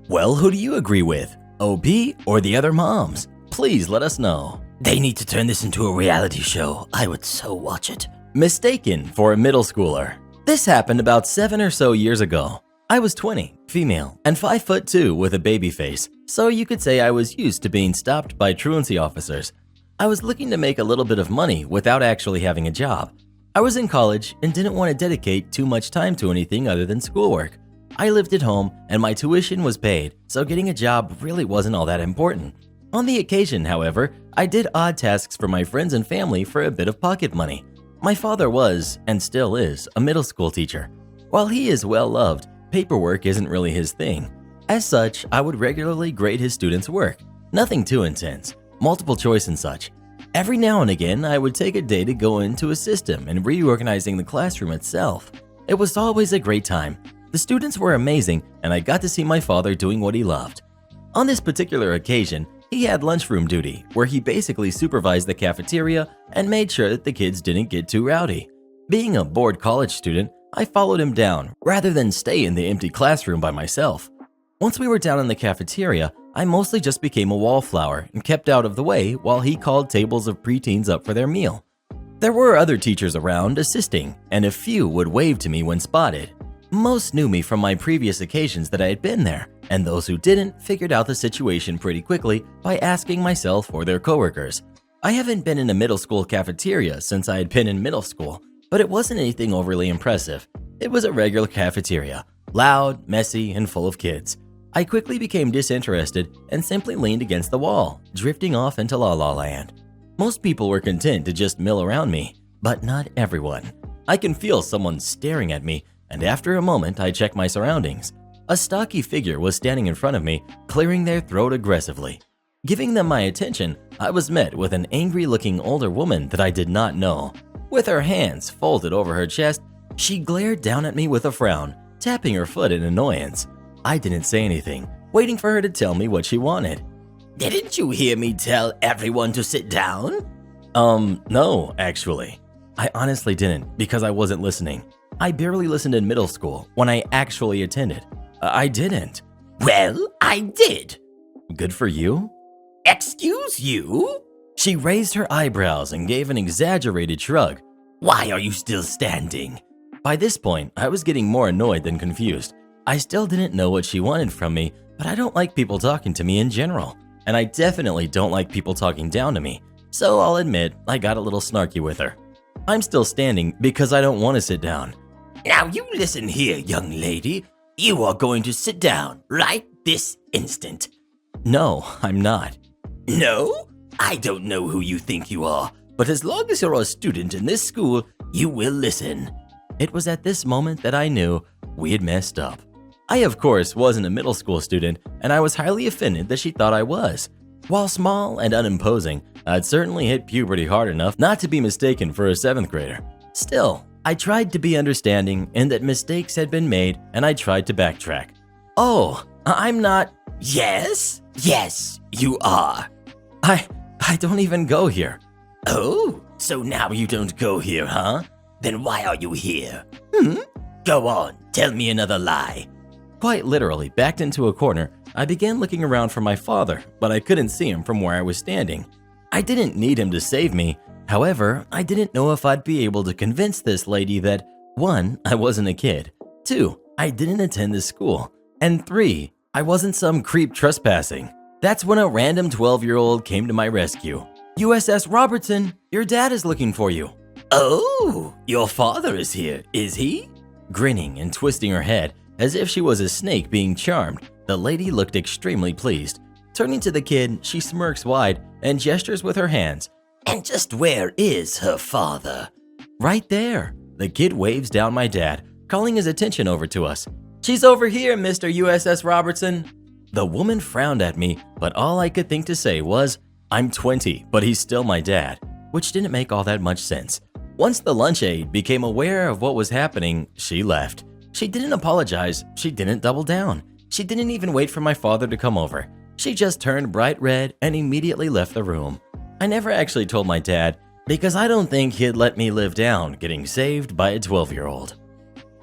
Well, who do you agree with? OB or the other moms? Please let us know. They need to turn this into a reality show. I would so watch it. Mistaken for a middle schooler. This happened about 7 or so years ago. I was 20, female, and 5'2" with a baby face, so you could say I was used to being stopped by truancy officers. I was looking to make a little bit of money without actually having a job. I was in college and didn't want to dedicate too much time to anything other than schoolwork. I lived at home and my tuition was paid, so getting a job really wasn't all that important. On the occasion, however, I did odd tasks for my friends and family for a bit of pocket money. My father was, and still is, a middle school teacher. While he is well loved, paperwork isn't really his thing. As such, I would regularly grade his students' work. Nothing too intense, multiple choice and such. Every now and again, I would take a day to go into a system and reorganizing the classroom itself. It was always a great time. The students were amazing, and I got to see my father doing what he loved. On this particular occasion, he had lunchroom duty, where he basically supervised the cafeteria and made sure that the kids didn't get too rowdy. Being a bored college student, I followed him down rather than stay in the empty classroom by myself. Once we were down in the cafeteria, I mostly just became a wallflower and kept out of the way while he called tables of preteens up for their meal. There were other teachers around assisting, and a few would wave to me when spotted. Most knew me from my previous occasions that I had been there, and those who didn't figured out the situation pretty quickly by asking myself or their coworkers. I haven't been in a middle school cafeteria since I had been in middle school, but it wasn't anything overly impressive. It was a regular cafeteria, loud, messy, and full of kids. I quickly became disinterested and simply leaned against the wall, drifting off into La La Land. Most people were content to just mill around me, but not everyone. I can feel someone staring at me, and after a moment I check my surroundings. A stocky figure was standing in front of me, clearing their throat aggressively. Giving them my attention, I was met with an angry-looking older woman that I did not know. With her hands folded over her chest, she glared down at me with a frown, tapping her foot in annoyance. I didn't say anything, waiting for her to tell me what she wanted. Didn't you hear me tell everyone to sit down? No, actually. I honestly didn't because I wasn't listening. I barely listened in middle school when I actually attended. I didn't. Well, I did. Good for you? Excuse you? She raised her eyebrows and gave an exaggerated shrug. Why are you still standing? By this point, I was getting more annoyed than confused. I still didn't know what she wanted from me, but I don't like people talking to me in general. And I definitely don't like people talking down to me, so I'll admit I got a little snarky with her. I'm still standing because I don't want to sit down. Now you listen here, young lady. You are going to sit down right this instant. No, I'm not. No? I don't know who you think you are, but as long as you're a student in this school, you will listen. It was at this moment that I knew we had messed up. I, of course, wasn't a middle school student, and I was highly offended that she thought I was. While small and unimposing, I'd certainly hit puberty hard enough not to be mistaken for a 7th grader. Still, I tried to be understanding in that mistakes had been made, and I tried to backtrack. Oh, I'm not… Yes, you are. I don't even go here. Oh, so now you don't go here, huh? Then why are you here? Go on, tell me another lie. Quite literally backed into a corner, I began looking around for my father, but I couldn't see him from where I was standing. I didn't need him to save me. However, I didn't know if I'd be able to convince this lady that 1. I wasn't a kid, 2. I didn't attend this school, and 3. I wasn't some creep trespassing. That's when a random 12-year-old came to my rescue. USS Robertson, your dad is looking for you. Oh, your father is here, is he? Grinning and twisting her head as if she was a snake being charmed, the lady looked extremely pleased. Turning to the kid, she smirks wide and gestures with her hands. And just where is her father? Right there. The kid waves down my dad, calling his attention over to us. She's over here, Mr. USS Robertson. The woman frowned at me, but all I could think to say was, I'm 20, but he's still my dad, which didn't make all that much sense. Once the lunch aide became aware of what was happening, she left. She didn't apologize, she didn't double down. She didn't even wait for my father to come over. She just turned bright red and immediately left the room. I never actually told my dad because I don't think he'd let me live down getting saved by a 12-year-old.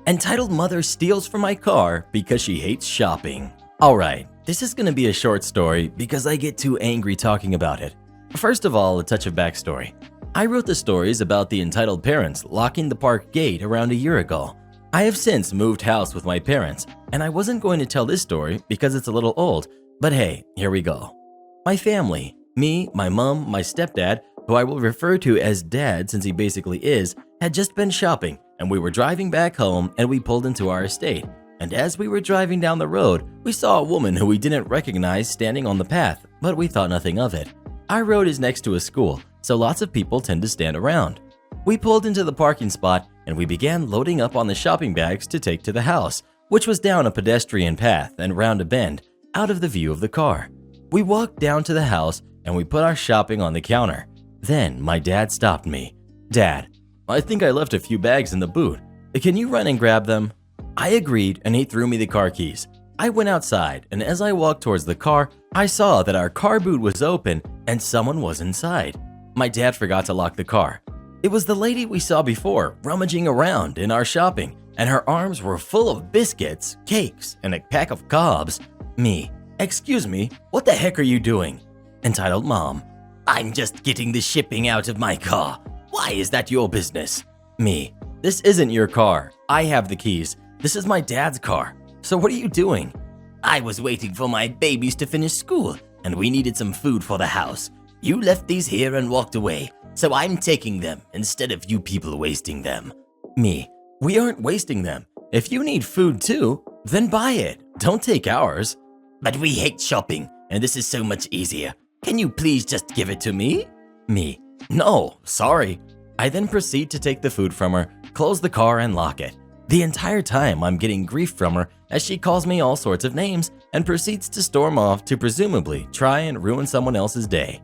Entitled mother steals from my car because she hates shopping. Alright, this is gonna be a short story because I get too angry talking about it. First of all, a touch of backstory. I wrote the stories about the entitled parents locking the park gate around a year ago. I have since moved house with my parents, and I wasn't going to tell this story because it's a little old, but hey, here we go. My family, me, my mom, my stepdad, who I will refer to as dad since he basically is, had just been shopping, and we were driving back home and we pulled into our estate. And as we were driving down the road, we saw a woman who we didn't recognize standing on the path, but we thought nothing of it. Our road is next to a school, so lots of people tend to stand around. We pulled into the parking spot and we began loading up on the shopping bags to take to the house, which was down a pedestrian path and round a bend, out of the view of the car. We walked down to the house and we put our shopping on the counter. Then my dad stopped me. Dad, I think I left a few bags in the boot. Can you run and grab them? I agreed and he threw me the car keys. I went outside and as I walked towards the car, I saw that our car boot was open and someone was inside. My dad forgot to lock the car. It was the lady we saw before rummaging around in our shopping, and her arms were full of biscuits, cakes, and a pack of cobs. Me. Excuse me, what the heck are you doing? Entitled Mom. I'm just getting the shipping out of my car. Why is that your business? Me. This isn't your car. I have the keys. This is my dad's car. So what are you doing? I was waiting for my babies to finish school, and we needed some food for the house. You left these here and walked away, so I'm taking them instead of you people wasting them. Me. We aren't wasting them. If you need food too, then buy it. Don't take ours. But we hate shopping, and this is so much easier. Can you please just give it to me? Me. No, sorry. I then proceed to take the food from her, close the car, and lock it. The entire time I'm getting grief from her as she calls me all sorts of names and proceeds to storm off to presumably try and ruin someone else's day.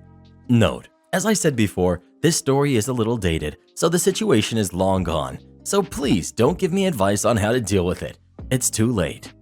Note, as I said before, this story is a little dated, so the situation is long gone. So please don't give me advice on how to deal with it. It's too late.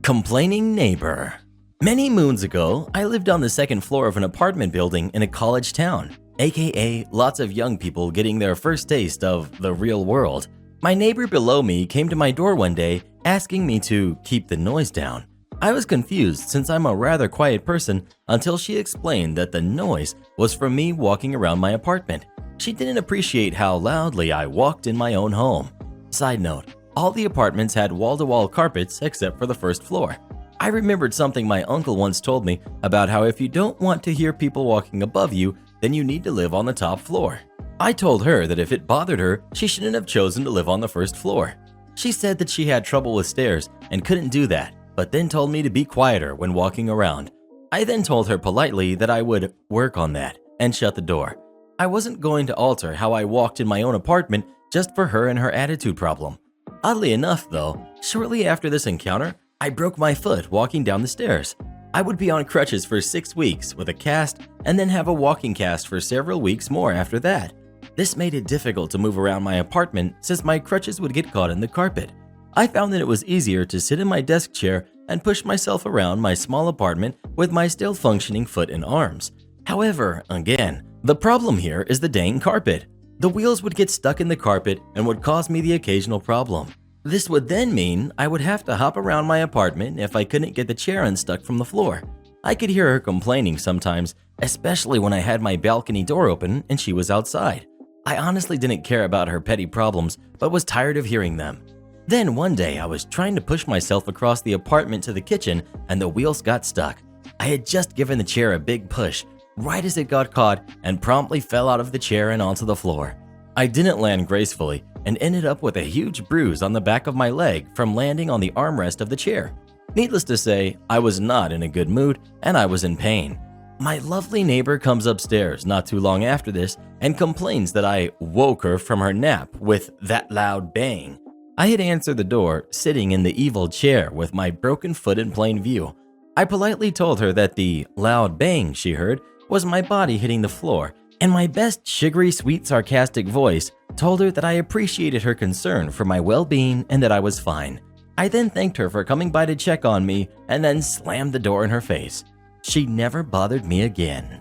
Complaining neighbor. Many moons ago, I lived on the second floor of an apartment building in a college town, aka lots of young people getting their first taste of the real world. My neighbor below me came to my door one day asking me to keep the noise down. I was confused since I'm a rather quiet person until she explained that the noise was from me walking around my apartment. She didn't appreciate how loudly I walked in my own home. Side note, all the apartments had wall-to-wall carpets except for the first floor. I remembered something my uncle once told me about how if you don't want to hear people walking above you, then you need to live on the top floor. I told her that if it bothered her, she shouldn't have chosen to live on the first floor. She said that she had trouble with stairs and couldn't do that, but then told me to be quieter when walking around. I then told her politely that I would work on that and shut the door. I wasn't going to alter how I walked in my own apartment just for her and her attitude problem. Oddly enough though, shortly after this encounter, I broke my foot walking down the stairs. I would be on crutches for 6 weeks with a cast and then have a walking cast for several weeks more after that. This made it difficult to move around my apartment since my crutches would get caught in the carpet. I found that it was easier to sit in my desk chair and push myself around my small apartment with my still functioning foot and arms. However, again, the problem here is the dang carpet. The wheels would get stuck in the carpet and would cause me the occasional problem. This would then mean I would have to hop around my apartment if I couldn't get the chair unstuck from the floor. I could hear her complaining sometimes, especially when I had my balcony door open and she was outside. I honestly didn't care about her petty problems, but was tired of hearing them. Then one day I was trying to push myself across the apartment to the kitchen and the wheels got stuck. I had just given the chair a big push, right as it got caught and promptly fell out of the chair and onto the floor. I didn't land gracefully and ended up with a huge bruise on the back of my leg from landing on the armrest of the chair. Needless to say, I was not in a good mood and I was in pain. My lovely neighbor comes upstairs not too long after this and complains that I woke her from her nap with that loud bang. I had answered the door, sitting in the evil chair with my broken foot in plain view. I politely told her that the loud bang she heard was my body hitting the floor, and my best sugary sweet sarcastic voice told her that I appreciated her concern for my well-being and that I was fine. I then thanked her for coming by to check on me and then slammed the door in her face. She never bothered me again.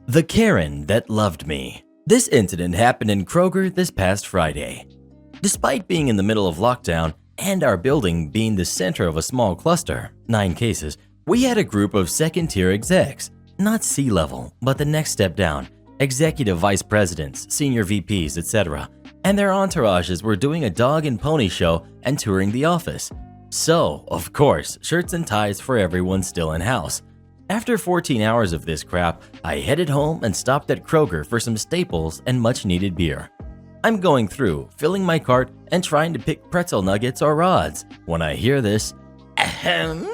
The Karen that loved me. This incident happened in Kroger this past Friday. Despite being in the middle of lockdown and our building being the center of a small cluster, 9 cases, we had a group of second-tier execs, not C-level, but the next step down, executive vice presidents, senior VPs, etc., and their entourages were doing a dog and pony show and touring the office. So, of course, shirts and ties for everyone still in-house. After 14 hours of this crap, I headed home and stopped at Kroger for some staples and much-needed beer. I'm going through, filling my cart, and trying to pick pretzel nuggets or rods when I hear this, ahem.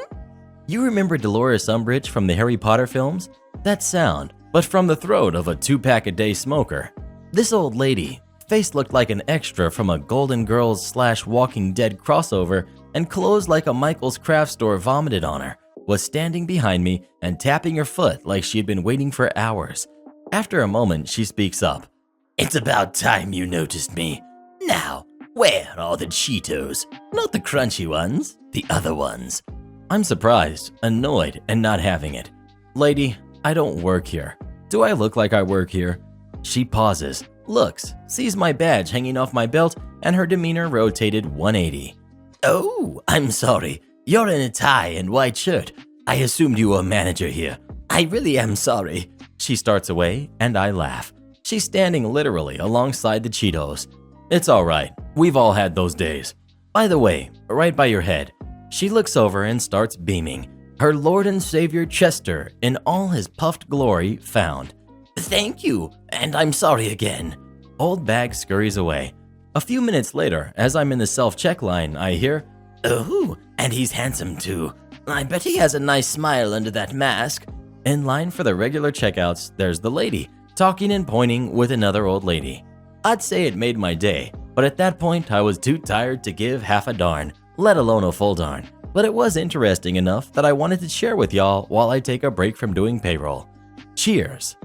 You remember Dolores Umbridge from the Harry Potter films? That sound, but from the throat of a 2-pack-a-day smoker. This old lady, face looked like an extra from a Golden Girls / Walking Dead crossover, and clothes like a Michael's craft store vomited on her, was standing behind me and tapping her foot like she had been waiting for hours. After a moment, she speaks up. It's about time you noticed me. Now, where are the Cheetos? Not the crunchy ones, the other ones. I'm surprised, annoyed, and not having it. Lady, I don't work here. Do I look like I work here? She pauses, looks, sees my badge hanging off my belt, and her demeanor rotated 180. Oh, I'm sorry. You're in a tie and white shirt. I assumed you were a manager here. I really am sorry. She starts away, and I laugh. She's standing literally alongside the Cheetos. It's all right. We've all had those days. By the way, right by your head. She looks over and starts beaming. Her Lord and Savior Chester in all his puffed glory found. Thank you, and I'm sorry again. Old Bag scurries away. A few minutes later, as I'm in the self-check line, I hear, "Oh, and he's handsome too. I bet he has a nice smile under that mask." In line for the regular checkouts, there's the lady, talking and pointing with another old lady. I'd say it made my day, but at that point I was too tired to give half a darn, let alone a full darn. But it was interesting enough that I wanted to share with y'all while I take a break from doing payroll. Cheers.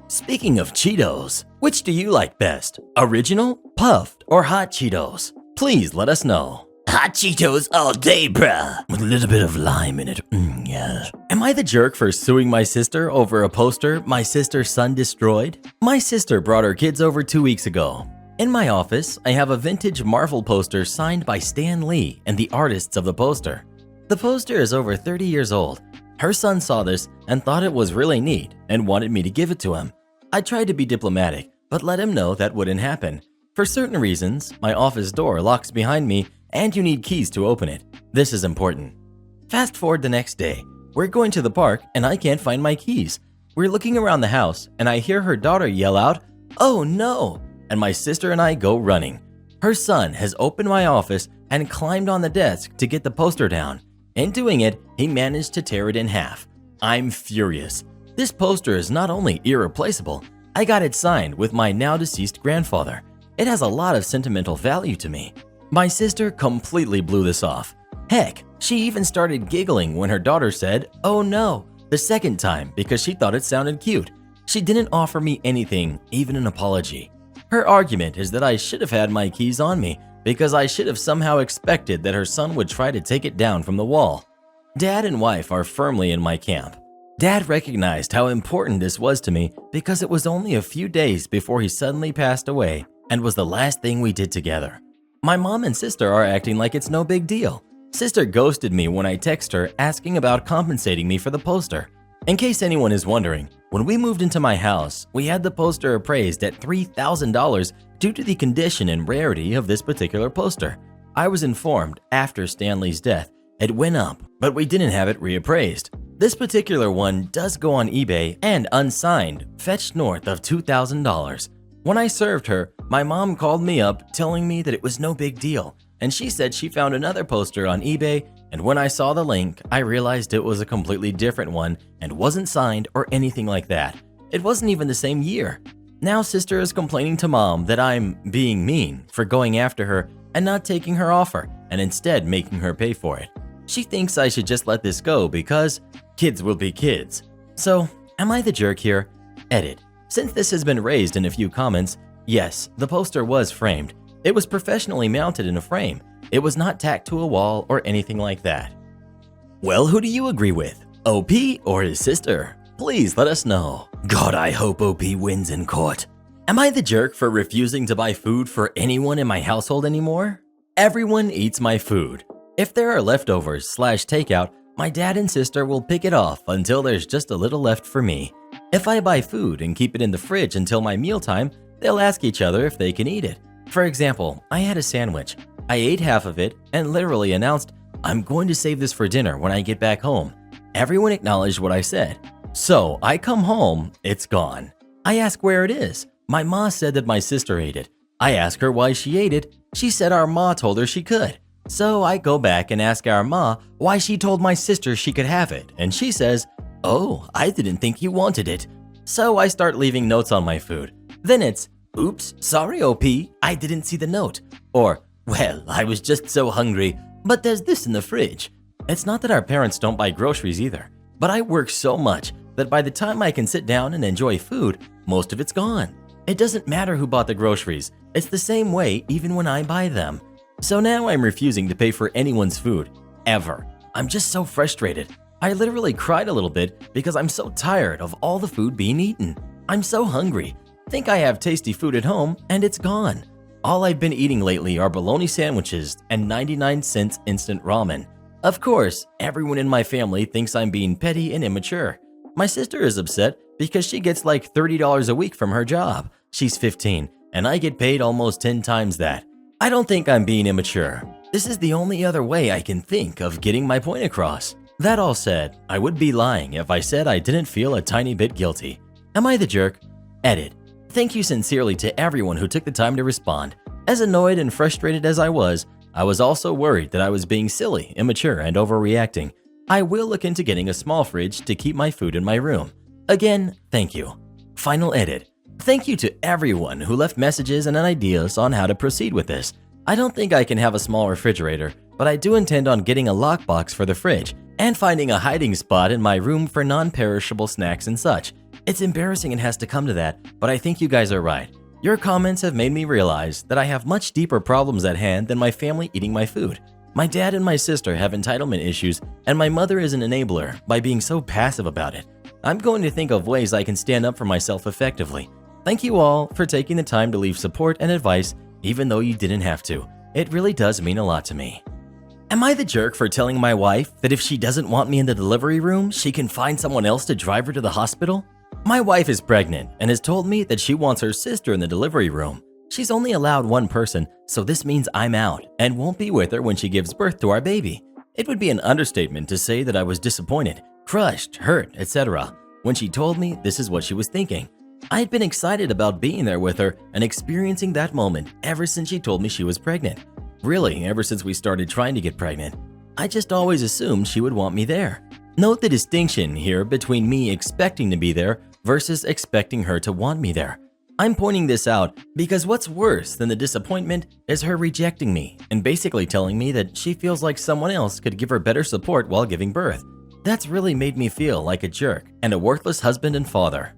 Speaking of Cheetos, which do you like best? Original, puffed, or hot Cheetos? Please let us know. Hot Cheetos all day, bruh. With a little bit of lime in it. Yes. Am I the jerk for suing my sister over a poster my sister's son destroyed? My sister brought her kids over 2 weeks ago. In my office, I have a vintage Marvel poster signed by Stan Lee and the artists of the poster. The poster is over 30 years old. Her son saw this and thought it was really neat and wanted me to give it to him. I tried to be diplomatic, but let him know that wouldn't happen. For certain reasons, my office door locks behind me and you need keys to open it. This is important. Fast forward the next day. We're going to the park and I can't find my keys. We're looking around the house and I hear her daughter yell out, "Oh no!" And my sister and I go running. Her son has opened my office and climbed on the desk to get the poster down. In doing it, he managed to tear it in half. I'm furious. This poster is not only irreplaceable, I got it signed with my now deceased grandfather. It has a lot of sentimental value to me. My sister completely blew this off. Heck, she even started giggling when her daughter said, "Oh no," the second time because she thought it sounded cute. She didn't offer me anything, even an apology. Her argument is that I should have had my keys on me because I should have somehow expected that her son would try to take it down from the wall. Dad and wife are firmly in my camp. Dad recognized how important this was to me because it was only a few days before he suddenly passed away and was the last thing we did together. My mom and sister are acting like it's no big deal. Sister ghosted me when I text her asking about compensating me for the poster. In case anyone is wondering, when we moved into my house, we had the poster appraised at $3,000 due to the condition and rarity of this particular poster. I was informed after Stanley's death it went up, but we didn't have it reappraised. This particular one does go on eBay and unsigned, fetched north of $2,000. When I served her, my mom called me up telling me that it was no big deal, and she said she found another poster on eBay, and when I saw the link, I realized it was a completely different one and wasn't signed or anything like that. It wasn't even the same year. Now sister is complaining to mom that I'm being mean for going after her and not taking her offer and instead making her pay for it. She thinks I should just let this go because kids will be kids. So, am I the jerk here? Edit. Since this has been raised in a few comments, yes, the poster was framed. It was professionally mounted in a frame. It was not tacked to a wall or anything like that. Well, who do you agree with? OP or his sister? Please let us know. God, I hope OP wins in court. Am I the jerk for refusing to buy food for anyone in my household anymore? Everyone eats my food. If there are leftovers/takeout, my dad and sister will pick it off until there's just a little left for me. If I buy food and keep it in the fridge until my mealtime, they'll ask each other if they can eat it. For example, I had a sandwich. I ate half of it and literally announced, "I'm going to save this for dinner when I get back home." Everyone acknowledged what I said. So I come home, it's gone. I ask where it is. My ma said that my sister ate it. I ask her why she ate it. She said our ma told her she could. So I go back and ask our ma why she told my sister she could have it, and she says, "Oh, I didn't think you wanted it." So I start leaving notes on my food. Then it's, "Oops, sorry OP, I didn't see the note." Or, "Well, I was just so hungry, but there's this in the fridge." It's not that our parents don't buy groceries either, but I work so much that by the time I can sit down and enjoy food, most of it's gone. It doesn't matter who bought the groceries. It's the same way even when I buy them. So now I'm refusing to pay for anyone's food, ever. I'm just so frustrated. I literally cried a little bit because I'm so tired of all the food being eaten. I'm so hungry. Think I have tasty food at home and it's gone. All I've been eating lately are bologna sandwiches and 99 cents instant ramen. Of course, everyone in my family thinks I'm being petty and immature. My sister is upset because she gets like $30 a week from her job. She's 15, and I get paid almost 10 times that. I don't think I'm being immature. This is the only other way I can think of getting my point across. That all said, I would be lying if I said I didn't feel a tiny bit guilty. Am I the jerk? Edit. Thank you sincerely to everyone who took the time to respond. As annoyed and frustrated as I was also worried that I was being silly, immature, and overreacting. I will look into getting a small fridge to keep my food in my room. Again, thank you. Final edit. Thank you to everyone who left messages and ideas on how to proceed with this. I don't think I can have a small refrigerator, but I do intend on getting a lockbox for the fridge and finding a hiding spot in my room for non-perishable snacks and such. It's embarrassing it has to come to that, but I think you guys are right. Your comments have made me realize that I have much deeper problems at hand than my family eating my food. My dad and my sister have entitlement issues, and my mother is an enabler by being so passive about it. I'm going to think of ways I can stand up for myself effectively. Thank you all for taking the time to leave support and advice, even though you didn't have to. It really does mean a lot to me. Am I the jerk for telling my wife that if she doesn't want me in the delivery room, she can find someone else to drive her to the hospital? My wife is pregnant and has told me that she wants her sister in the delivery room. She's only allowed one person, so this means I'm out and won't be with her when she gives birth to our baby. It would be an understatement to say that I was disappointed, crushed, hurt, etc. when she told me this is what she was thinking. I had been excited about being there with her and experiencing that moment ever since she told me she was pregnant. Really, ever since we started trying to get pregnant. I just always assumed she would want me there. Note the distinction here between me expecting to be there versus expecting her to want me there. I'm pointing this out because what's worse than the disappointment is her rejecting me and basically telling me that she feels like someone else could give her better support while giving birth. That's really made me feel like a jerk and a worthless husband and father.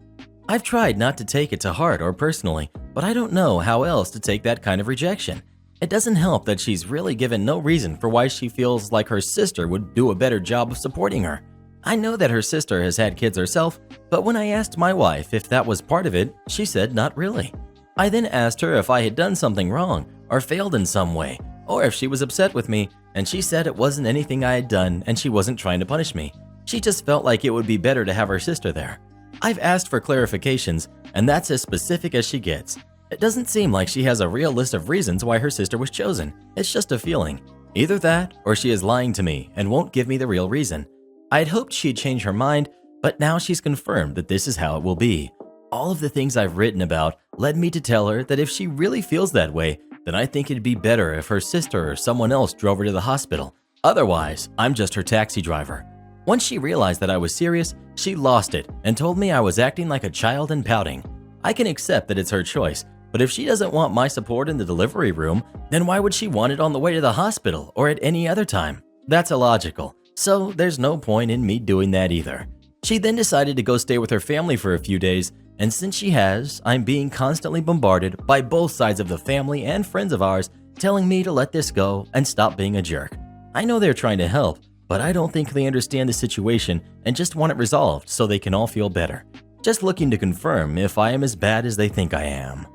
I've tried not to take it to heart or personally, but I don't know how else to take that kind of rejection. It doesn't help that she's really given no reason for why she feels like her sister would do a better job of supporting her. I know that her sister has had kids herself, but when I asked my wife if that was part of it, she said not really. I then asked her if I had done something wrong or failed in some way, or if she was upset with me, and she said it wasn't anything I had done and she wasn't trying to punish me. She just felt like it would be better to have her sister there. I've asked for clarifications, and that's as specific as she gets. It doesn't seem like she has a real list of reasons why her sister was chosen. It's just a feeling. Either that, or she is lying to me and won't give me the real reason. I had hoped she'd change her mind, but now she's confirmed that this is how it will be. All of the things I've written about led me to tell her that if she really feels that way, then I think it'd be better if her sister or someone else drove her to the hospital. Otherwise, I'm just her taxi driver. Once she realized that I was serious, she lost it and told me I was acting like a child and pouting. I can accept that it's her choice, but if she doesn't want my support in the delivery room, then why would she want it on the way to the hospital or at any other time? That's illogical, so there's no point in me doing that either. She then decided to go stay with her family for a few days, and since she has, I'm being constantly bombarded by both sides of the family and friends of ours telling me to let this go and stop being a jerk. I know they're trying to help, but I don't think they understand the situation and just want it resolved so they can all feel better. Just looking to confirm if I am as bad as they think I am.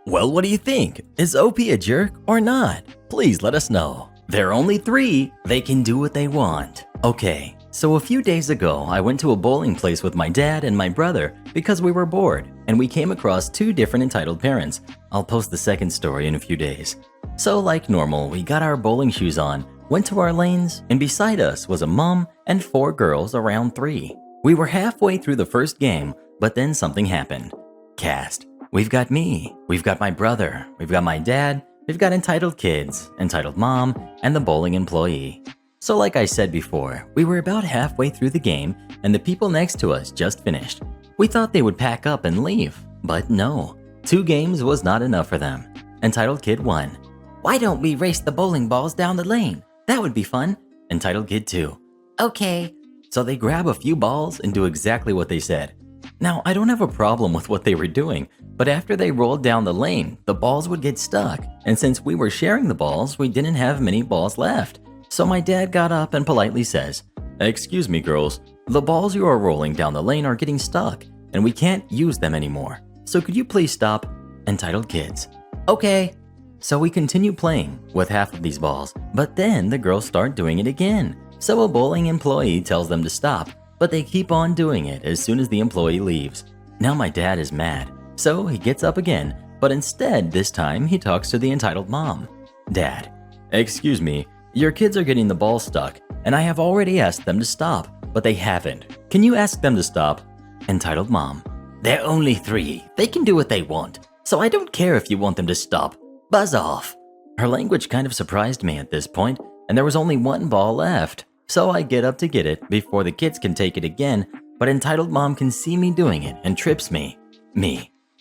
Well, what do you think? Is OP a jerk or not? Please let us know. They're only 3. They can do what they want. Okay, so a few days ago, I went to a bowling place with my dad and my brother because we were bored, and we came across 2 different entitled parents. I'll post the second story in a few days. So like normal, we got our bowling shoes on, went to our lanes, and beside us was a mom and 4 girls around 3. We were halfway through the first game, but then something happened. Cast. We've got me, we've got my brother, we've got my dad, we've got entitled kids, entitled mom, and the bowling employee. So like I said before, we were about halfway through the game and the people next to us just finished. We thought they would pack up and leave, but no. 2 games was not enough for them. Entitled kid 1. Why don't we race the bowling balls down the lane? That would be fun. Entitled kid 2. Okay. So they grab a few balls and do exactly what they said. Now, I don't have a problem with what they were doing, but after they rolled down the lane, the balls would get stuck, and since we were sharing the balls, we didn't have many balls left. So my dad got up and politely says, "Excuse me, girls, the balls you are rolling down the lane are getting stuck, and we can't use them anymore. So could you please stop?" Entitled kids. Okay. So we continue playing with half of these balls, but then the girls start doing it again. So a bowling employee tells them to stop, but they keep on doing it as soon as the employee leaves. Now my dad is mad, so he gets up again, but instead this time he talks to the entitled mom. Dad, excuse me, your kids are getting the ball stuck, and I have already asked them to stop, but they haven't. Can you ask them to stop? Entitled mom, They're only 3. They can do what they want, so I don't care if you want them to stop. Buzz off. her language kind of surprised me at this point, and there was only one ball left. So I get up to get it before the kids can take it again, but entitled mom can see me doing it and trips me.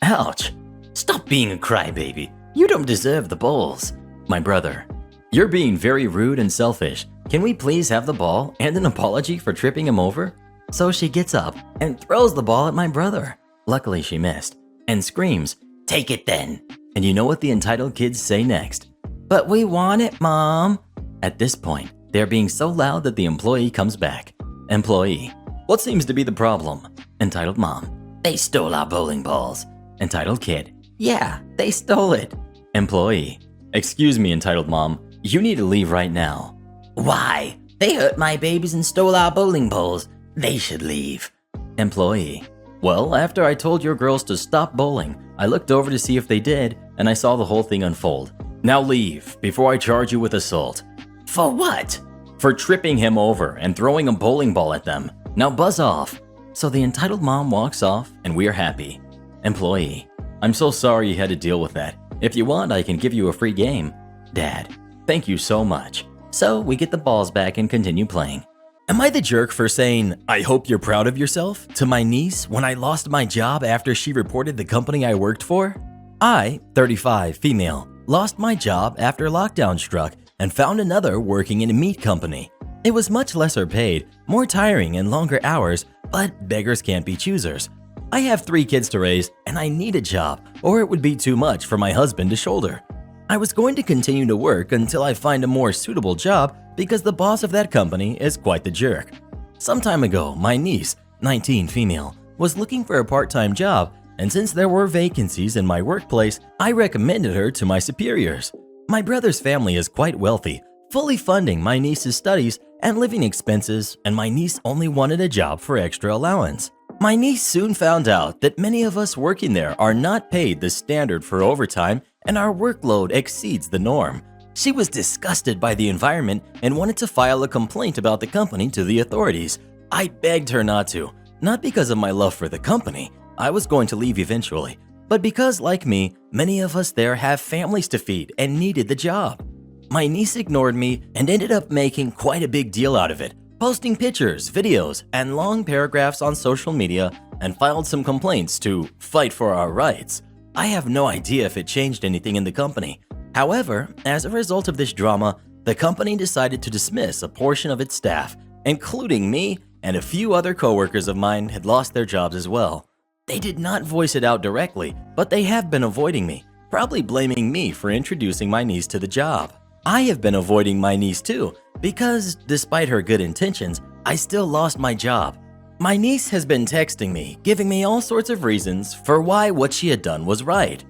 Ouch! Stop being a crybaby. You don't deserve the balls. My brother, you're being very rude and selfish. Can we please have the ball and an apology for tripping him over? So she gets up and throws the ball at my brother. Luckily she missed, and screams, Take it then. and you know what the entitled kids say next? But we want it, Mom. At this point, they're being so loud that the employee comes back. Employee, what seems to be the problem? Entitled mom, They stole our bowling balls. entitled kid. Yeah, they stole it. Employee, excuse me, entitled mom, you need to leave right now. Why? They hurt my babies and stole our bowling balls. They should leave. Employee, well, after I told your girls to stop bowling, I looked over to see if they did, and I saw the whole thing unfold. Now leave, before I charge you with assault. For what? For tripping him over and throwing a bowling ball at them. Now buzz off. So the entitled mom walks off, and we're happy. Employee, I'm so sorry you had to deal with that. If you want, I can give you a free game. Dad, thank you so much. So we get the balls back and continue playing. Am I the jerk for saying, I hope you're proud of yourself, to my niece when I lost my job after she reported the company I worked for? I, 35, female, lost my job after lockdown struck and found another working in a meat company. It was much lesser paid, more tiring and longer hours, but beggars can't be choosers. I have 3 kids to raise and I need a job, or it would be too much for my husband to shoulder. I was going to continue to work until I find a more suitable job because the boss of that company is quite the jerk. Some time ago, my niece, 19 female, was looking for a part-time job, and since there were vacancies in my workplace, I recommended her to my superiors. My brother's family is quite wealthy, fully funding my niece's studies and living expenses, and my niece only wanted a job for extra allowance. My niece soon found out that many of us working there are not paid the standard for overtime and our workload exceeds the norm. She was disgusted by the environment and wanted to file a complaint about the company to the authorities. I begged her not to, not because of my love for the company. I was going to leave eventually, but because, like me, many of us there have families to feed and needed the job. My niece ignored me and ended up making quite a big deal out of it, posting pictures, videos, and long paragraphs on social media, and filed some complaints to fight for our rights. I have no idea if it changed anything in the company. However, as a result of this drama, the company decided to dismiss a portion of its staff, including me, and a few other coworkers of mine had lost their jobs as well. They did not voice it out directly, but they have been avoiding me, probably blaming me for introducing my niece to the job. I have been avoiding my niece too, because despite her good intentions, I still lost my job. My niece has been texting me, giving me all sorts of reasons for why what she had done was right.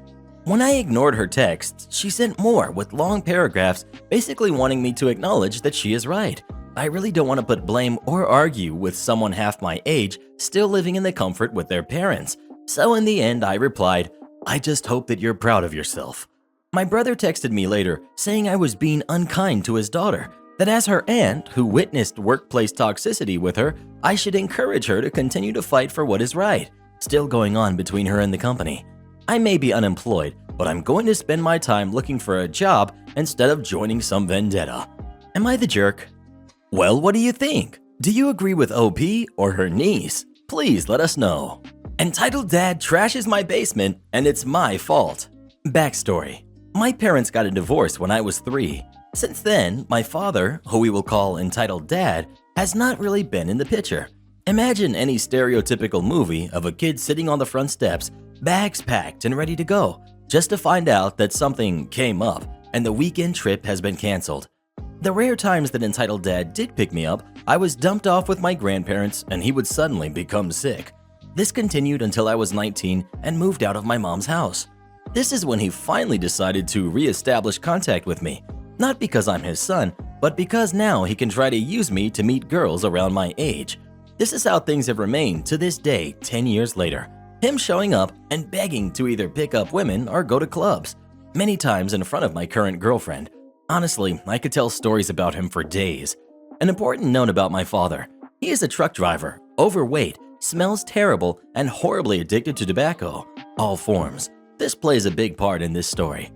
When I ignored her texts, she sent more with long paragraphs, basically wanting me to acknowledge that she is right. I really don't want to put blame or argue with someone half my age still living in the comfort with their parents. So in the end, I replied, I just hope that you're proud of yourself. My brother texted me later saying I was being unkind to his daughter, that as her aunt, who witnessed workplace toxicity with her, I should encourage her to continue to fight for what is right, still going on between her and the company. I may be unemployed, but I'm going to spend my time looking for a job instead of joining some vendetta. Am I the jerk? Well, what do you think? Do you agree with OP or her niece? Please let us know. Entitled Dad trashes my basement and it's my fault. Backstory. My parents got a divorce when I was 3. Since then, my father, who we will call Entitled Dad, has not really been in the picture. Imagine any stereotypical movie of a kid sitting on the front steps, bags packed and ready to go, just to find out that something came up and the weekend trip has been canceled. The rare times that Entitled Dad did pick me up, I was dumped off with my grandparents and he would suddenly become sick. This continued until I was 19 and moved out of my mom's house. This is when he finally decided to re-establish contact with me. Not because I'm his son, but because now he can try to use me to meet girls around my age. This is how things have remained to this day 10 years later. Him showing up and begging to either pick up women or go to clubs, many times in front of my current girlfriend. Honestly, I could tell stories about him for days. An important note about my father: he is a truck driver, overweight, smells terrible, and horribly addicted to tobacco, all forms. This plays a big part in this story.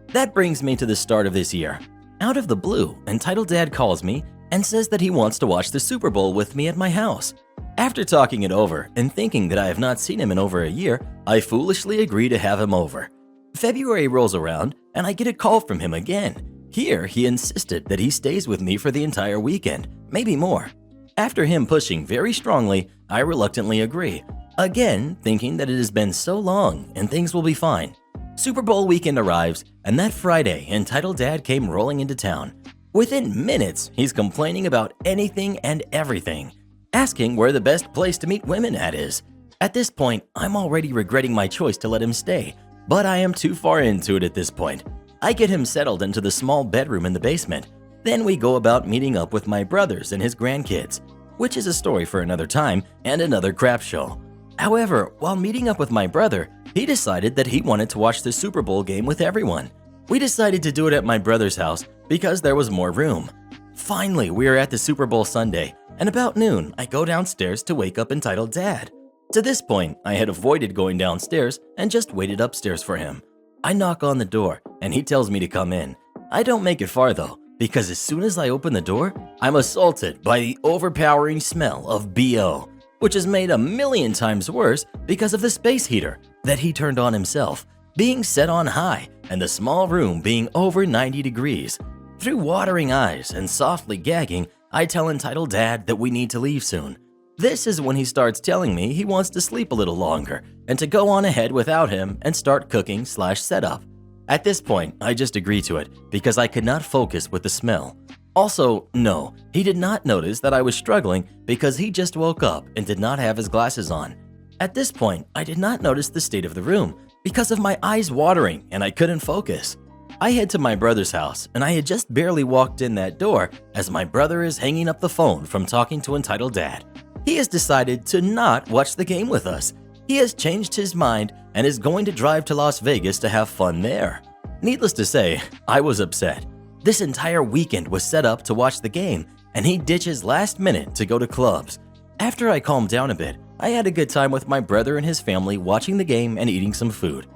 That brings me to the start of this year. Out of the blue, entitled dad calls me and says that he wants to watch the Super Bowl with me at my house. After talking it over and thinking that I have not seen him in over a year, I foolishly agree to have him over. February rolls around and I get a call from him again. Here, he insisted that he stays with me for the entire weekend, maybe more. After him pushing very strongly, I reluctantly agree, again thinking that it has been so long and things will be fine. Super Bowl weekend arrives, and that Friday, entitled dad came rolling into town. Within minutes, he's complaining about anything and everything, asking where the best place to meet women at is. At this point, I'm already regretting my choice to let him stay, but I am too far into it at this point. I get him settled into the small bedroom in the basement. Then we go about meeting up with my brothers and his grandkids, which is a story for another time and another crap show. However, while meeting up with my brother, he decided that he wanted to watch the Super Bowl game with everyone. We decided to do it at my brother's house because there was more room. Finally, we are at the Super Bowl Sunday, and about noon, I go downstairs to wake up entitled dad. To this point, I had avoided going downstairs and just waited upstairs for him. I knock on the door, and he tells me to come in. I don't make it far though, because as soon as I open the door, I'm assaulted by the overpowering smell of BO, which is made a million times worse because of the space heater that he turned on himself, being set on high and the small room being over 90 degrees. Through watering eyes and softly gagging, I tell entitled dad that we need to leave soon. This is when he starts telling me he wants to sleep a little longer and to go on ahead without him and start cooking/setup. At this point, I just agree to it because I could not focus with the smell. Also, no, he did not notice that I was struggling because he just woke up and did not have his glasses on. At this point, I did not notice the state of the room because of my eyes watering and I couldn't focus. I head to my brother's house and I had just barely walked in that door as my brother is hanging up the phone from talking to entitled dad. He has decided to not watch the game with us. He has changed his mind and is going to drive to Las Vegas to have fun there. Needless to say, I was upset. This entire weekend was set up to watch the game, and he ditches last minute to go to clubs. After I calmed down a bit, I had a good time with my brother and his family watching the game and eating some food.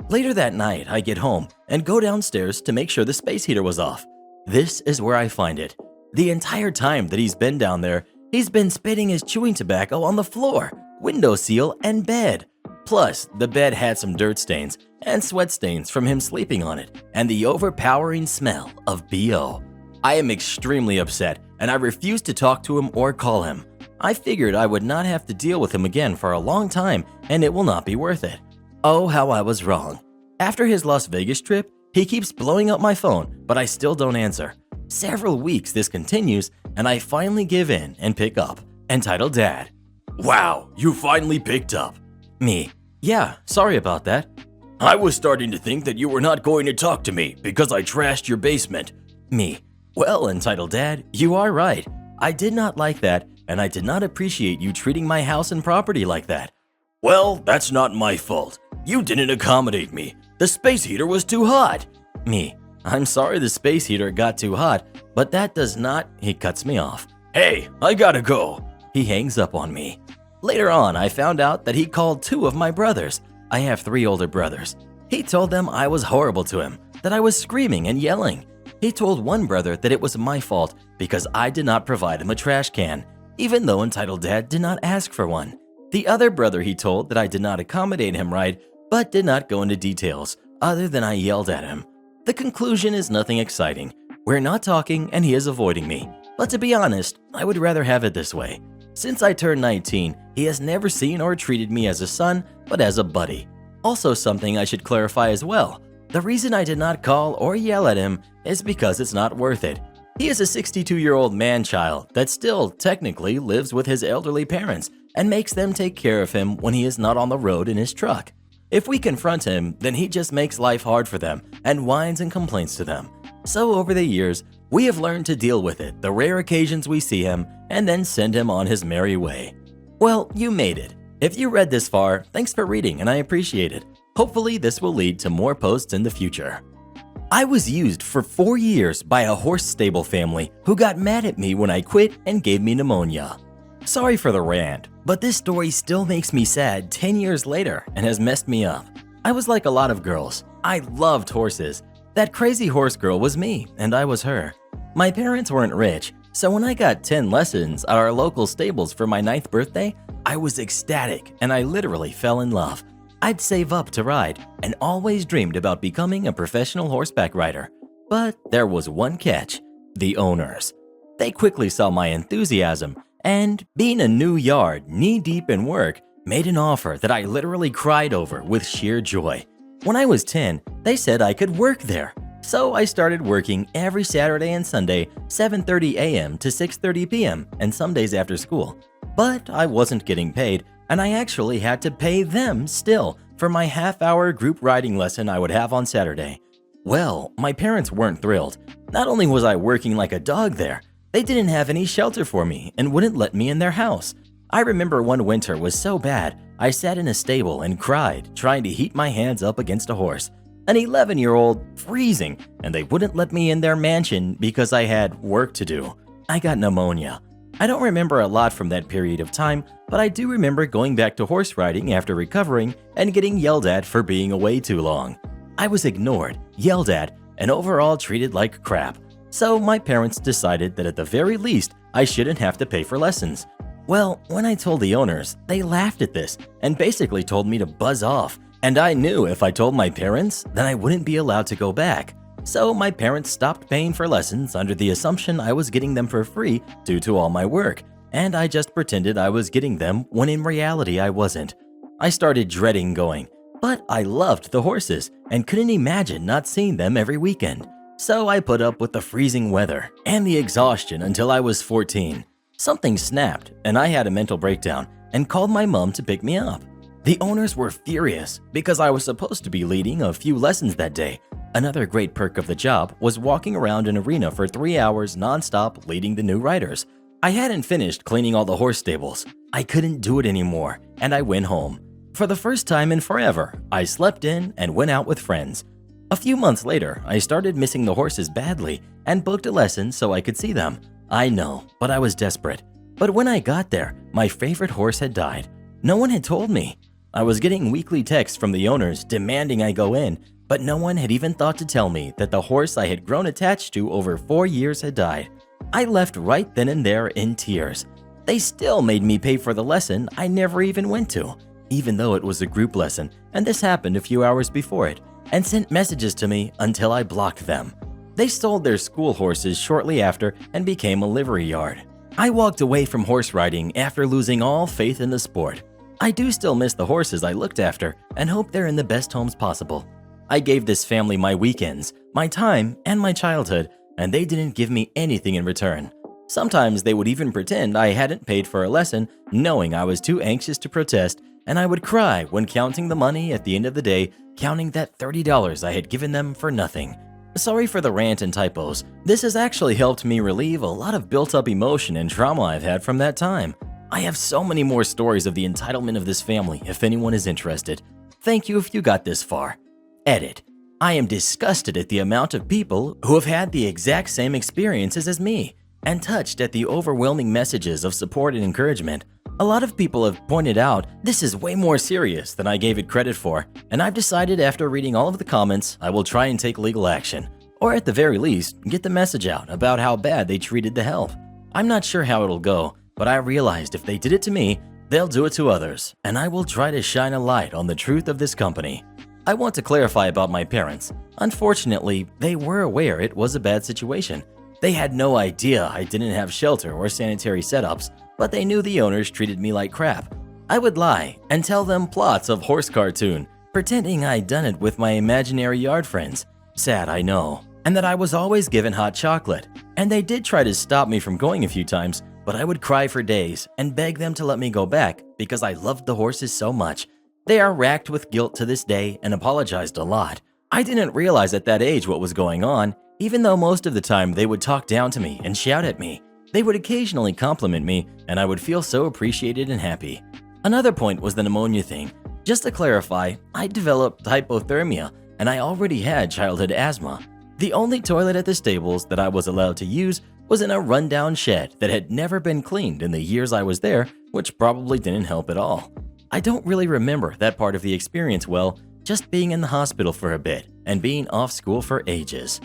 Later that night, I get home and go downstairs to make sure the space heater was off. This is where I find it. The entire time that he's been down there, he's been spitting his chewing tobacco on the floor, windowsill, and bed. Plus, the bed had some dirt stains and sweat stains from him sleeping on it, and the overpowering smell of BO. I am extremely upset, and I refuse to talk to him or call him. I figured I would not have to deal with him again for a long time, and it will not be worth it. Oh, how I was wrong. After his Las Vegas trip, he keeps blowing up my phone, but I still don't answer. Several weeks this continues, and I finally give in and pick up, entitled dad. Wow, you finally picked up. Me. Yeah, sorry about that. I was starting to think that you were not going to talk to me because I trashed your basement. Me. Well, entitled dad, you are right. I did not like that, and I did not appreciate you treating my house and property like that. Well, that's not my fault. You didn't accommodate me. The space heater was too hot. Me. I'm sorry the space heater got too hot, but that does not… He cuts me off. Hey, I gotta go. He hangs up on me. Later on, I found out that he called 2 of my brothers. I have 3 older brothers. He told them I was horrible to him, that I was screaming and yelling. He told one brother that it was my fault because I did not provide him a trash can, even though entitled dad did not ask for one. The other brother he told that I did not accommodate him right, but did not go into details, other than I yelled at him. The conclusion is nothing exciting. We're not talking and he is avoiding me. But to be honest, I would rather have it this way. Since I turned 19, he has never seen or treated me as a son, but as a buddy. Also something I should clarify as well. The reason I did not call or yell at him is because it's not worth it. He is a 62-year-old man-child that still technically lives with his elderly parents and makes them take care of him when he is not on the road in his truck. If we confront him, then he just makes life hard for them and whines and complains to them. So over the years, we have learned to deal with it the rare occasions we see him and then send him on his merry way. Well, you made it. If you read this far, thanks for reading and I appreciate it. Hopefully this will lead to more posts in the future. I was used for 4 years by a horse stable family who got mad at me when I quit and gave me pneumonia. Sorry for the rant, but this story still makes me sad 10 years later and has messed me up. I was like a lot of girls. I loved horses. That crazy horse girl was me and I was her. My parents weren't rich, so when I got 10 lessons at our local stables for my 9th birthday, I was ecstatic and I literally fell in love. I'd save up to ride and always dreamed about becoming a professional horseback rider. But there was one catch: the owners. They quickly saw my enthusiasm and, being a new yard knee-deep in work, made an offer that I literally cried over with sheer joy. When I was 10, they said I could work there. So I started working every Saturday and Sunday, 7:30 a.m. to 6:30 p.m. and some days after school. But I wasn't getting paid, and I actually had to pay them still for my half-hour group riding lesson I would have on Saturday. Well, my parents weren't thrilled. Not only was I working like a dog there, they didn't have any shelter for me and wouldn't let me in their house. I remember one winter was so bad, I sat in a stable and cried, trying to heat my hands up against a horse. An 11-year-old, freezing, and they wouldn't let me in their mansion because I had work to do. I got pneumonia. I don't remember a lot from that period of time, but I do remember going back to horse riding after recovering and getting yelled at for being away too long. I was ignored, yelled at, and overall treated like crap. So my parents decided that at the very least, I shouldn't have to pay for lessons. Well, when I told the owners, they laughed at this and basically told me to buzz off. And I knew if I told my parents, then I wouldn't be allowed to go back. So my parents stopped paying for lessons under the assumption I was getting them for free due to all my work, and I just pretended I was getting them when in reality I wasn't. I started dreading going, but I loved the horses and couldn't imagine not seeing them every weekend. So I put up with the freezing weather and the exhaustion until I was 14. Something snapped and I had a mental breakdown and called my mom to pick me up. The owners were furious because I was supposed to be leading a few lessons that day. Another great perk of the job was walking around an arena for 3 hours nonstop leading the new riders. I hadn't finished cleaning all the horse stables. I couldn't do it anymore, and I went home. For the first time in forever, I slept in and went out with friends. A few months later, I started missing the horses badly and booked a lesson so I could see them. I know, but I was desperate. But when I got there, my favorite horse had died. No one had told me. I was getting weekly texts from the owners demanding I go in, but no one had even thought to tell me that the horse I had grown attached to over 4 years had died. I left right then and there in tears. They still made me pay for the lesson I never even went to, even though it was a group lesson and this happened a few hours before it, and sent messages to me until I blocked them. They sold their school horses shortly after and became a livery yard. I walked away from horse riding after losing all faith in the sport. I do still miss the horses I looked after and hope they're in the best homes possible. I gave this family my weekends, my time, and my childhood, and they didn't give me anything in return. Sometimes they would even pretend I hadn't paid for a lesson, knowing I was too anxious to protest, and I would cry when counting the money at the end of the day, counting that $30 I had given them for nothing. Sorry for the rant and typos. This has actually helped me relieve a lot of built-up emotion and trauma I've had from that time. I have so many more stories of the entitlement of this family if anyone is interested. Thank you if you got this far. Edit. I am disgusted at the amount of people who have had the exact same experiences as me, and touched at the overwhelming messages of support and encouragement. A lot of people have pointed out this is way more serious than I gave it credit for, and I've decided after reading all of the comments I will try and take legal action, or at the very least, get the message out about how bad they treated the help. I'm not sure how it'll go, but I realized if they did it to me, they'll do it to others, and I will try to shine a light on the truth of this company. I want to clarify about my parents. Unfortunately, they were aware it was a bad situation. They had no idea I didn't have shelter or sanitary setups, but they knew the owners treated me like crap. I would lie and tell them plots of horse cartoon, pretending I'd done it with my imaginary yard friends. Sad, I know. And that I was always given hot chocolate. And they did try to stop me from going a few times, but I would cry for days and beg them to let me go back because I loved the horses so much. They are racked with guilt to this day and apologized a lot. I didn't realize at that age what was going on, even though most of the time they would talk down to me and shout at me. They would occasionally compliment me, and I would feel so appreciated and happy. Another point was the pneumonia thing. Just to clarify, I developed hypothermia, and I already had childhood asthma. The only toilet at the stables that I was allowed to use was in a rundown shed that had never been cleaned in the years I was there, which probably didn't help at all. I don't really remember that part of the experience well, just being in the hospital for a bit and being off school for ages.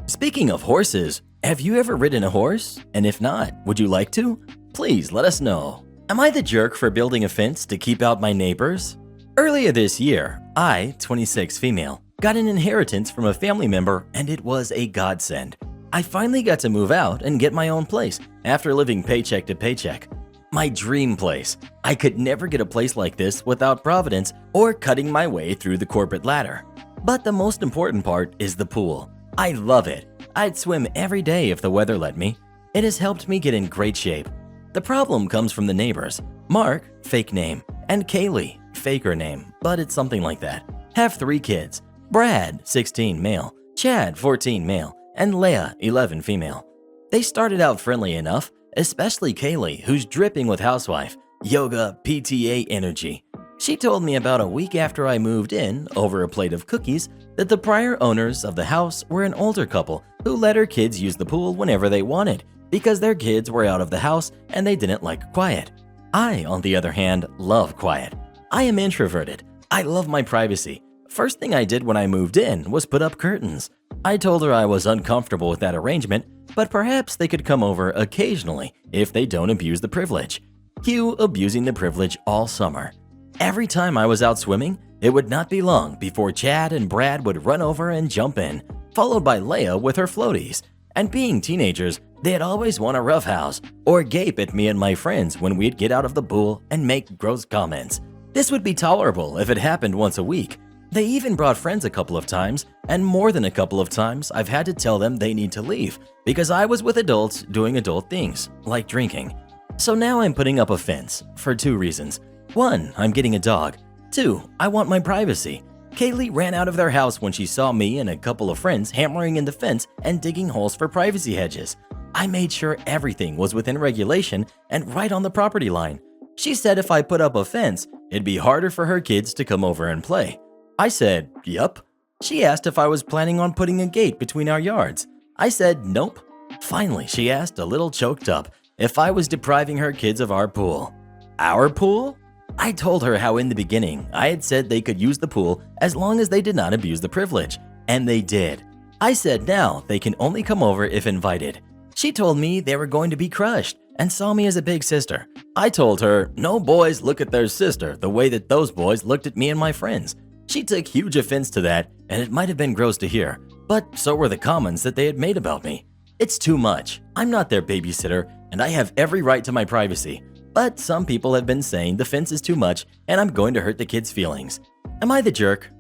Speaking of horses, have you ever ridden a horse? And if not, would you like to? Please let us know. Am I the jerk for building a fence to keep out my neighbors? Earlier this year, I, 26 female, got an inheritance from a family member and it was a godsend. I finally got to move out and get my own place after living paycheck to paycheck. My dream place. I could never get a place like this without Providence or cutting my way through the corporate ladder. But the most important part is the pool. I love it. I'd swim every day if the weather let me. It has helped me get in great shape. The problem comes from the neighbors. Mark, fake name, and Kaylee, faker name, but it's something like that, have 3 kids. Brad, 16 male, Chad, 14 male, and Leah, 11 female. They started out friendly enough, especially Kaylee, who's dripping with housewife, yoga, PTA energy. She told me about a week after I moved in, over a plate of cookies, that the prior owners of the house were an older couple who let her kids use the pool whenever they wanted because their kids were out of the house and they didn't like quiet. I, on the other hand, love quiet. I am introverted. I love my privacy. First thing I did when I moved in was put up curtains. I told her I was uncomfortable with that arrangement, but perhaps they could come over occasionally if they don't abuse the privilege. Cue abusing the privilege all summer. Every time I was out swimming, it would not be long before Chad and Brad would run over and jump in, followed by Leia with her floaties. And being teenagers, they'd always want to roughhouse or gape at me and my friends when we'd get out of the pool and make gross comments. This would be tolerable if it happened once a week. They even brought friends a couple of times, and more than a couple of times I've had to tell them they need to leave because I was with adults doing adult things, like drinking. So now I'm putting up a fence for 2 reasons. 1, I'm getting a dog. 2, I want my privacy. Kaylee ran out of their house when she saw me and a couple of friends hammering in the fence and digging holes for privacy hedges. I made sure everything was within regulation and right on the property line. She said if I put up a fence, it'd be harder for her kids to come over and play. I said, yup. She asked if I was planning on putting a gate between our yards. I said, nope. Finally, she asked, a little choked up, if I was depriving her kids of our pool. Our pool? I told her how in the beginning I had said they could use the pool as long as they did not abuse the privilege, and they did. I said now they can only come over if invited. She told me they were going to be crushed and saw me as a big sister. I told her no boys look at their sister the way that those boys looked at me and my friends. She took huge offense to that, and it might have been gross to hear, but so were the comments that they had made about me. It's too much. I'm not their babysitter, and I have every right to my privacy. But some people have been saying the fence is too much and I'm going to hurt the kids' feelings. Am I the jerk?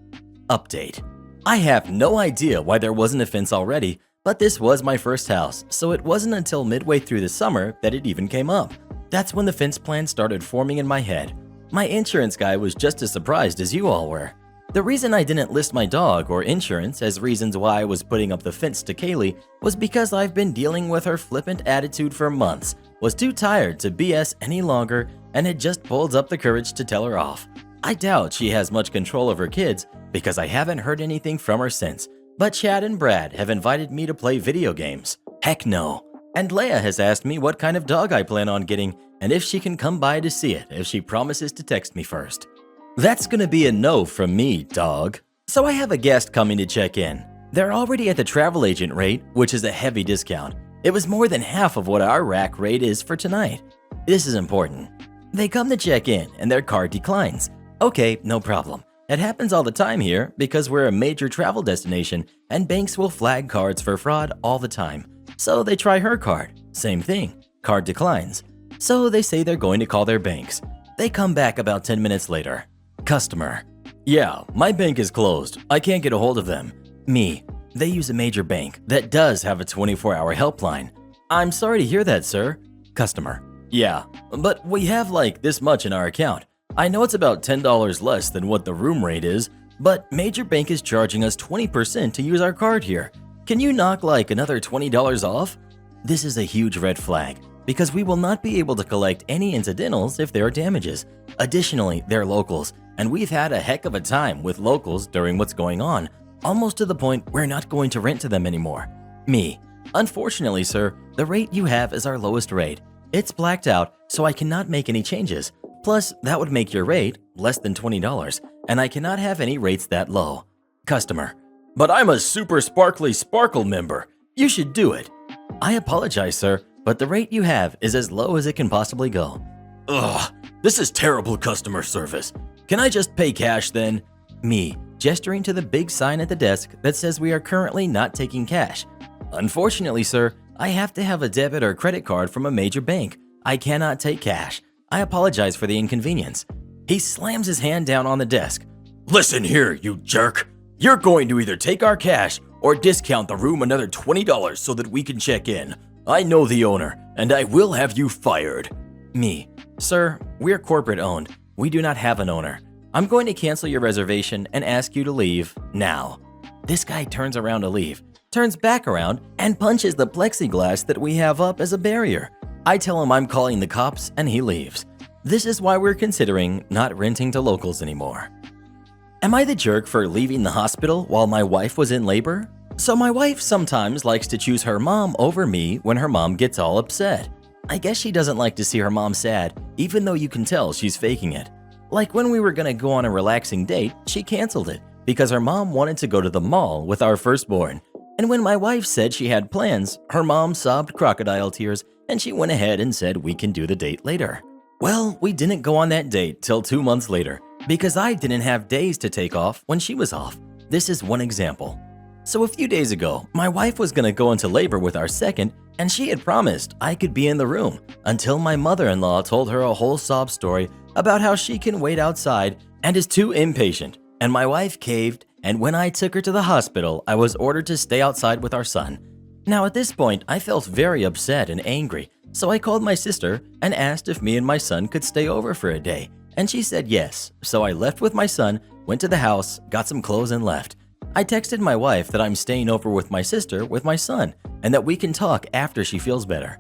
Update. I have no idea why there wasn't a fence already, but this was my first house, so it wasn't until midway through the summer that it even came up. That's when the fence plan started forming in my head. My insurance guy was just as surprised as you all were. The reason I didn't list my dog or insurance as reasons why I was putting up the fence to Kaylee was because I've been dealing with her flippant attitude for months, was too tired to BS any longer, and had just pulled up the courage to tell her off. I doubt she has much control of her kids because I haven't heard anything from her since, but Chad and Brad have invited me to play video games. Heck no. And Leia has asked me what kind of dog I plan on getting and if she can come by to see it if she promises to text me first. That's gonna be a no from me, dog. So I have a guest coming to check in. They're already at the travel agent rate, which is a heavy discount. It was more than half of what our rack rate is for tonight. This is important. They come to check in and their card declines. Okay, no problem. It happens all the time here because we're a major travel destination and banks will flag cards for fraud all the time. So they try her card. Same thing. Card declines. So they say they're going to call their banks. They come back about 10 minutes later. Customer. Yeah, my bank is closed. I can't get a hold of them. Me. They use a major bank that does have a 24-hour helpline. I'm sorry to hear that, sir. Customer. Yeah, but we have like this much in our account. I know it's about $10 less than what the room rate is, but major bank is charging us 20% to use our card here. Can you knock like another $20 off? This is a huge red flag because we will not be able to collect any incidentals if there are damages. Additionally, they're locals, and we've had a heck of a time with locals during what's going on, almost to the point we're not going to rent to them anymore. Me. Unfortunately, sir, the rate you have is our lowest rate. It's blacked out, so I cannot make any changes. Plus, that would make your rate less than $20, and I cannot have any rates that low. Customer. But I'm a Super Sparkly Sparkle member. You should do it. I apologize, sir, but the rate you have is as low as it can possibly go. Ugh, this is terrible customer service. Can I just pay cash then? Me, gesturing to the big sign at the desk that says we are currently not taking cash. Unfortunately, sir, I have to have a debit or credit card from a major bank. I cannot take cash. I apologize for the inconvenience. He slams his hand down on the desk. Listen here, you jerk. You're going to either take our cash or discount the room another $20 so that we can check in. I know the owner, and I will have you fired. Me. Sir, we're corporate owned. We do not have an owner. I'm going to cancel your reservation and ask you to leave now. This guy turns around to leave, turns back around, and punches the plexiglass that we have up as a barrier. I tell him I'm calling the cops, and he leaves. This is why we're considering not renting to locals anymore. Am I the jerk for leaving the hospital while my wife was in labor? So my wife sometimes likes to choose her mom over me when her mom gets all upset. I guess she doesn't like to see her mom sad, even though you can tell she's faking it. Like when we were gonna go on a relaxing date, she canceled it because her mom wanted to go to the mall with our firstborn. And when my wife said she had plans, her mom sobbed crocodile tears and she went ahead and said we can do the date later. Well, we didn't go on that date till 2 months later because I didn't have days to take off when she was off. This is one example. So a few days ago, my wife was gonna go into labor with our second, and she had promised I could be in the room until my mother-in-law told her a whole sob story about how she can wait outside and is too impatient, and my wife caved, and when I took her to the hospital, I was ordered to stay outside with our son. Now at this point, I felt very upset and angry, so I called my sister and asked if me and my son could stay over for a day, and she said yes, so I left with my son, went to the house, got some clothes and left. I texted my wife that I'm staying over with my sister with my son and that we can talk after she feels better.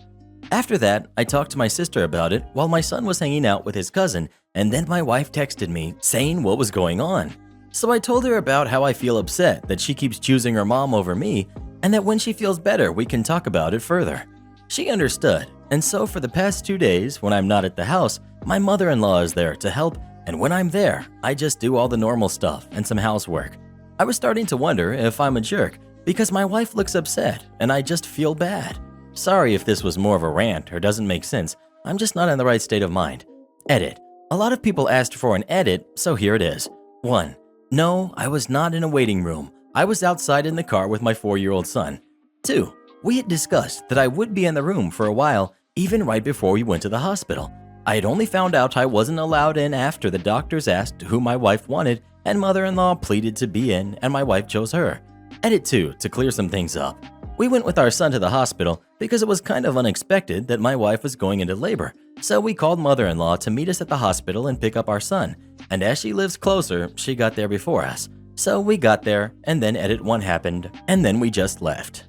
After that, I talked to my sister about it while my son was hanging out with his cousin, and then my wife texted me saying what was going on. So I told her about how I feel upset that she keeps choosing her mom over me and that when she feels better, we can talk about it further. She understood, and so for the past 2 days when I'm not at the house, my mother-in-law is there to help, and when I'm there, I just do all the normal stuff and some housework. I was starting to wonder if I'm a jerk because my wife looks upset and I just feel bad. Sorry if this was more of a rant or doesn't make sense. I'm just not in the right state of mind. Edit. A lot of people asked for an edit, so here it is. 1. No, I was not in a waiting room. I was outside in the car with my 4-year-old son. 2. We had discussed that I would be in the room for a while, even right before we went to the hospital. I had only found out I wasn't allowed in after the doctors asked who my wife wanted and mother-in-law pleaded to be in and my wife chose her. Edit 2, to clear some things up. We went with our son to the hospital because it was kind of unexpected that my wife was going into labor, so we called mother-in-law to meet us at the hospital and pick up our son, and as she lives closer, she got there before us. So we got there, and then edit 1 happened, and then we just left.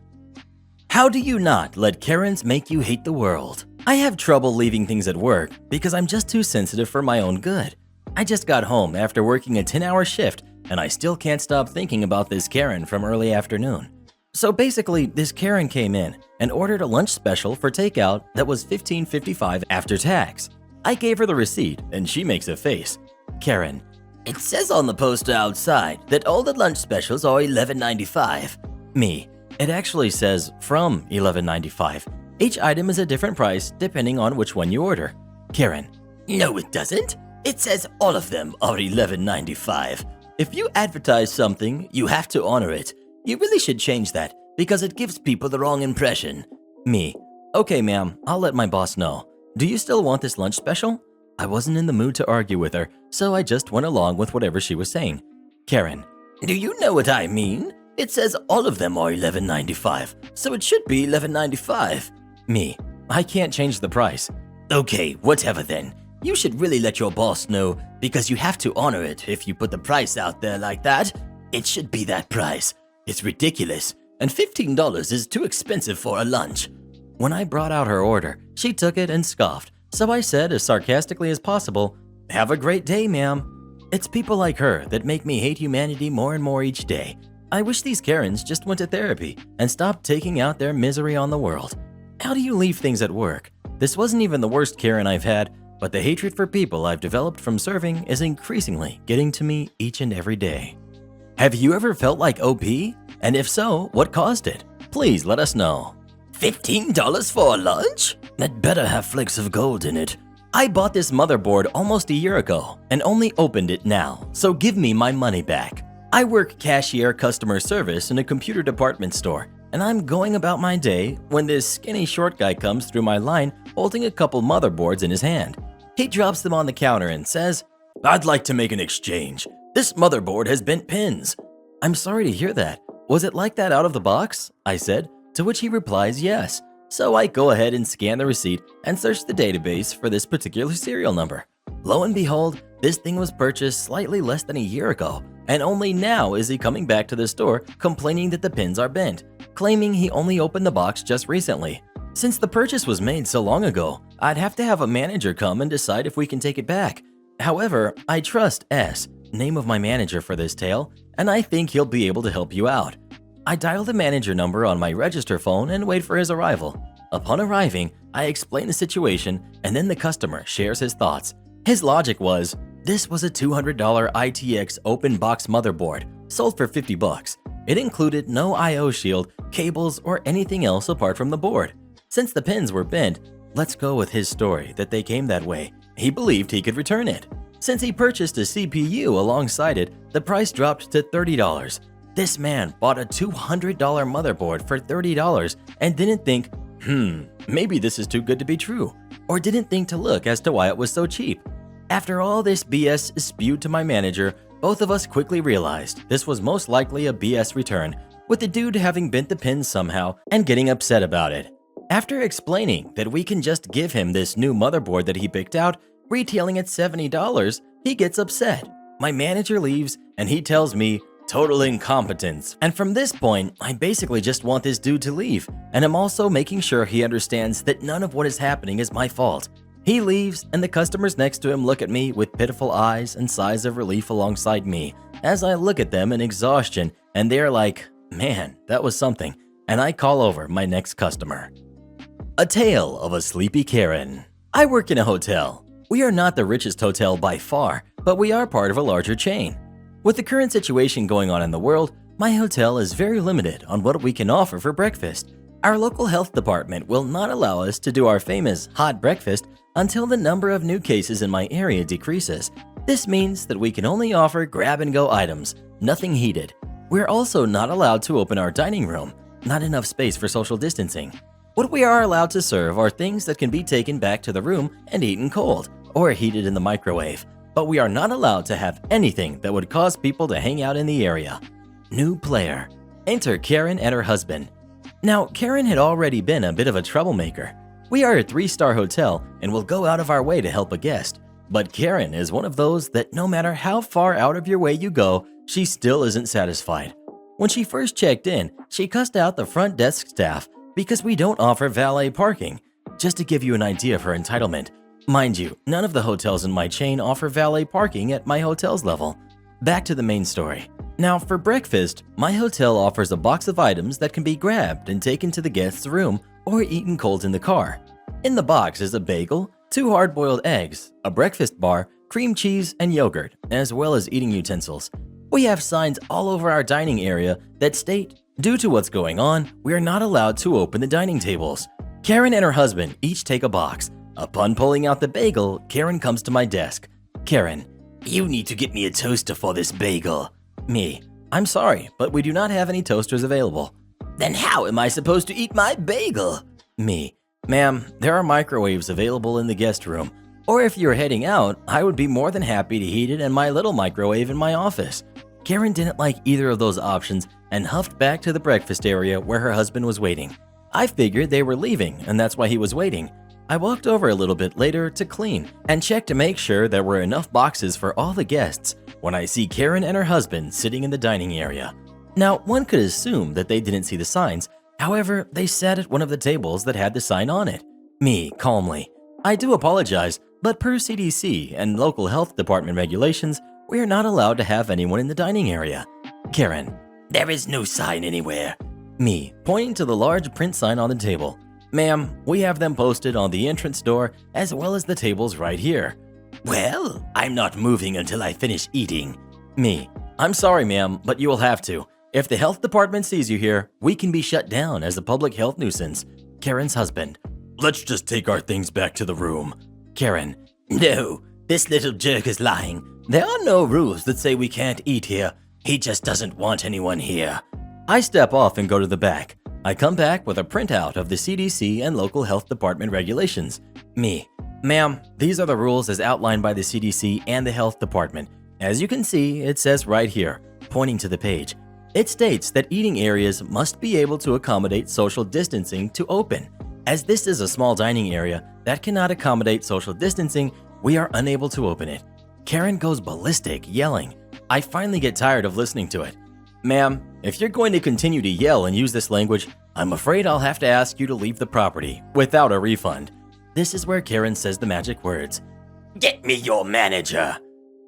How do you not let Karens make you hate the world? I have trouble leaving things at work because I'm just too sensitive for my own good. I just got home after working a 10-hour shift and I still can't stop thinking about this Karen from early afternoon. So basically, this Karen came in and ordered a lunch special for takeout that was $15.55 after tax. I gave her the receipt and she makes a face. Karen: It says on the poster outside that all the lunch specials are $11.95. Me: It actually says from $11.95. Each item is a different price depending on which one you order. Karen: No, it doesn't. It says all of them are $11.95. If you advertise something, you have to honor it. You really should change that because it gives people the wrong impression. Me: Okay, ma'am, I'll let my boss know. Do you still want this lunch special? I wasn't in the mood to argue with her, so I just went along with whatever she was saying. Karen: Do you know what I mean? It says all of them are $11.95, so it should be $11.95. Me: I can't change the price. Okay, whatever then. You should really let your boss know, because you have to honor it if you put the price out there like that. It should be that price. It's ridiculous, and $15 is too expensive for a lunch." When I brought out her order, she took it and scoffed, so I said as sarcastically as possible, "Have a great day, ma'am." It's people like her that make me hate humanity more and more each day. I wish these Karens just went to therapy and stopped taking out their misery on the world. How do you leave things at work? This wasn't even the worst Karen I've had, but the hatred for people I've developed from serving is increasingly getting to me each and every day. Have you ever felt like OP? And if so, what caused it? Please let us know. $15 for a lunch? That better have flakes of gold in it. I bought this motherboard almost a year ago and only opened it now, so give me my money back. I work cashier customer service in a computer department store, and I'm going about my day when this skinny short guy comes through my line holding a couple motherboards in his hand. He drops them on the counter and says, "I'd like to make an exchange. This motherboard has bent pins." I'm sorry to hear that. Was it like that out of the box? I said, to which he replies yes. So I go ahead and scan the receipt and search the database for this particular serial number. Lo and behold, this thing was purchased slightly less than a year ago, and only now is he coming back to the store complaining that the pins are bent, claiming he only opened the box just recently. Since the purchase was made so long ago, I'd have to have a manager come and decide if we can take it back. However, I trust S, name of my manager for this tale, and I think he'll be able to help you out. I dial the manager number on my register phone and wait for his arrival. Upon arriving, I explain the situation, and then the customer shares his thoughts. His logic was, this was a $200 ITX open box motherboard, sold for $50. It included no I/O shield, cables, or anything else apart from the board. Since the pins were bent, let's go with his story that they came that way. He believed he could return it. Since he purchased a CPU alongside it, the price dropped to $30. This man bought a $200 motherboard for $30 and didn't think, maybe this is too good to be true, or didn't think to look as to why it was so cheap. After all this BS spewed to my manager, both of us quickly realized this was most likely a BS return, with the dude having bent the pins somehow and getting upset about it. After explaining that we can just give him this new motherboard that he picked out, retailing at $70, he gets upset. My manager leaves and he tells me, "Total incompetence." And from this point, I basically just want this dude to leave, and I'm also making sure he understands that none of what is happening is my fault. He leaves, and the customers next to him look at me with pitiful eyes and sighs of relief alongside me, as I look at them in exhaustion, and they're like, "Man, that was something," and I call over my next customer. A tale of a sleepy Karen. I work in a hotel. We are not the richest hotel by far, but we are part of a larger chain. With the current situation going on in the world, my hotel is very limited on what we can offer for breakfast. Our local health department will not allow us to do our famous hot breakfast until the number of new cases in my area decreases. This means that we can only offer grab-and-go items, nothing heated. We're also not allowed to open our dining room, not enough space for social distancing. What we are allowed to serve are things that can be taken back to the room and eaten cold, or heated in the microwave. But we are not allowed to have anything that would cause people to hang out in the area. New player. Enter Karen and her husband. Now, Karen had already been a bit of a troublemaker. We are a 3-star hotel and will go out of our way to help a guest. But Karen is one of those that no matter how far out of your way you go, she still isn't satisfied. When she first checked in, she cussed out the front desk staff because we don't offer valet parking. Just to give you an idea of her entitlement, mind you, none of the hotels in my chain offer valet parking at my hotel's level. Back to the main story. Now, for breakfast, my hotel offers a box of items that can be grabbed and taken to the guest's room or eaten cold in the car. In the box is a bagel, 2 hard-boiled eggs, a breakfast bar, cream cheese, and yogurt, as well as eating utensils. We have signs all over our dining area that state, due to what's going on, we are not allowed to open the dining tables. Karen and her husband each take a box. Upon pulling out the bagel, Karen comes to my desk. Karen, "You need to get me a toaster for this bagel." Me, I'm sorry, but we do not have any toasters available. "Then how am I supposed to eat my bagel?" Me, ma'am, there are microwaves available in the guest room. Or if you're heading out, I would be more than happy to heat it in my little microwave in my office. Karen didn't like either of those options and huffed back to the breakfast area where her husband was waiting. I figured they were leaving and that's why he was waiting. I walked over a little bit later to clean and check to make sure there were enough boxes for all the guests when I see Karen and her husband sitting in the dining area. Now, one could assume that they didn't see the signs. However, they sat at one of the tables that had the sign on it. Me, calmly. I do apologize, but per CDC and local health department regulations, we are not allowed to have anyone in the dining area. Karen. There is no sign anywhere. Me, pointing to the large print sign on the table. Ma'am, we have them posted on the entrance door as well as the tables right here. Well, I'm not moving until I finish eating. Me, I'm sorry, ma'am, but you will have to. If the health department sees you here, we can be shut down as a public health nuisance. Karen's husband. Let's just take our things back to the room. Karen. No, this little jerk is lying. There are no rules that say we can't eat here. He just doesn't want anyone here. I step off and go to the back. I come back with a printout of the CDC and local health department regulations. Me. Ma'am, these are the rules as outlined by the CDC and the health department. As you can see, it says right here, pointing to the page. It states that eating areas must be able to accommodate social distancing to open. As this is a small dining area that cannot accommodate social distancing, we are unable to open it. Karen goes ballistic, yelling. I finally get tired of listening to it. Ma'am, if you're going to continue to yell and use this language, I'm afraid I'll have to ask you to leave the property without a refund. This is where Karen says the magic words. Get me your manager.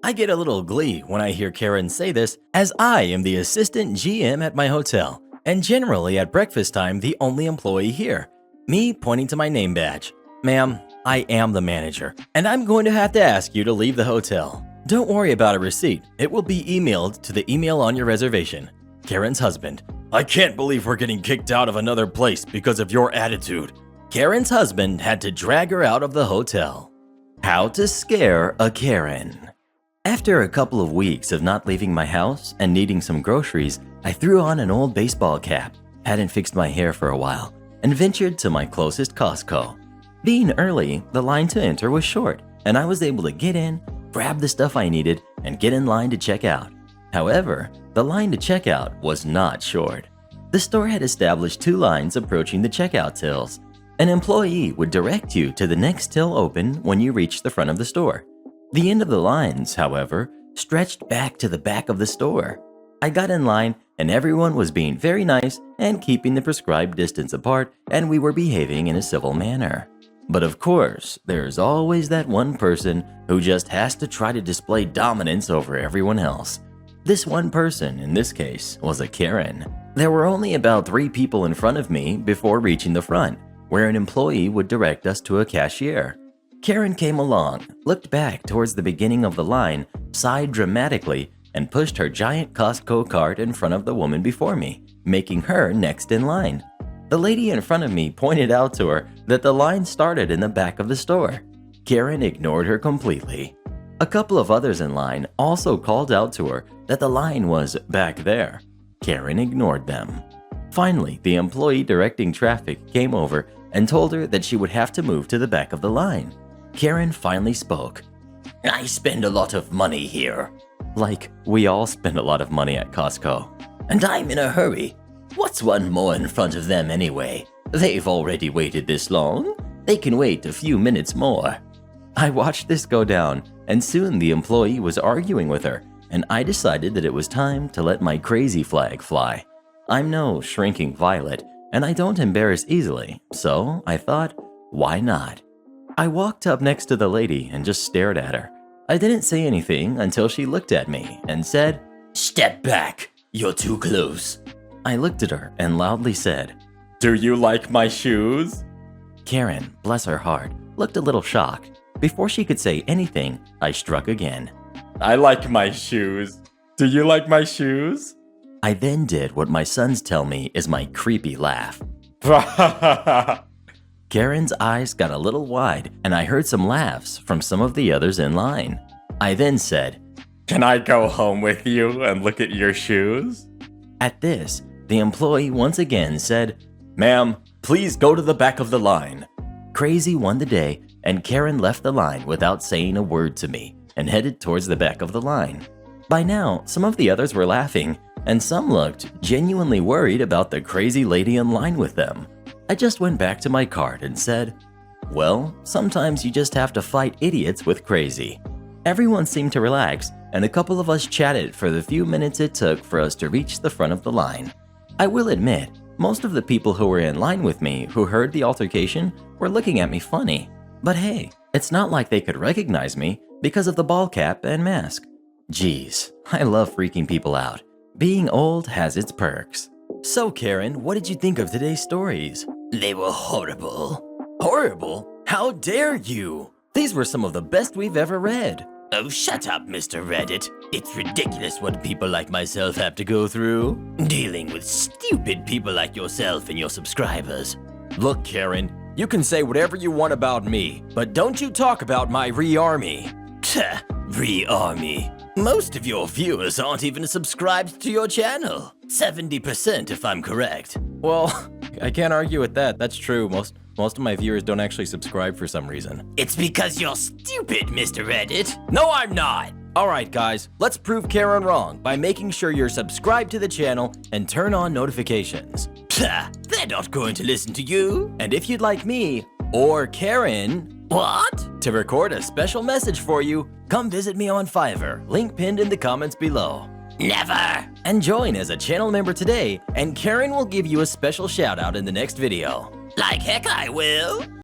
I get a little glee when I hear Karen say this, as I am the assistant GM at my hotel, and generally at breakfast time the only employee here. Me pointing to my name badge. Ma'am, I am the manager, and I'm going to have to ask you to leave the hotel. Don't worry about a receipt. It will be emailed to the email on your reservation. Karen's husband. I can't believe we're getting kicked out of another place because of your attitude. Karen's husband had to drag her out of the hotel. How to scare a Karen. After a couple of weeks of not leaving my house and needing some groceries, I threw on an old baseball cap, hadn't fixed my hair for a while, and ventured to my closest Costco. Being early, the line to enter was short, and I was able to get in, grab the stuff I needed, and get in line to check out. However, the line to check out was not short. The store had established 2 lines approaching the checkout tills. An employee would direct you to the next till open when you reach the front of the store. The end of the lines, however, stretched back to the back of the store. I got in line and everyone was being very nice and keeping the prescribed distance apart, and we were behaving in a civil manner. But of course, there's always that one person who just has to try to display dominance over everyone else. This one person, in this case, was a Karen. There were only about 3 people in front of me before reaching the front, where an employee would direct us to a cashier. Karen came along, looked back towards the beginning of the line, sighed dramatically, and pushed her giant Costco cart in front of the woman before me, making her next in line. The lady in front of me pointed out to her that the line started in the back of the store. Karen ignored her completely. A couple of others in line also called out to her that the line was back there. Karen ignored them. Finally, the employee directing traffic came over and told her that she would have to move to the back of the line. Karen finally spoke. I spend a lot of money here. Like, we all spend a lot of money at Costco. And I'm in a hurry. What's one more in front of them anyway? They've already waited this long. They can wait a few minutes more. I watched this go down, and soon the employee was arguing with her, and I decided that it was time to let my crazy flag fly. I'm no shrinking violet, and I don't embarrass easily, so I thought, why not? I walked up next to the lady and just stared at her. I didn't say anything until she looked at me and said, Step back, you're too close. I looked at her and loudly said, Do you like my shoes? Karen, bless her heart, looked a little shocked. Before she could say anything, I struck again. I like my shoes. Do you like my shoes? I then did what my sons tell me is my creepy laugh. Karen's eyes got a little wide, and I heard some laughs from some of the others in line. I then said, Can I go home with you and look at your shoes? At this, the employee once again said, Ma'am, please go to the back of the line. Crazy won the day, and Karen left the line without saying a word to me and headed towards the back of the line. By now, some of the others were laughing, and some looked genuinely worried about the crazy lady in line with them. I just went back to my cart and said, Well, sometimes you just have to fight idiots with crazy. Everyone seemed to relax, and a couple of us chatted for the few minutes it took for us to reach the front of the line. I will admit, most of the people who were in line with me who heard the altercation were looking at me funny. But hey, it's not like they could recognize me because of the ball cap and mask. Geez, I love freaking people out. Being old has its perks. So Karen, what did you think of today's stories? They were horrible. Horrible? How dare you? These were some of the best we've ever read. Oh, shut up, Mr. Reddit. It's ridiculous what people like myself have to go through. Dealing with stupid people like yourself and your subscribers. Look, Karen, you can say whatever you want about me, but don't you talk about my re-army. Tch, re-army. Most of your viewers aren't even subscribed to your channel. 70% if I'm correct. Well, I can't argue with that. That's true. Most of my viewers don't actually subscribe for some reason. It's because you're stupid, Mr. Reddit. No, I'm not! Alright guys, let's prove Karen wrong by making sure you're subscribed to the channel and turn on notifications. Pah, they're not going to listen to you. And if you'd like me, or Karen, What? to record a special message for you, come visit me on Fiverr, link pinned in the comments below. Never. And join as a channel member today, and Karen will give you a special shout out in the next video. Like heck I will.